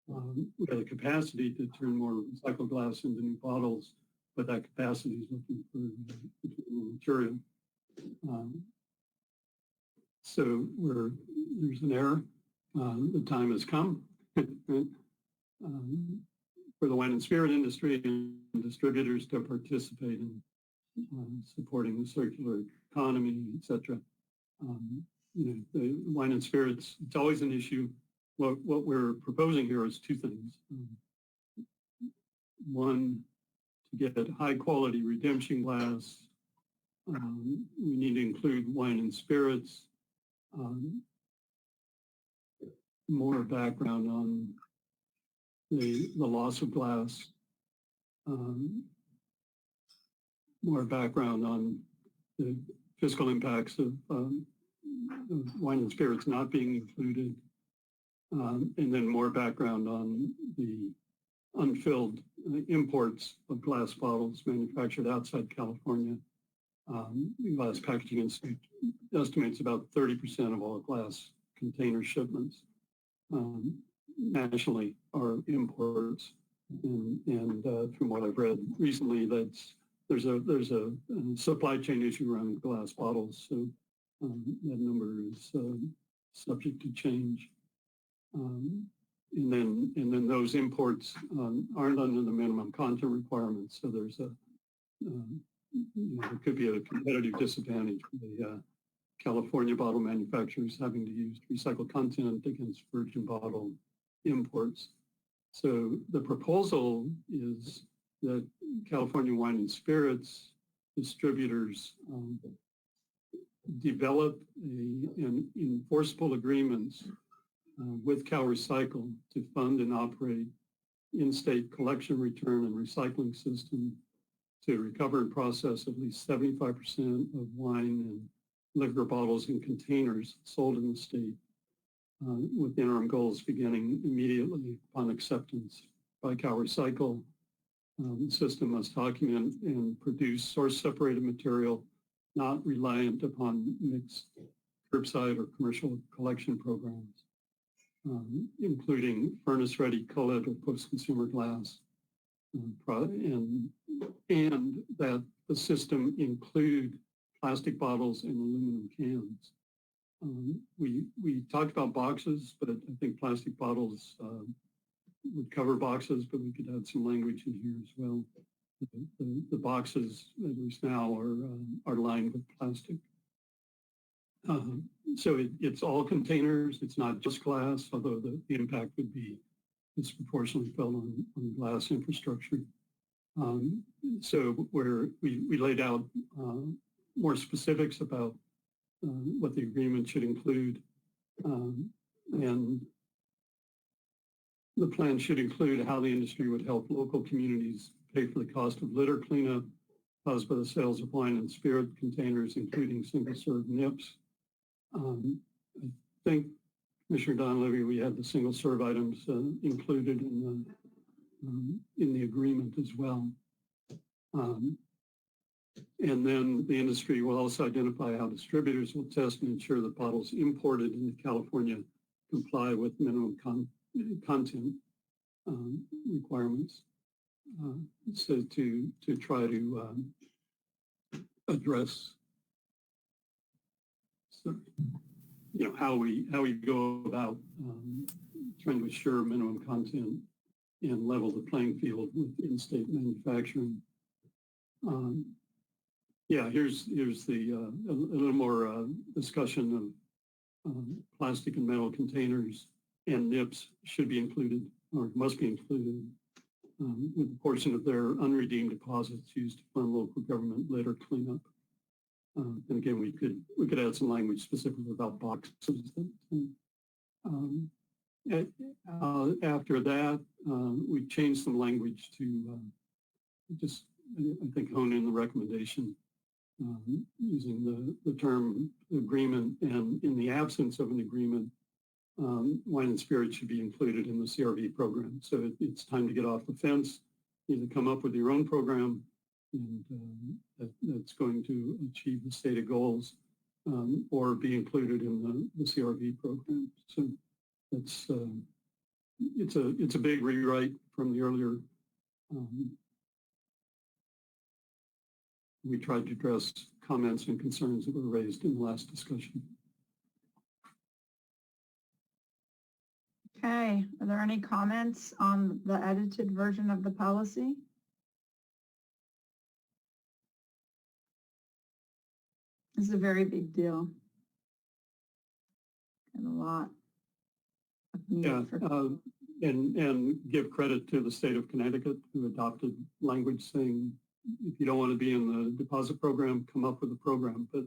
We have the capacity to turn more recycled glass into new bottles, but that capacity is looking for material. So there's an error. The time has come for the wine and spirit industry and distributors to participate in supporting the circular economy, et cetera. The wine and spirits, it's always an issue. What we're proposing here is two things. One, to get high quality redemption glass, we need to include wine and spirits. More background on the loss of glass. More background on the fiscal impacts of wine and spirits not being included. And then more background on the unfilled imports of glass bottles manufactured outside California. The Glass Packaging Institute estimates about 30% of all glass container shipments nationally are imports. And from what I've read recently, there's a supply chain issue around glass bottles. So that number is subject to change. And then those imports aren't under the minimum content requirements. So there's there could be a competitive disadvantage for the California bottle manufacturers having to use recycled content against virgin bottle imports. So the proposal is that California Wine and Spirits distributors develop an enforceable agreements with CalRecycle to fund and operate in-state collection, return, and recycling system to recover and process at least 75% of wine and liquor bottles and containers sold in the state, with interim goals beginning immediately upon acceptance by CalRecycle. The system must document and produce source-separated material not reliant upon mixed curbside or commercial collection programs, including furnace-ready cullet or post-consumer glass, and that the system include plastic bottles and aluminum cans. We talked about boxes, but I think plastic bottles would cover boxes, but we could add some language in here as well. The boxes, at least now, are lined with plastic. So it's all containers. It's not just glass, although the impact would be disproportionately felt on glass infrastructure. So where we laid out more specifics about what the agreement should include, and the plan should include how the industry would help local communities pay for the cost of litter cleanup caused by the sales of wine and spirit containers, including single-serve nips. I think, Commissioner Donlevy, we had the single-serve items included in the agreement as well. And then the industry will also identify how distributors will test and ensure that bottles imported into California comply with minimum content requirements. So to try to address, how we go about trying to assure minimum content and level the playing field with in-state manufacturing. Here's the a little more discussion of plastic and metal containers and nips should be included or must be included with a portion of their unredeemed deposits used to fund local government litter cleanup. And again, we could add some language specifically about boxes. After that, we changed some language to just, I think, hone in the recommendation using the term agreement, and in the absence of an agreement, wine and spirits should be included in the CRV program. So it's time to get off the fence, either come up with your own program, and that's going to achieve the stated goals, or be included in the CRV program. So that's it's a big rewrite from the earlier. We tried to address comments and concerns that were raised in the last discussion. Okay, are there any comments on the edited version of the policy? This is a very big deal. And a lot of need for and give credit to the state of Connecticut, who adopted language saying, if you don't want to be in the deposit program, come up with a program, but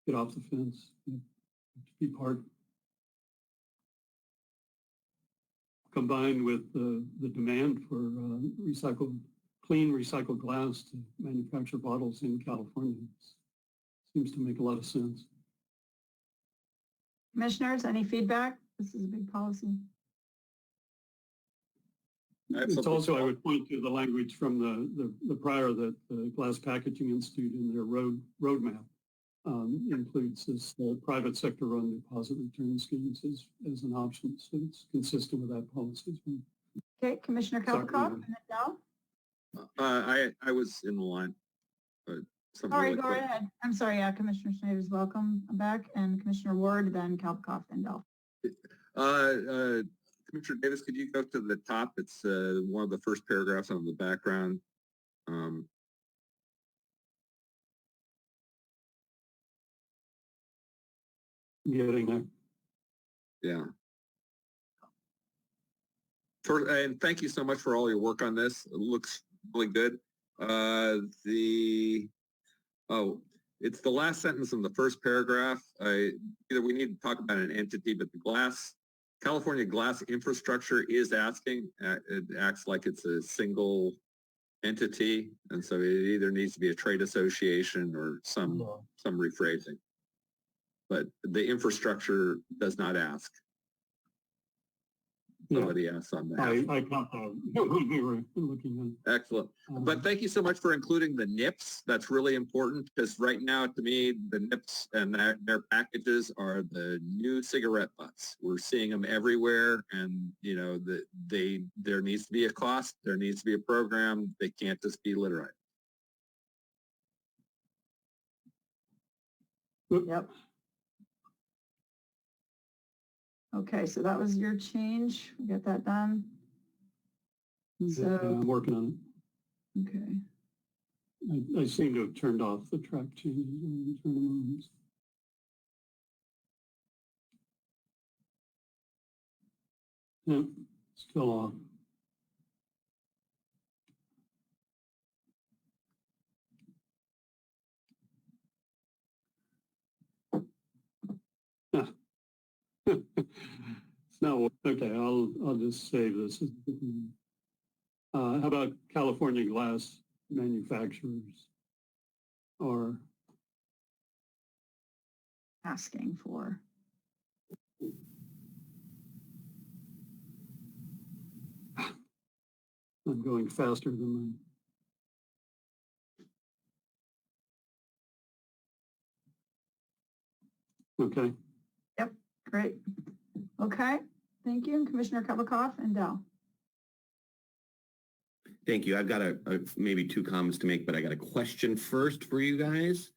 get off the fence, be part. Combined with the demand for clean recycled glass to manufacture bottles in California, seems to make a lot of sense. Commissioners, any feedback? This is a big policy. It's also, I would point to the language from the prior that the Glass Packaging Institute in their roadmap includes this private sector run deposit return schemes as an option. So it's consistent with that policy as well. Okay, Commissioner Kalpikoff and then Dell. I was in the line. Sorry, go ahead. I'm sorry, Commissioner Snyder's welcome back, and Commissioner Ward, then Kalpikoff and Dell. Commissioner Davis, could you go to the top? It's one of the first paragraphs on the background. Getting there. Yeah. And thank you so much for all your work on this. It looks really good. It's the last sentence in the first paragraph. Either we need to talk about an entity, but the California Glass Infrastructure is asking. It acts like it's a single entity, and so it either needs to be a trade association or some rephrasing. But the infrastructure does not ask. somebody else on that. I caught that when we were looking Excellent. at. But thank you so much for including the NIPS. That's really important because right now, to me, the NIPS and their packages are the new cigarette butts. We're seeing them everywhere, and you know there needs to be a cost. There needs to be a program. They can't just be literate. Yep. Okay, so that was your change. We got that done. Yeah, I'm working on Okay. it. I seem to have turned off the track changes and turned them on. Yeah, still off. It's not okay. I'll just save this. How about California glass manufacturers are Asking for. I'm going faster than mine. Okay. Yep, great. Okay, thank you. Commissioner Kavikoff and Dell. Thank you. I've got maybe two comments to make, but I got a question first for you guys.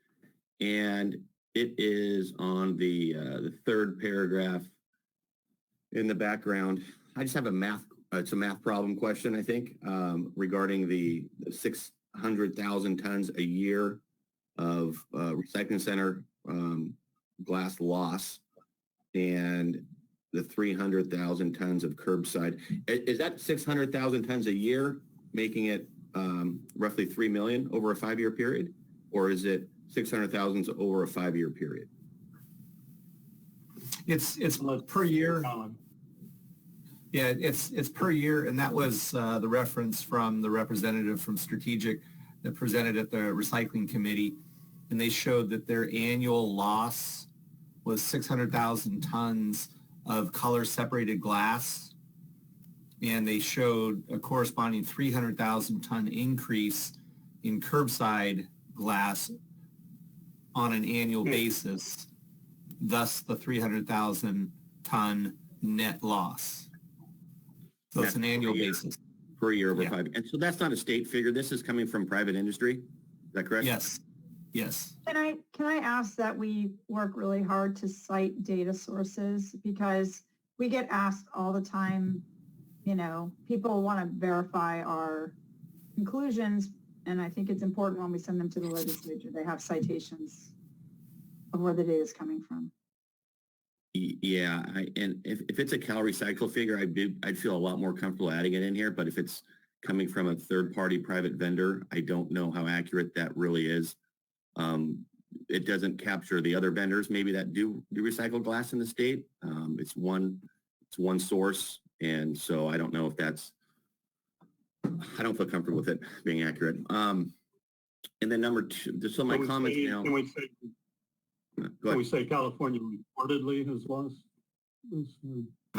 And it is on the third paragraph in the background. I just have it's a math problem question, I think, regarding the 600,000 tons a year of recycling center glass loss and the 300,000 tons of curbside. Is that 600,000 tons a year, making it roughly 3 million over a 5-year period? Or is it 600,000 over a 5-year period? It's per year. Yeah, it's per year, and that was the reference from the representative from Strategic that presented at the recycling committee, and they showed that their annual loss was 600,000 tons of color separated glass, and they showed a corresponding 300,000 ton increase in curbside glass on an annual basis, thus the 300,000 ton net loss. So it's an annual basis. Per year over 5. And so that's not a state figure. This is coming from private industry. Is that correct? Yes. Yes. Can I ask that we work really hard to cite data sources, because we get asked all the time, you know, people want to verify our conclusions, and I think it's important when we send them to the legislature, they have citations of where the data is coming from. Yeah, and if it's a calorie cycle figure, I'd feel a lot more comfortable adding it in here. But if it's coming from a third-party private vendor, I don't know how accurate that really is. It doesn't capture the other vendors maybe that do recycle glass in the state. It's one source, and so I don't know if that's. I don't feel comfortable with it being accurate. And then number two, just so my comments now. Can we say California reportedly has lost this?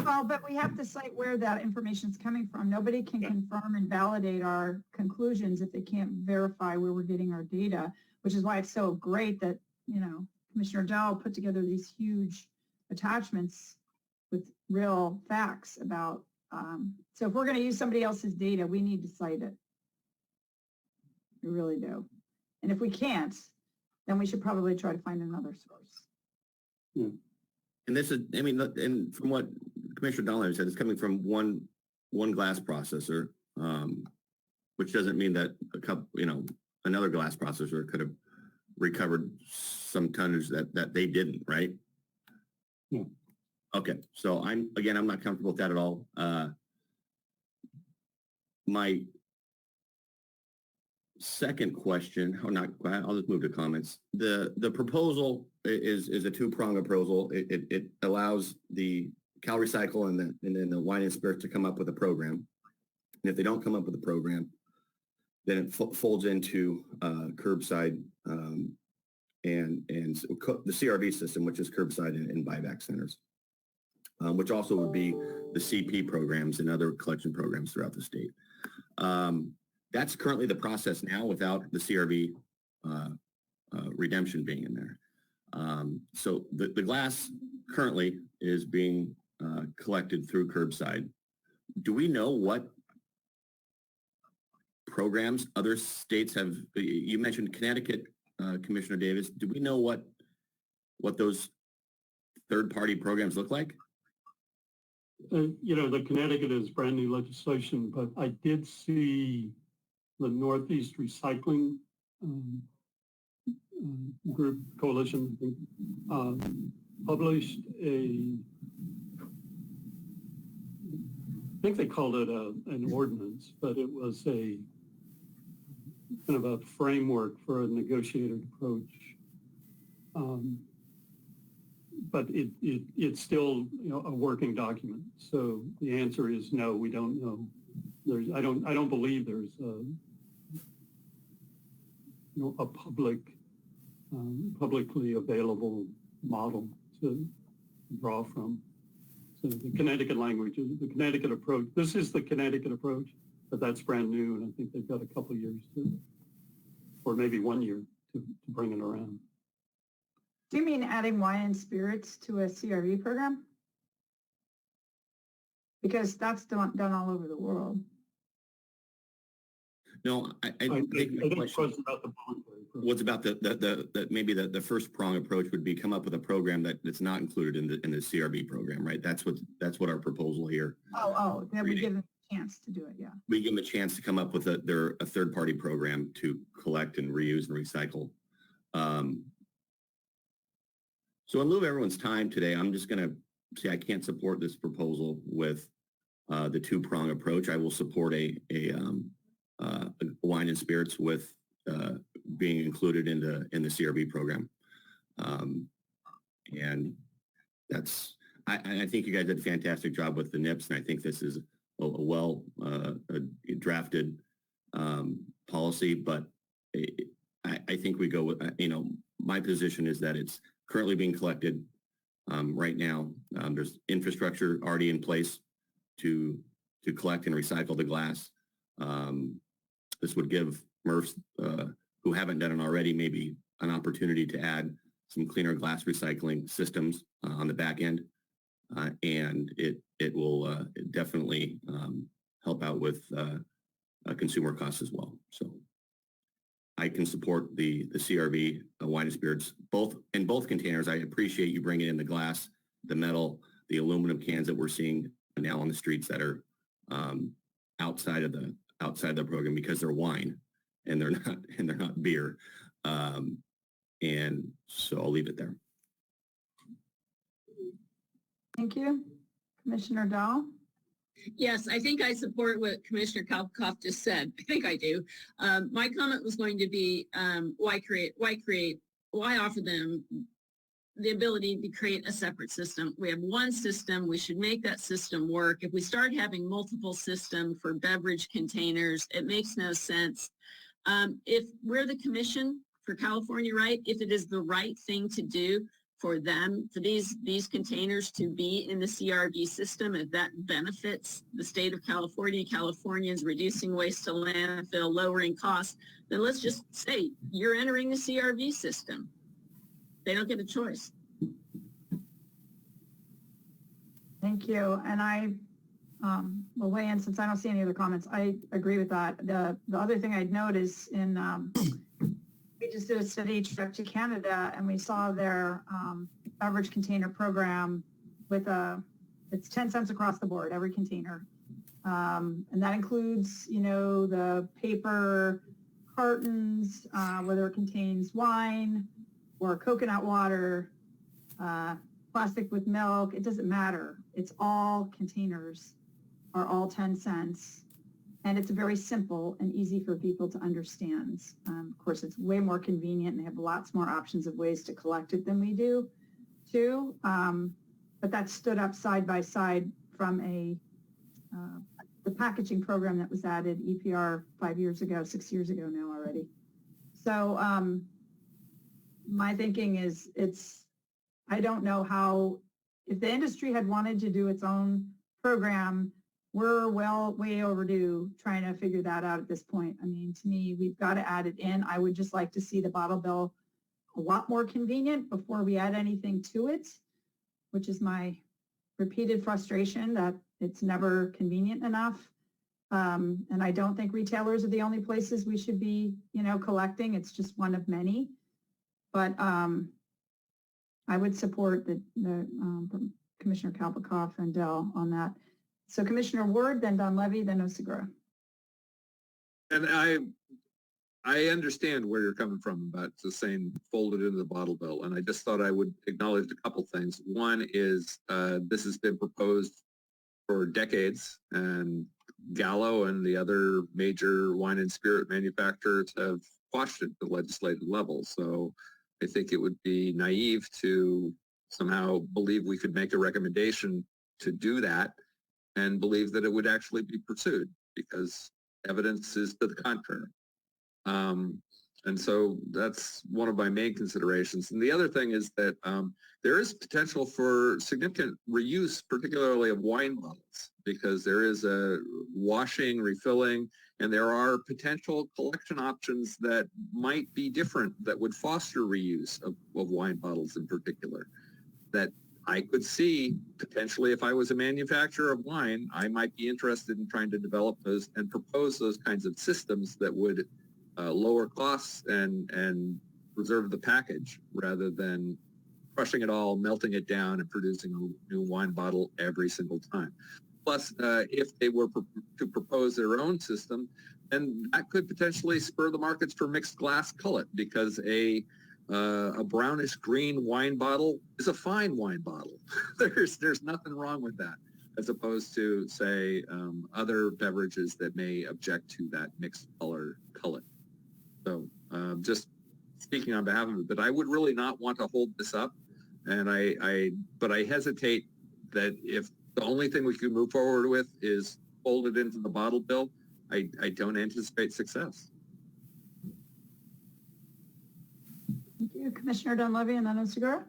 Well, but we have to cite where that information is coming from. Nobody can confirm and validate our conclusions if they can't verify where we're getting our data, which is why it's so great that, you know, Commissioner Dowell put together these huge attachments with real facts about, so if we're going to use somebody else's data, we need to cite it. We really do. And if we can't, then we should probably try to find another source. Yeah. And this is, I mean, and from what Commissioner Dolan said, it's coming from one glass processor, which doesn't mean that another glass processor could have recovered some tonnage that they didn't, right? Yeah. Okay, so I'm not comfortable with that at all. My second question, I'll just move to comments. The proposal is a two-pronged proposal. It allows the CalRecycle and then the wine and spirits to come up with a program. And if they don't come up with a program, then it folds into curbside and the CRV system, which is curbside and buyback centers. which also would be the CP programs and other collection programs throughout the state. That's currently the process now without the CRV redemption being in there. So the glass currently is being collected through curbside. Do we know what programs other states have? You mentioned Connecticut, Commissioner Davis. Do we know what those third-party programs look like? You know, the Connecticut is brand new legislation, but I did see the Northeast Recycling Group Coalition published I think they called it an ordinance, but it was a kind of a framework for a negotiated approach. But it's still, you know, a working document. So the answer is no, we don't know. I don't believe there's a publicly available model to draw from. So the Connecticut language, the Connecticut approach. This is the Connecticut approach, but that's brand new, and I think they've got a couple of years or maybe 1 year to bring it around. Do you mean adding wine and spirits to a CRV program? Because that's done all over the world. No, I think my question was about the voluntary program. was about the maybe the first prong approach would be come up with a program that's not included in the CRV program, right? That's what our proposal here. Oh, then we give them a chance to do it, yeah. We give them a chance to come up with a third-party program to collect and reuse and recycle. So in lieu of everyone's time today, I'm just going to say I can't support this proposal with the two-prong approach. I will support a wine and spirits with being included in the CRV program. And that's, I think you guys did a fantastic job with the NIPS, and I think this is a well drafted policy, but I think we go with, my position is that it's currently being collected right now. There's infrastructure already in place to collect and recycle the glass. This would give MRFs who haven't done it already maybe an opportunity to add some cleaner glass recycling systems on the back end. And it will definitely help out with consumer costs as well. So I can support the CRV wine and spirits, both containers. I appreciate you bringing in the glass, the metal, the aluminum cans that we're seeing now on the streets that are outside of the program because they're wine and they're not beer. And so I'll leave it there. Thank you. Commissioner Dahl? Yes, I think I support what Commissioner Kalkoff just said. I think I do. My comment was going to be, why offer them the ability to create a separate system? We have one system. We should make that system work. If we start having multiple systems for beverage containers, it makes no sense. If we're the commission for California, right, if it is the right thing to do for them, for these containers to be in the CRV system, if that benefits the state of California, Californians reducing waste to landfill, lowering costs, then let's just say you're entering the CRV system. They don't get a choice. Thank you. And I will weigh in since I don't see any other comments. I agree with that. The other thing I'd note is we just did a study trip to Canada and we saw their beverage container program with it's 10 cents across the board, every container. And that includes, the paper cartons, whether it contains wine or coconut water, plastic with milk, it doesn't matter. It's all containers are all 10 cents. And it's very simple and easy for people to understand. Of course, it's way more convenient and they have lots more options of ways to collect it than we do too. But that stood up side by side from the packaging program that was added, EPR 6 years ago now already. So my thinking is I don't know how if the industry had wanted to do its own program, we're way overdue trying to figure that out at this point. I mean, to me, we've got to add it in. I would just like to see the bottle bill a lot more convenient before we add anything to it, which is my repeated frustration that it's never convenient enough. And I don't think retailers are the only places we should be, collecting. It's just one of many. But I would support the Commissioner Kalpakoff and Dell on that. So Commissioner Ward, then Donlevy, then Osigura. And I understand where you're coming from about the saying fold it into the bottle bill. And I just thought I would acknowledge a couple things. One is this has been proposed for decades, and Gallo and the other major wine and spirit manufacturers have quashed it at the legislative level. So I think it would be naive to somehow believe we could make a recommendation to do that and believe that it would actually be pursued, because evidence is to the contrary. And so that's one of my main considerations. And the other thing is that there is potential for significant reuse, particularly of wine bottles, because there is a washing, refilling, and there are potential collection options that might be different that would foster reuse of wine bottles in particular, that I could see potentially if I was a manufacturer of wine, I might be interested in trying to develop those and propose those kinds of systems that would lower costs and preserve the package rather than crushing it all, melting it down, and producing a new wine bottle every single time. Plus, if they were to propose their own system, then that could potentially spur the markets for mixed glass cullet, because a brownish green wine bottle is a fine wine bottle. There's nothing wrong with that, as opposed to, say, other beverages that may object to that mixed color cullet. So just speaking on behalf of it, but I would really not want to hold this up. And but I hesitate that if the only thing we can move forward with is fold it into the bottle bill, I don't anticipate success. Thank you. Commissioner Dunleavy and then Osigura.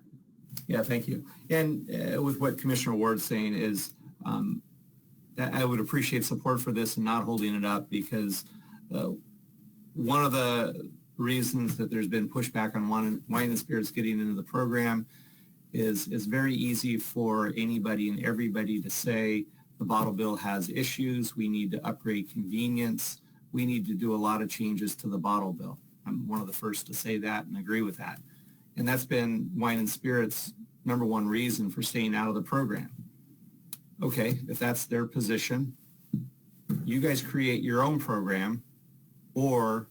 Yeah, thank you. And with what Commissioner Ward's saying is, I would appreciate support for this and not holding it up, because one of the reasons that there's been pushback on wine and spirits getting into the program is very easy for anybody and everybody to say the bottle bill has issues, we need to upgrade convenience, we need to do a lot of changes to the bottle bill. I'm one of the first to say that and agree with that. And that's been wine and spirits' number one reason for staying out of the program. Okay, if that's their position, you guys create your own program, or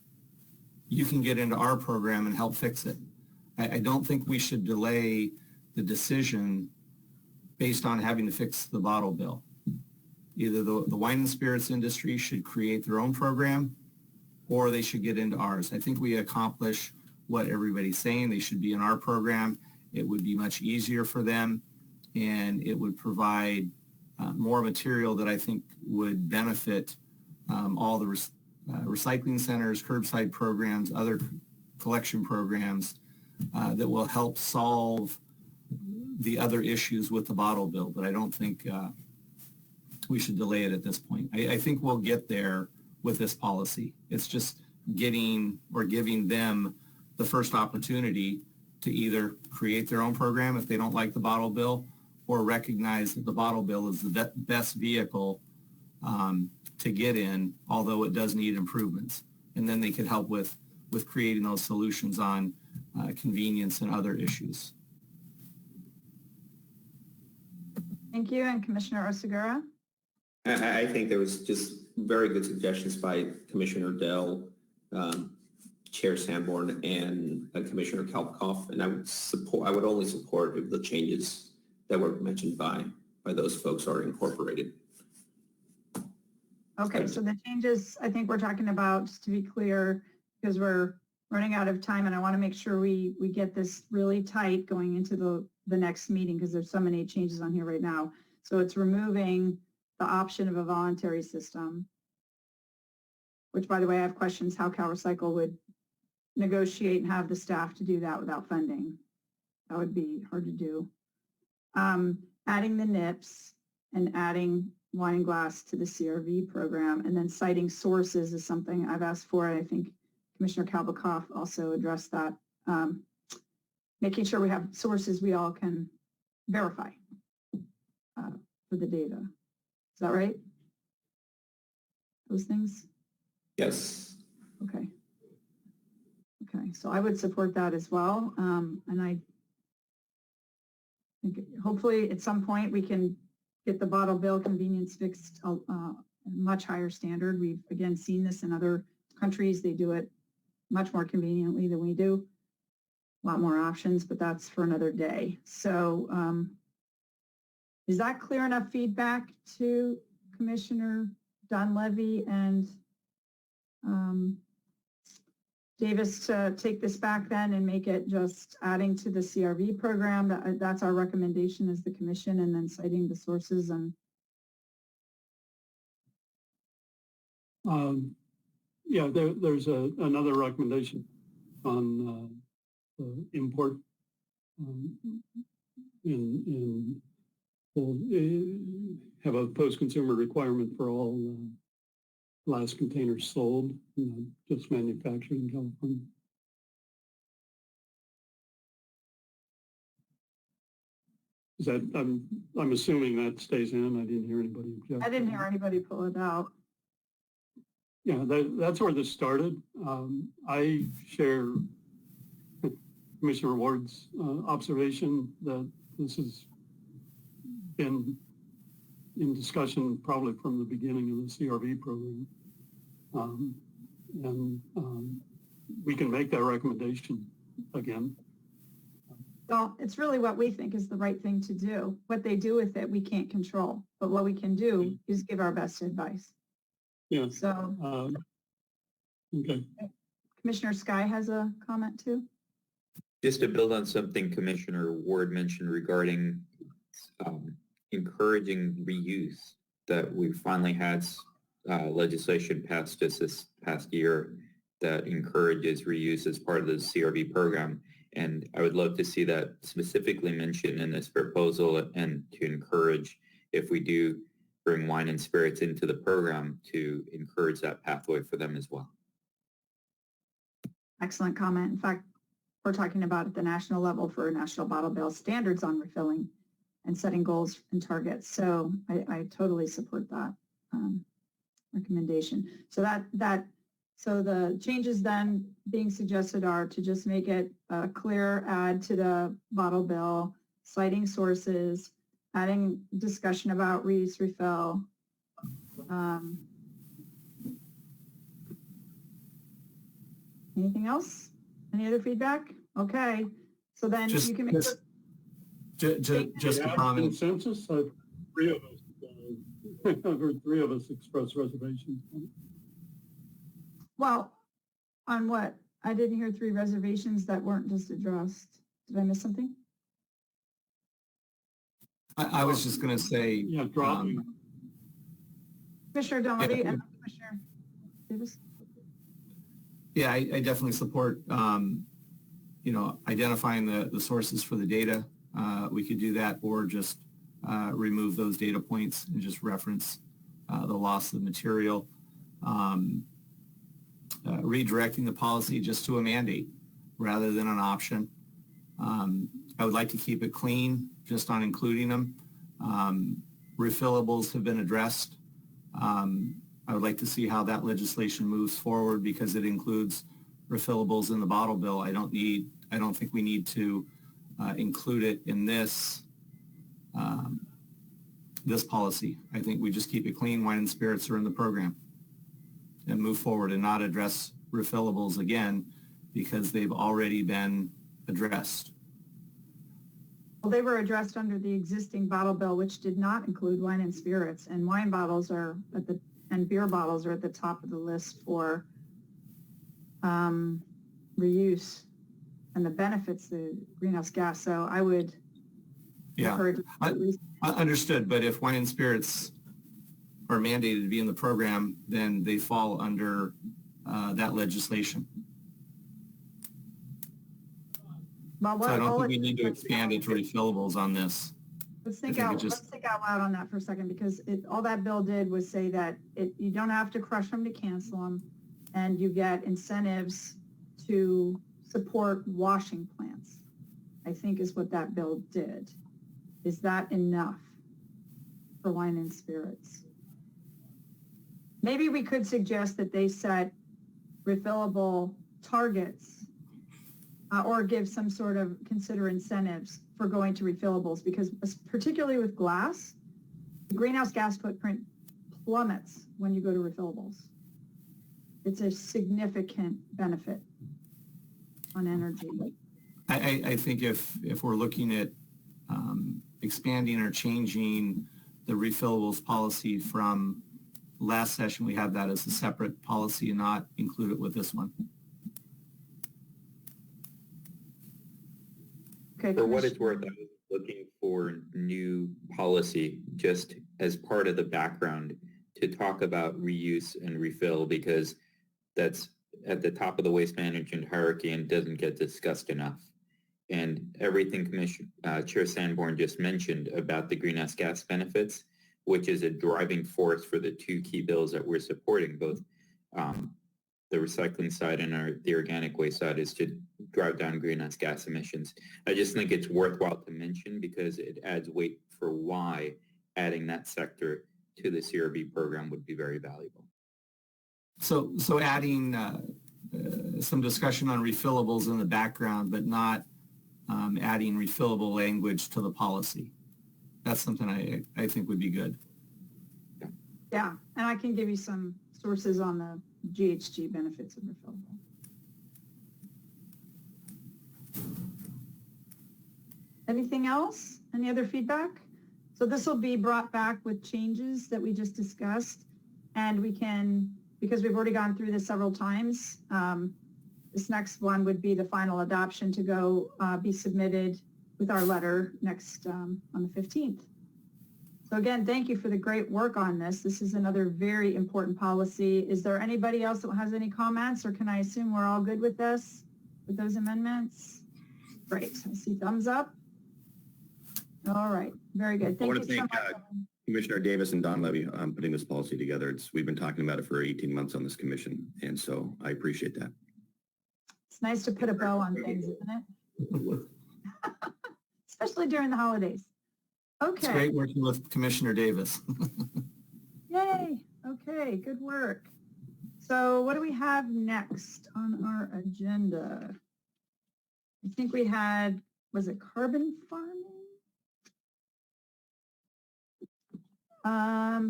you can get into our program and help fix it. I don't think we should delay the decision based on having to fix the bottle bill. Either the wine and spirits industry should create their own program, or they should get into ours. I think we accomplish what everybody's saying. They should be in our program. It would be much easier for them, and it would provide more material that I think would benefit all the recycling centers, curbside programs, other collection programs that will help solve the other issues with the bottle bill. But I don't think we should delay it at this point. I think we'll get there with this policy. It's just giving them the first opportunity to either create their own program if they don't like the bottle bill, or recognize that the bottle bill is the best vehicle to get in, although it does need improvements. And then they could help with creating those solutions on convenience and other issues. Thank you. And Commissioner Osigura. I think there was just very good suggestions by Commissioner Dell, Chair Sanborn, and Commissioner Kalpakoff, and I would only support if the changes that were mentioned by those folks are incorporated. Okay, so the changes I think we're talking about, just to be clear, because we're running out of time and I want to make sure we get this really tight going into the next meeting, because there's so many changes on here right now. So it's removing the option of a voluntary system, which, by the way, I have questions how CalRecycle would negotiate and have the staff to do that without funding. That would be hard to do. adding the NIPS and adding wine and glass to the CRV program, and then citing sources is something I've asked for. I think Commissioner Kalbakoff also addressed that. Making sure we have sources we all can verify for the data. Is that right? Those things? Yes. Okay. Okay, so I would support that as well. And I think hopefully at some point we can get the bottle bill convenience fixed a much higher standard. We've again seen this in other countries. They do it much more conveniently than we do. A lot more options, but that's for another day. So is that clear enough feedback to Commissioner Dunleavy and Davis to take this back then and make it just adding to the CRV program? That's our recommendation as the commission, and then citing the sources. And yeah, there's another recommendation on import we'll have a post-consumer requirement for all glass containers sold, just manufactured in California. Is that, I'm assuming that stays in. I didn't hear anybody object. I didn't hear anybody pull it out. Yeah, that's where this started. I share Commissioner Ward's observation that this has been in discussion probably from the beginning of the CRV program. We can make that recommendation again. Well, it's really what we think is the right thing to do. What they do with it, we can't control. But what we can do is give our best advice. Yeah. So, okay. Commissioner Sky has a comment too. Just to build on something Commissioner Ward mentioned regarding encouraging reuse, that we finally had legislation passed just this past year that encourages reuse as part of the CRV program. And I would love to see that specifically mentioned in this proposal, and to encourage, if we do bring wine and spirits into the program, to encourage that pathway for them as well. Excellent comment. In fact, we're talking about at the national level for national bottle bill standards on refilling and setting goals and targets. So I totally support that recommendation. So so the changes then being suggested are to just make it a clear add to the bottle bill, citing sources, adding discussion about reuse, refill. Anything else? Any other feedback? Okay. So then you can make just a comment. Consensus. Three of us. I've heard three of us express reservations. Well, on what? I didn't hear three reservations that weren't just addressed. Did I miss something? I was just going to say, yeah, dropping. Commissioner Dunleavy and Commissioner Davis. Yeah, I definitely support, identifying the sources for the data. We could do that, or just remove those data points and just reference the loss of material. Redirecting the policy just to a mandate rather than an option. I would like to keep it clean just on including them. Refillables have been addressed. I would like to see how that legislation moves forward, because it includes refillables in the bottle bill. I don't think we need to include it in this policy. I think we just keep it clean. Wine and spirits are in the program, and move forward and not address refillables again, because they've already been addressed. Well, they were addressed under the existing bottle bill, which did not include wine and spirits, and wine bottles and beer bottles are at the top of the list for reuse and the benefits, the greenhouse gas. So I would encourage. I understood, but if wine and spirits are mandated to be in the program, then they fall under that legislation. Well, so I don't think we need to expand it to refillables on this. Let's I think think it out, just- let's think out loud on that for a second, because all that bill did was say that you don't have to crush them to cancel them, and you get incentives to support washing plants, I think is what that bill did. Is that enough for wine and spirits? Maybe we could suggest that they set refillable targets or give some sort of consider incentives for going to refillables, because particularly with glass, the greenhouse gas footprint plummets when you go to refillables. It's a significant benefit on energy. I think if we're looking at expanding or changing the refillables policy from last session, we have that as a separate policy and not include it with this one. Okay, For what it's worth, I was looking for new policy just as part of the background to talk about reuse and refill, because that's at the top of the waste management hierarchy and doesn't get discussed enough. And everything Chair Sanborn just mentioned about the greenhouse gas benefits, which is a driving force for the two key bills that we're supporting, both the recycling side and the organic waste side, is to drive down greenhouse gas emissions. I just think it's worthwhile to mention because it adds weight for why adding that sector to the CRB program would be very valuable. So adding some discussion on refillables in the background, but not adding refillable language to the policy. That's something I think would be good. Yeah, and I can give you some sources on the GHG benefits of refillable. Anything else? Any other feedback? So this will be brought back with changes that we just discussed, and we can, because we've already gone through this several times, this next one would be the final adoption to go be submitted with our letter next on the 15th. So again, thank you for the great work on this. This is another very important policy. Is there anybody else that has any comments, or can I assume we're all good with this, with those amendments? Great, I see thumbs up. All right, very good. Thank you so much. Commissioner Davis and Don Levy putting this policy together. We've been talking about it for 18 months on this commission, and so I appreciate that. It's nice to put a bow on things, isn't it? Especially during the holidays. It's Okay. great working with Commissioner Davis. Yay. Okay, good work. So what do we have next on our agenda? I think we had, was it carbon farming?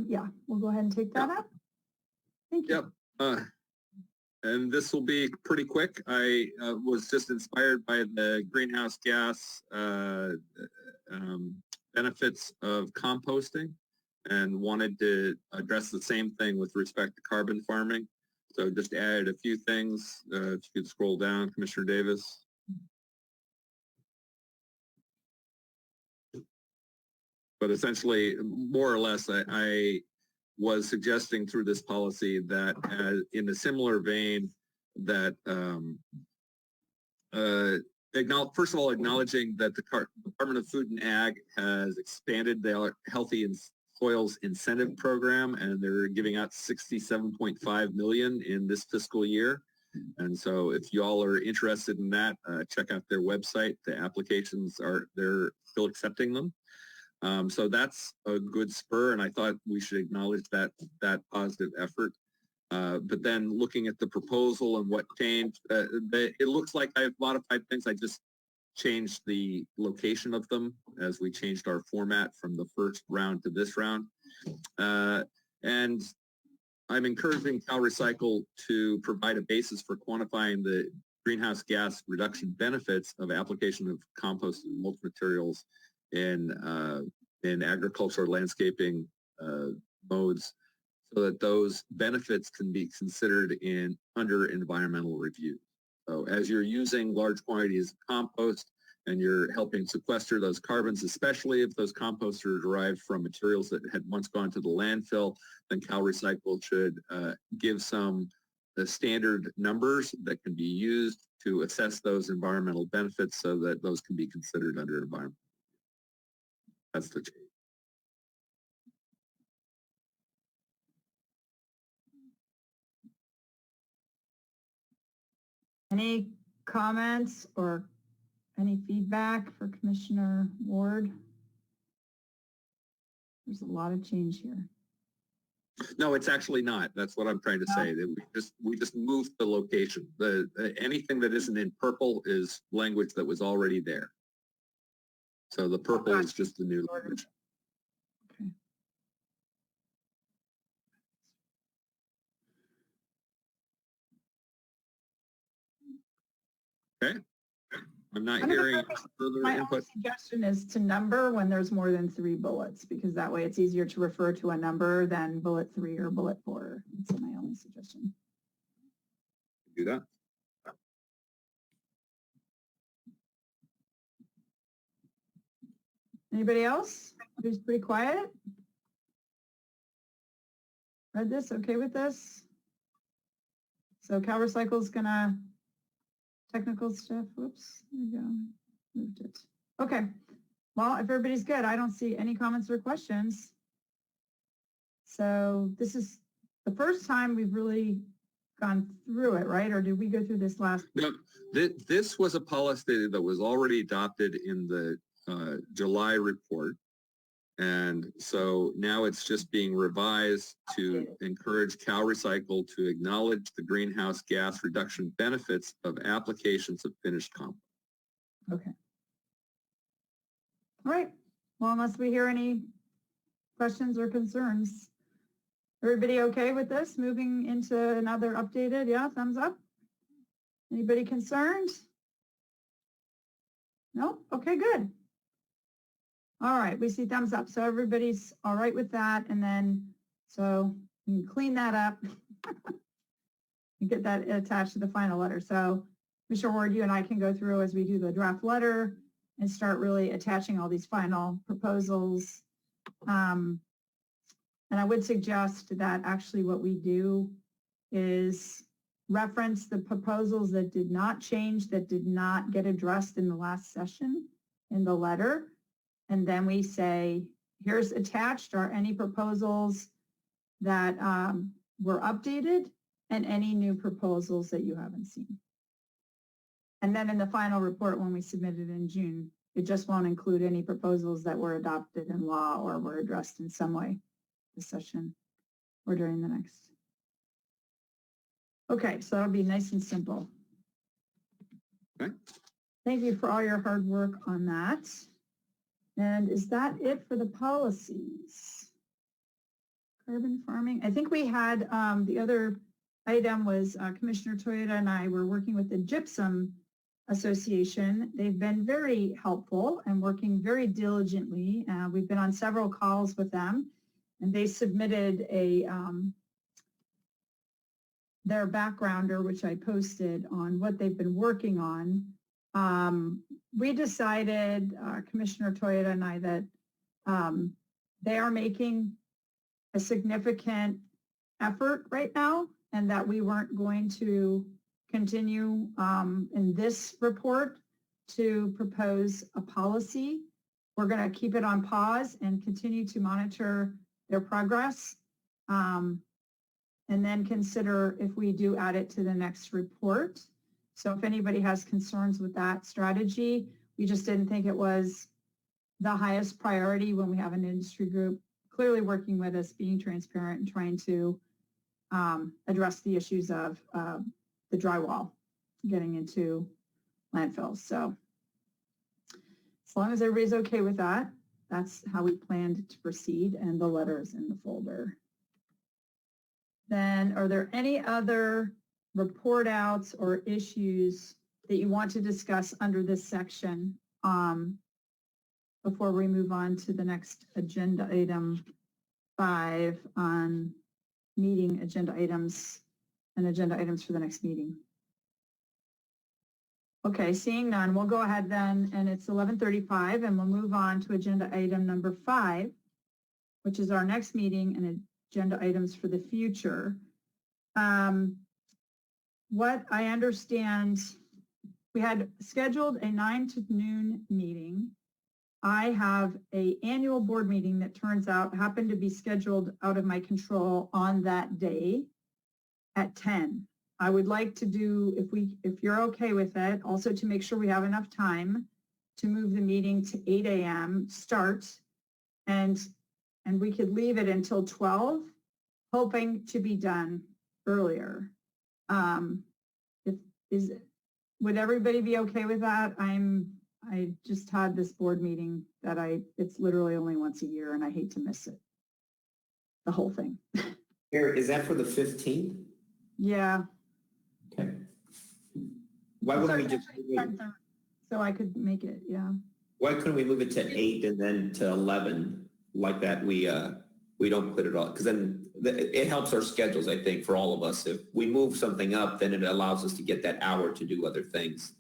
Yeah, we'll go ahead and take that up. Thank you. Yep. And this will be pretty quick. I was just inspired by the greenhouse gas benefits of composting and wanted to address the same thing with respect to carbon farming. So just added a few things. If you could scroll down, Commissioner Davis. But essentially, more or less, I was suggesting through this policy that in a similar vein that first of all, acknowledging that the Department of Food and Ag has expanded their Healthy Soils Incentive Program, and they're giving out $67.5 million in this fiscal year. And so if you all are interested in that, check out their website. The applications they're still accepting them. So that's a good spur, and I thought we should acknowledge that positive effort. But then looking at the proposal and what changed, it looks like I've modified things. I just changed the location of them as we changed our format from the first round to this round. And I'm encouraging CalRecycle to provide a basis for quantifying the greenhouse gas reduction benefits of application of compost and mulch materials in agricultural landscaping modes, so that those benefits can be considered under environmental review. So as you're using large quantities of compost and you're helping sequester those carbons, especially if those composts are derived from materials that had once gone to the landfill, then CalRecycle should give some standard numbers that can be used to assess those environmental benefits so that those can be considered under environmental. That's the change. Any comments or any feedback for Commissioner Ward? There's a lot of change here. No, it's actually not. That's what I'm trying to say. That we just moved the location. Anything that isn't in purple is language that was already there. So the purple is just the new language. Okay. I'm not hearing further My input. only suggestion is to number when there's more than 3 bullets, because that way it's easier to refer to a number than bullet 3 or bullet 4. That's my only suggestion. Do that. Anybody else? Who's pretty quiet? Read this, okay with this? So CalRecycle is gonna, technical stuff, whoops, there we go, moved it. Okay, well, if everybody's good, I don't see any comments or questions. So this is the first time we've really gone through it, right? Or did we go through this last? No, this was a policy that was already adopted in the July report. And so now it's just being revised to encourage CalRecycle to acknowledge the greenhouse gas reduction benefits of applications of finished compost. Okay. All right. Well, unless we hear any questions or concerns, everybody okay with this? Moving into another updated, yeah, thumbs up? Anybody concerned? No? Okay, good. All right, we see thumbs up. So everybody's all right with that. And then, so we can clean that up and get that attached to the final letter. So Mr. Ward, you and I can go through as we do the draft letter and start really attaching all these final proposals. And I would suggest that actually what we do is reference the proposals that did not change, that did not get addressed in the last session in the letter. And then we say, here's attached are any proposals that were updated and any new proposals that you haven't seen. And then in the final report, when we submit it in June, it just won't include any proposals that were adopted in law or were addressed in some way this session or during the next. Okay, so that'll be nice and simple. Okay. Thank you for all your hard work on that. And is that it for the policies? Carbon farming. I think we had the other item was Commissioner Toyota and I were working with the Gypsum Association. They've been very helpful and working very diligently. We've been on several calls with them, and they submitted a their backgrounder, which I posted on what they've been working on. We decided, Commissioner Toyota and I, that they are making a significant effort right now and that we weren't going to continue in this report to propose a policy. We're going to keep it on pause and continue to monitor their progress and then consider if we do add it to the next report. So if anybody has concerns with that strategy, we just didn't think it was the highest priority when we have an industry group clearly working with us, being transparent and trying to address the issues of the drywall getting into landfills. So as long as everybody's okay with that, that's how we planned to proceed, and the letters in the folder. Then are there any other report outs or issues that you want to discuss under this section before we move on to the next agenda item 5 on meeting agenda items and agenda items for the next meeting? Okay, seeing none, we'll go ahead then, and it's 11:35, and we'll move on to agenda item number 5, which is our next meeting and agenda items for the future. What I understand, we had scheduled a 9 to noon meeting, I have a annual board meeting that turns out happened to be scheduled out of my control on that day at 10. I would like to do, if you're okay with it, also to make sure we have enough time to move the meeting to 8 a.m. start, and we could leave it until 12, hoping to be done earlier. Would everybody be okay with that? I just had this board meeting that it's literally only once a year, and I hate to miss it. The whole thing. Is that for the 15th? Yeah. Okay. Why wouldn't we just, so I could make it, yeah. why couldn't we move it to 8 and then to 11 like that? We don't put it all, because then it helps our schedules, I think, for all of us. If we move something up, then it allows us to get that hour to do other things.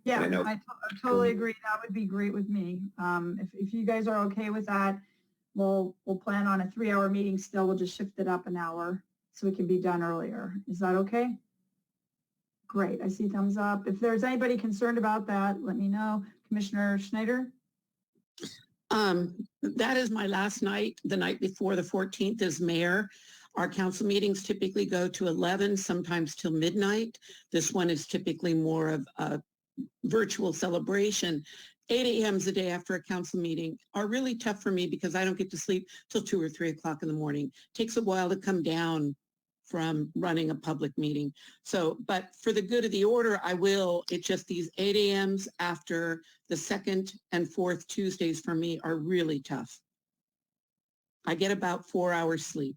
Yeah, I totally agree. That would be great with me. If you guys are okay with that, we'll plan on a 3-hour meeting still. We'll just shift it up an hour so we can be done earlier. Is that okay? Great. I see thumbs up. If there's anybody concerned about that, let me know. Commissioner Schneider? That is my last night. The night before the 14th is mayor. Our council meetings typically go to 11, sometimes till midnight. This one is typically more of a virtual celebration. 8 a.m. is the day after a council meeting are really tough for me because I don't get to sleep till 2 or 3 o'clock in the morning. It takes a while to come down from running a public meeting. So, but for the good of the order, I will. It's just these 8 a.m.s after the second and fourth Tuesdays for me are really tough. I get about 4 hours sleep.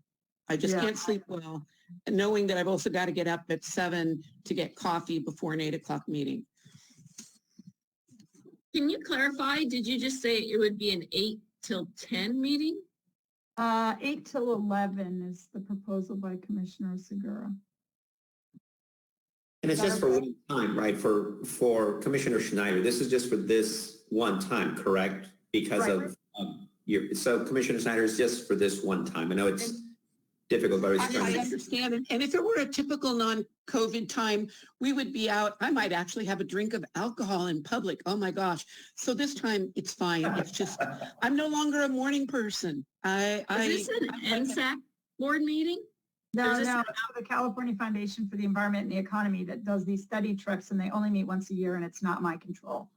I just can't sleep well, knowing that I've also got to get up at 7 to get coffee before an 8 o'clock meeting. Can you clarify? Did you just say it would be an 8 till 10 meeting? 8 till 11 is the proposal by Commissioner Segura. And it's just for one time, right? For Commissioner Schneider, this is just for this one time, correct? Because of so Commissioner Schneider is just for this one time. I know it's difficult, but I understand. And if it were a typical non-COVID time, we would be out. I might actually have a drink of alcohol in public. Oh my gosh. So this time it's fine. It's just, I'm no longer a morning person. Is this an NSAC board meeting? No, it's the California Foundation for the Environment and the Economy that does these study trips, and they only meet once a year, and it's not my control.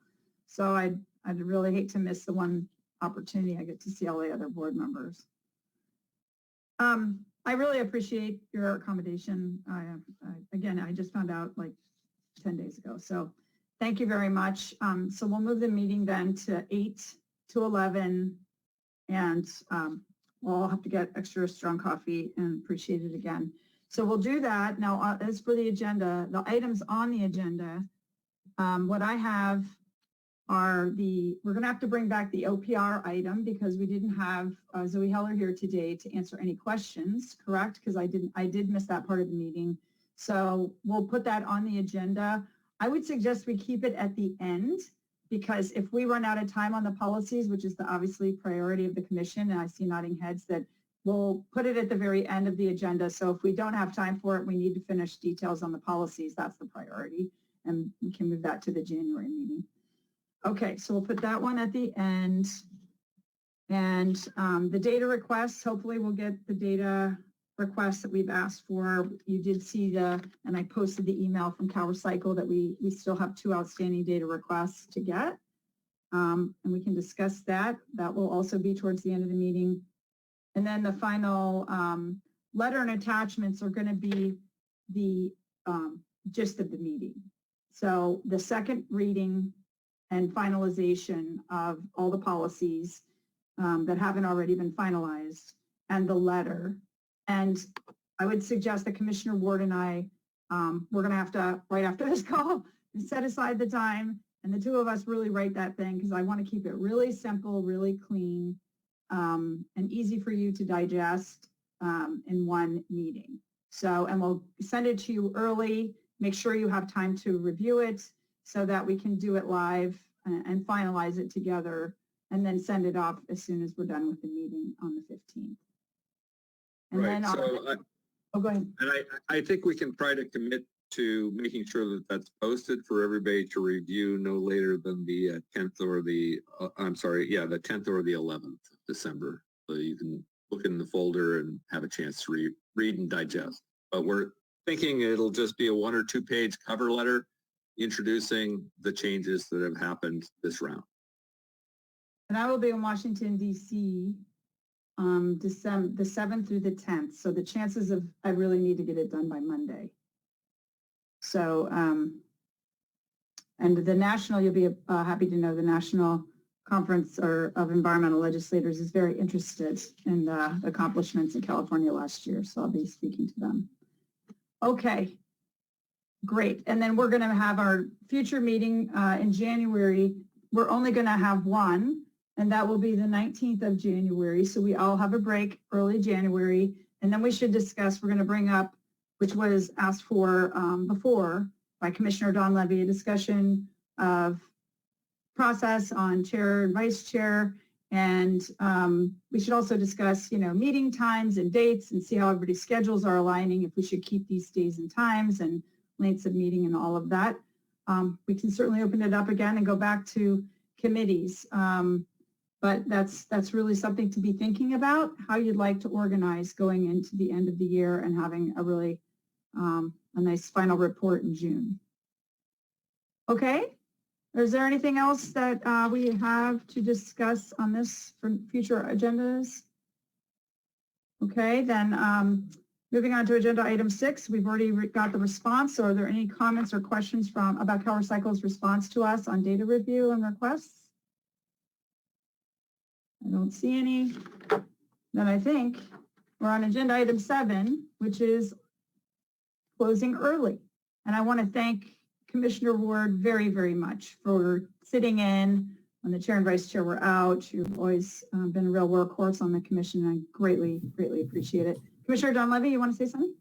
So I'd really hate to miss the one opportunity I get to see all the other board members. I really appreciate your accommodation. Again, I just found out like 10 days ago. So thank you very much. So we'll move the meeting then to 8 to 11, and we'll have to get extra strong coffee, and appreciate it again. So we'll do that. Now, as for the agenda, the items on the agenda, what I have are we're going to have to bring back the OPR item because we didn't have Zoe Heller here today to answer any questions, correct? Because I did miss that part of the meeting. So we'll put that on the agenda. I would suggest we keep it at the end, because if we run out of time on the policies, which is the obviously priority of the commission, and I see nodding heads, that we'll put it at the very end of the agenda. So if we don't have time for it, we need to finish details on the policies. That's the priority, and we can move that to the January meeting. Okay, so we'll put that one at the end. And the data requests, hopefully we'll get the data requests that we've asked for. You did see and I posted the email from CalRecycle that we still have 2 outstanding data requests to get. And we can discuss that. That will also be towards the end of the meeting. And then the final letter and attachments are going to be the gist of the meeting. So the second reading and finalization of all the policies that haven't already been finalized, and the letter. And I would suggest that Commissioner Ward and I, we're going to have to, right after this call, set aside the time, and the two of us really write that thing, because I want to keep it really simple, really clean, and easy for you to digest in one meeting. So, and we'll send it to you early, make sure you have time to review it, so that we can do it live and finalize it together, and then send it off as soon as we're done with the meeting on the 15th. And right. then So go ahead. And I think we can try to commit to making sure that that's posted for everybody to review no later than the 10th or the 10th or the 11th of December. So you can look in the folder and have a chance to read and digest. But we're thinking it'll just be a 1 or 2 page cover letter introducing the changes that have happened this round. And I will be in Washington, D.C. December the 7th through the 10th. So the chances of I really need to get it done by Monday. So, and the national, you'll be happy to know the National Conference of Environmental Legislators is very interested in the accomplishments in California last year. So I'll be speaking to them. Okay, great. And then we're going to have our future meeting in January. We're only going to have one, and that will be the 19th of January. So we all have a break early January. And then we should discuss, we're going to bring up, which was asked for before by Commissioner Don Levy, a discussion of process on chair and vice chair. And we should also discuss, meeting times and dates and see how everybody's schedules are aligning, if we should keep these days and times and lengths of meeting and all of that. We can certainly open it up again and go back to committees. But that's really something to be thinking about, how you'd like to organize going into the end of the year and having a really a nice final report in June. Okay, is there anything else that we have to discuss on this for future agendas? Okay, then moving on to agenda item 6, we've already got the response. So are there any comments or questions about CalRecycle's response to us on data review and requests? I don't see any. Then I think we're on agenda item 7, which is closing early. And I want to thank Commissioner Ward very, very much for sitting in when the chair and vice chair were out. You've always been a real workhorse on the commission. I greatly, greatly appreciate it. Commissioner Don Levy, you want to say something?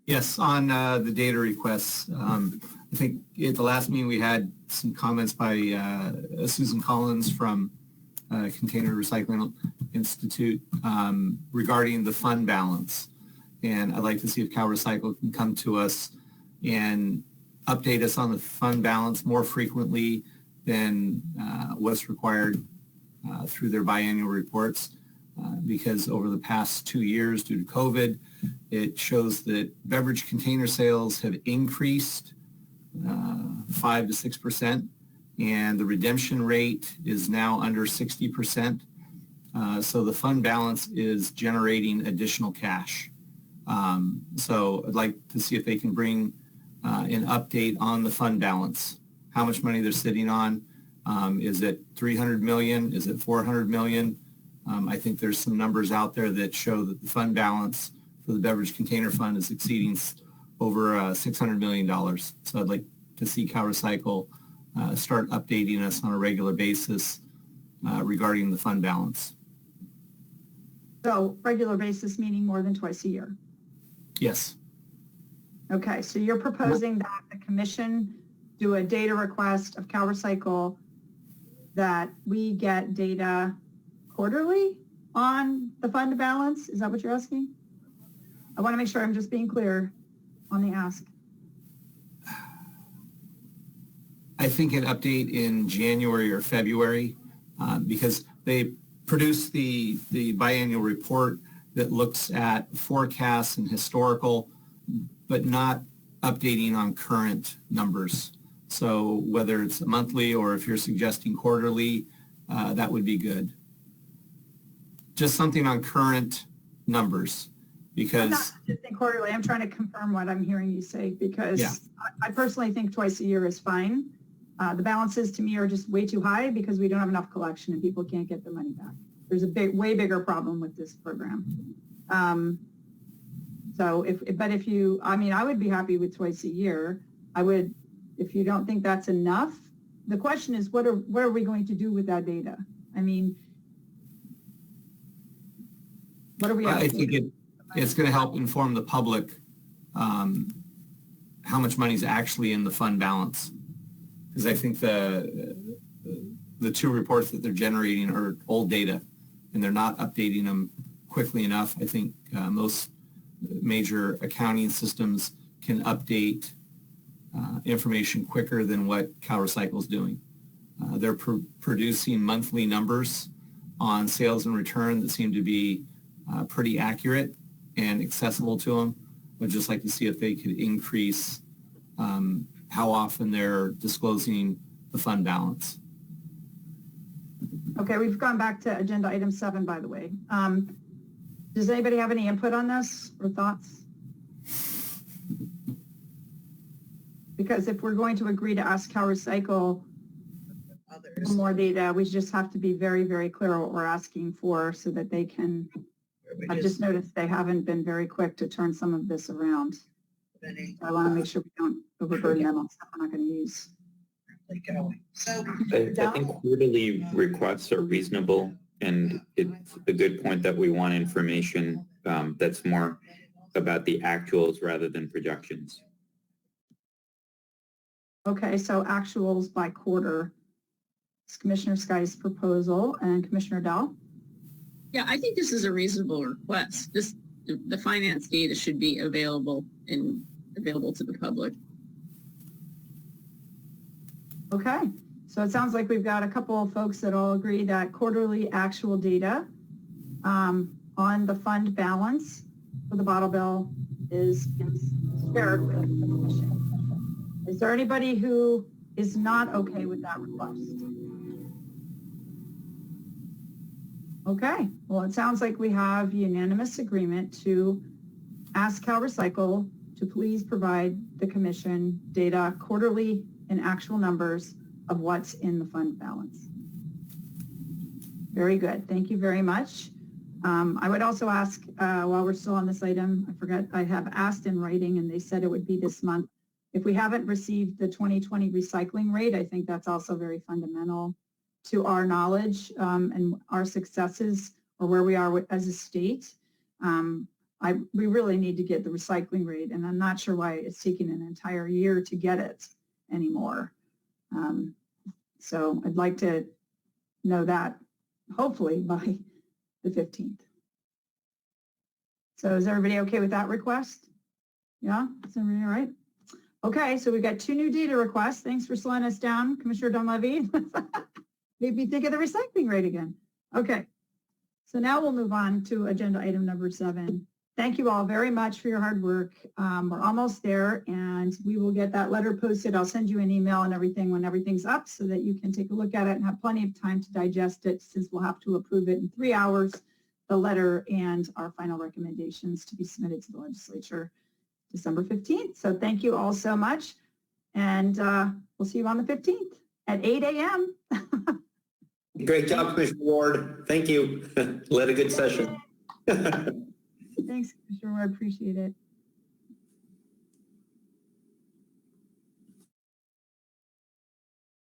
Yes, on the data requests. I think at the last meeting we had some comments by Susan Collins from Container Recycling Institute regarding the fund balance. And I'd like to see if CalRecycle can come to us and update us on the fund balance more frequently than what's required through their biannual reports. Because over the past 2 years due to COVID, it shows that beverage container sales have increased 5 to 6%, and the redemption rate is now under 60%. So the fund balance is generating additional cash. So I'd like to see if they can bring an update on the fund balance, how much money they're sitting on. Is it 300 million? Is it 400 million? I think there's some numbers out there that show that the fund balance for the beverage container fund is exceeding over $600 million. So I'd like to see CalRecycle start updating us on a regular basis regarding the fund balance. So regular basis meaning more than twice a year? Yes. Okay, so you're proposing that the commission do a data request of CalRecycle, that we get data quarterly on the fund balance? Is that what you're asking? I want to make sure I'm just being clear on the ask. I think an update in January or February, because they produce the biannual report that looks at forecasts and historical, but not updating on current numbers. So whether it's monthly or if you're suggesting quarterly, that would be good. Just something on current numbers, because... I'm not suggesting quarterly. I'm trying to confirm what I'm hearing you say, because yeah. I personally think twice a year is fine. The balances to me are just way too high because we don't have enough collection and people can't get their money back. There's a way bigger problem with this program. So if you, I would be happy with twice a year. I would, if you don't think that's enough, the question is, what are we going to do with that data? What are we? I think it's going to help inform the public how much money is actually in the fund balance. Because I think the 2 reports that they're generating are old data, and they're not updating them quickly enough. I think most major accounting systems can update information quicker than what CalRecycle is doing. They're producing monthly numbers on sales and return that seem to be pretty accurate and accessible to them. I'd just like to see if they could increase how often they're disclosing the fund balance. Okay, we've gone back to agenda item 7, by the way. Does anybody have any input on this or thoughts? Because if we're going to agree to ask CalRecycle for more data, we just have to be very, very clear what we're asking for so that they can, I've just noticed they haven't been very quick to turn some of this around. So I want to make sure we don't overburden them on stuff we're not going to use. I think quarterly requests are reasonable, and it's a good point that we want information that's more about the actuals rather than projections. Okay, so actuals by quarter. It's Commissioner Sky's proposal, and Commissioner Dow. Yeah, I think this is a reasonable request. The finance data should be available to the public. Okay, so it sounds like we've got a couple of folks that all agree that quarterly actual data on the fund balance for the bottle bill is shared with the commission. Is there anybody who is not okay with that request? Okay, well, it sounds like we have unanimous agreement to ask CalRecycle to please provide the commission data quarterly and actual numbers of what's in the fund balance. Very good. Thank you very much. I would also ask, while we're still on this item, I forgot, I have asked in writing and they said it would be this month. If we haven't received the 2020 recycling rate, I think that's also very fundamental to our knowledge and our successes or where we are as a state. We really need to get the recycling rate, and I'm not sure why it's taken an entire year to get it anymore. So I'd like to know that hopefully by the 15th. So is everybody okay with that request? Yeah, is everybody all right? Okay, so we've got 2 new data requests. Thanks for slowing us down, Commissioner Dunleavy. Made me think of the recycling rate again. Okay, so now we'll move on to agenda item number 7. Thank you all very much for your hard work. We're almost there, and we will get that letter posted. I'll send you an email and everything when everything's up so that you can take a look at it and have plenty of time to digest it, since we'll have to approve it in 3 hours, the letter and our final recommendations to be submitted to the legislature December 15th. So thank you all so much, and we'll see you on the 15th at 8 a.m. Great job, Commissioner Ward. Thank you. Led a good session. Thanks, Commissioner Ward. Appreciate it.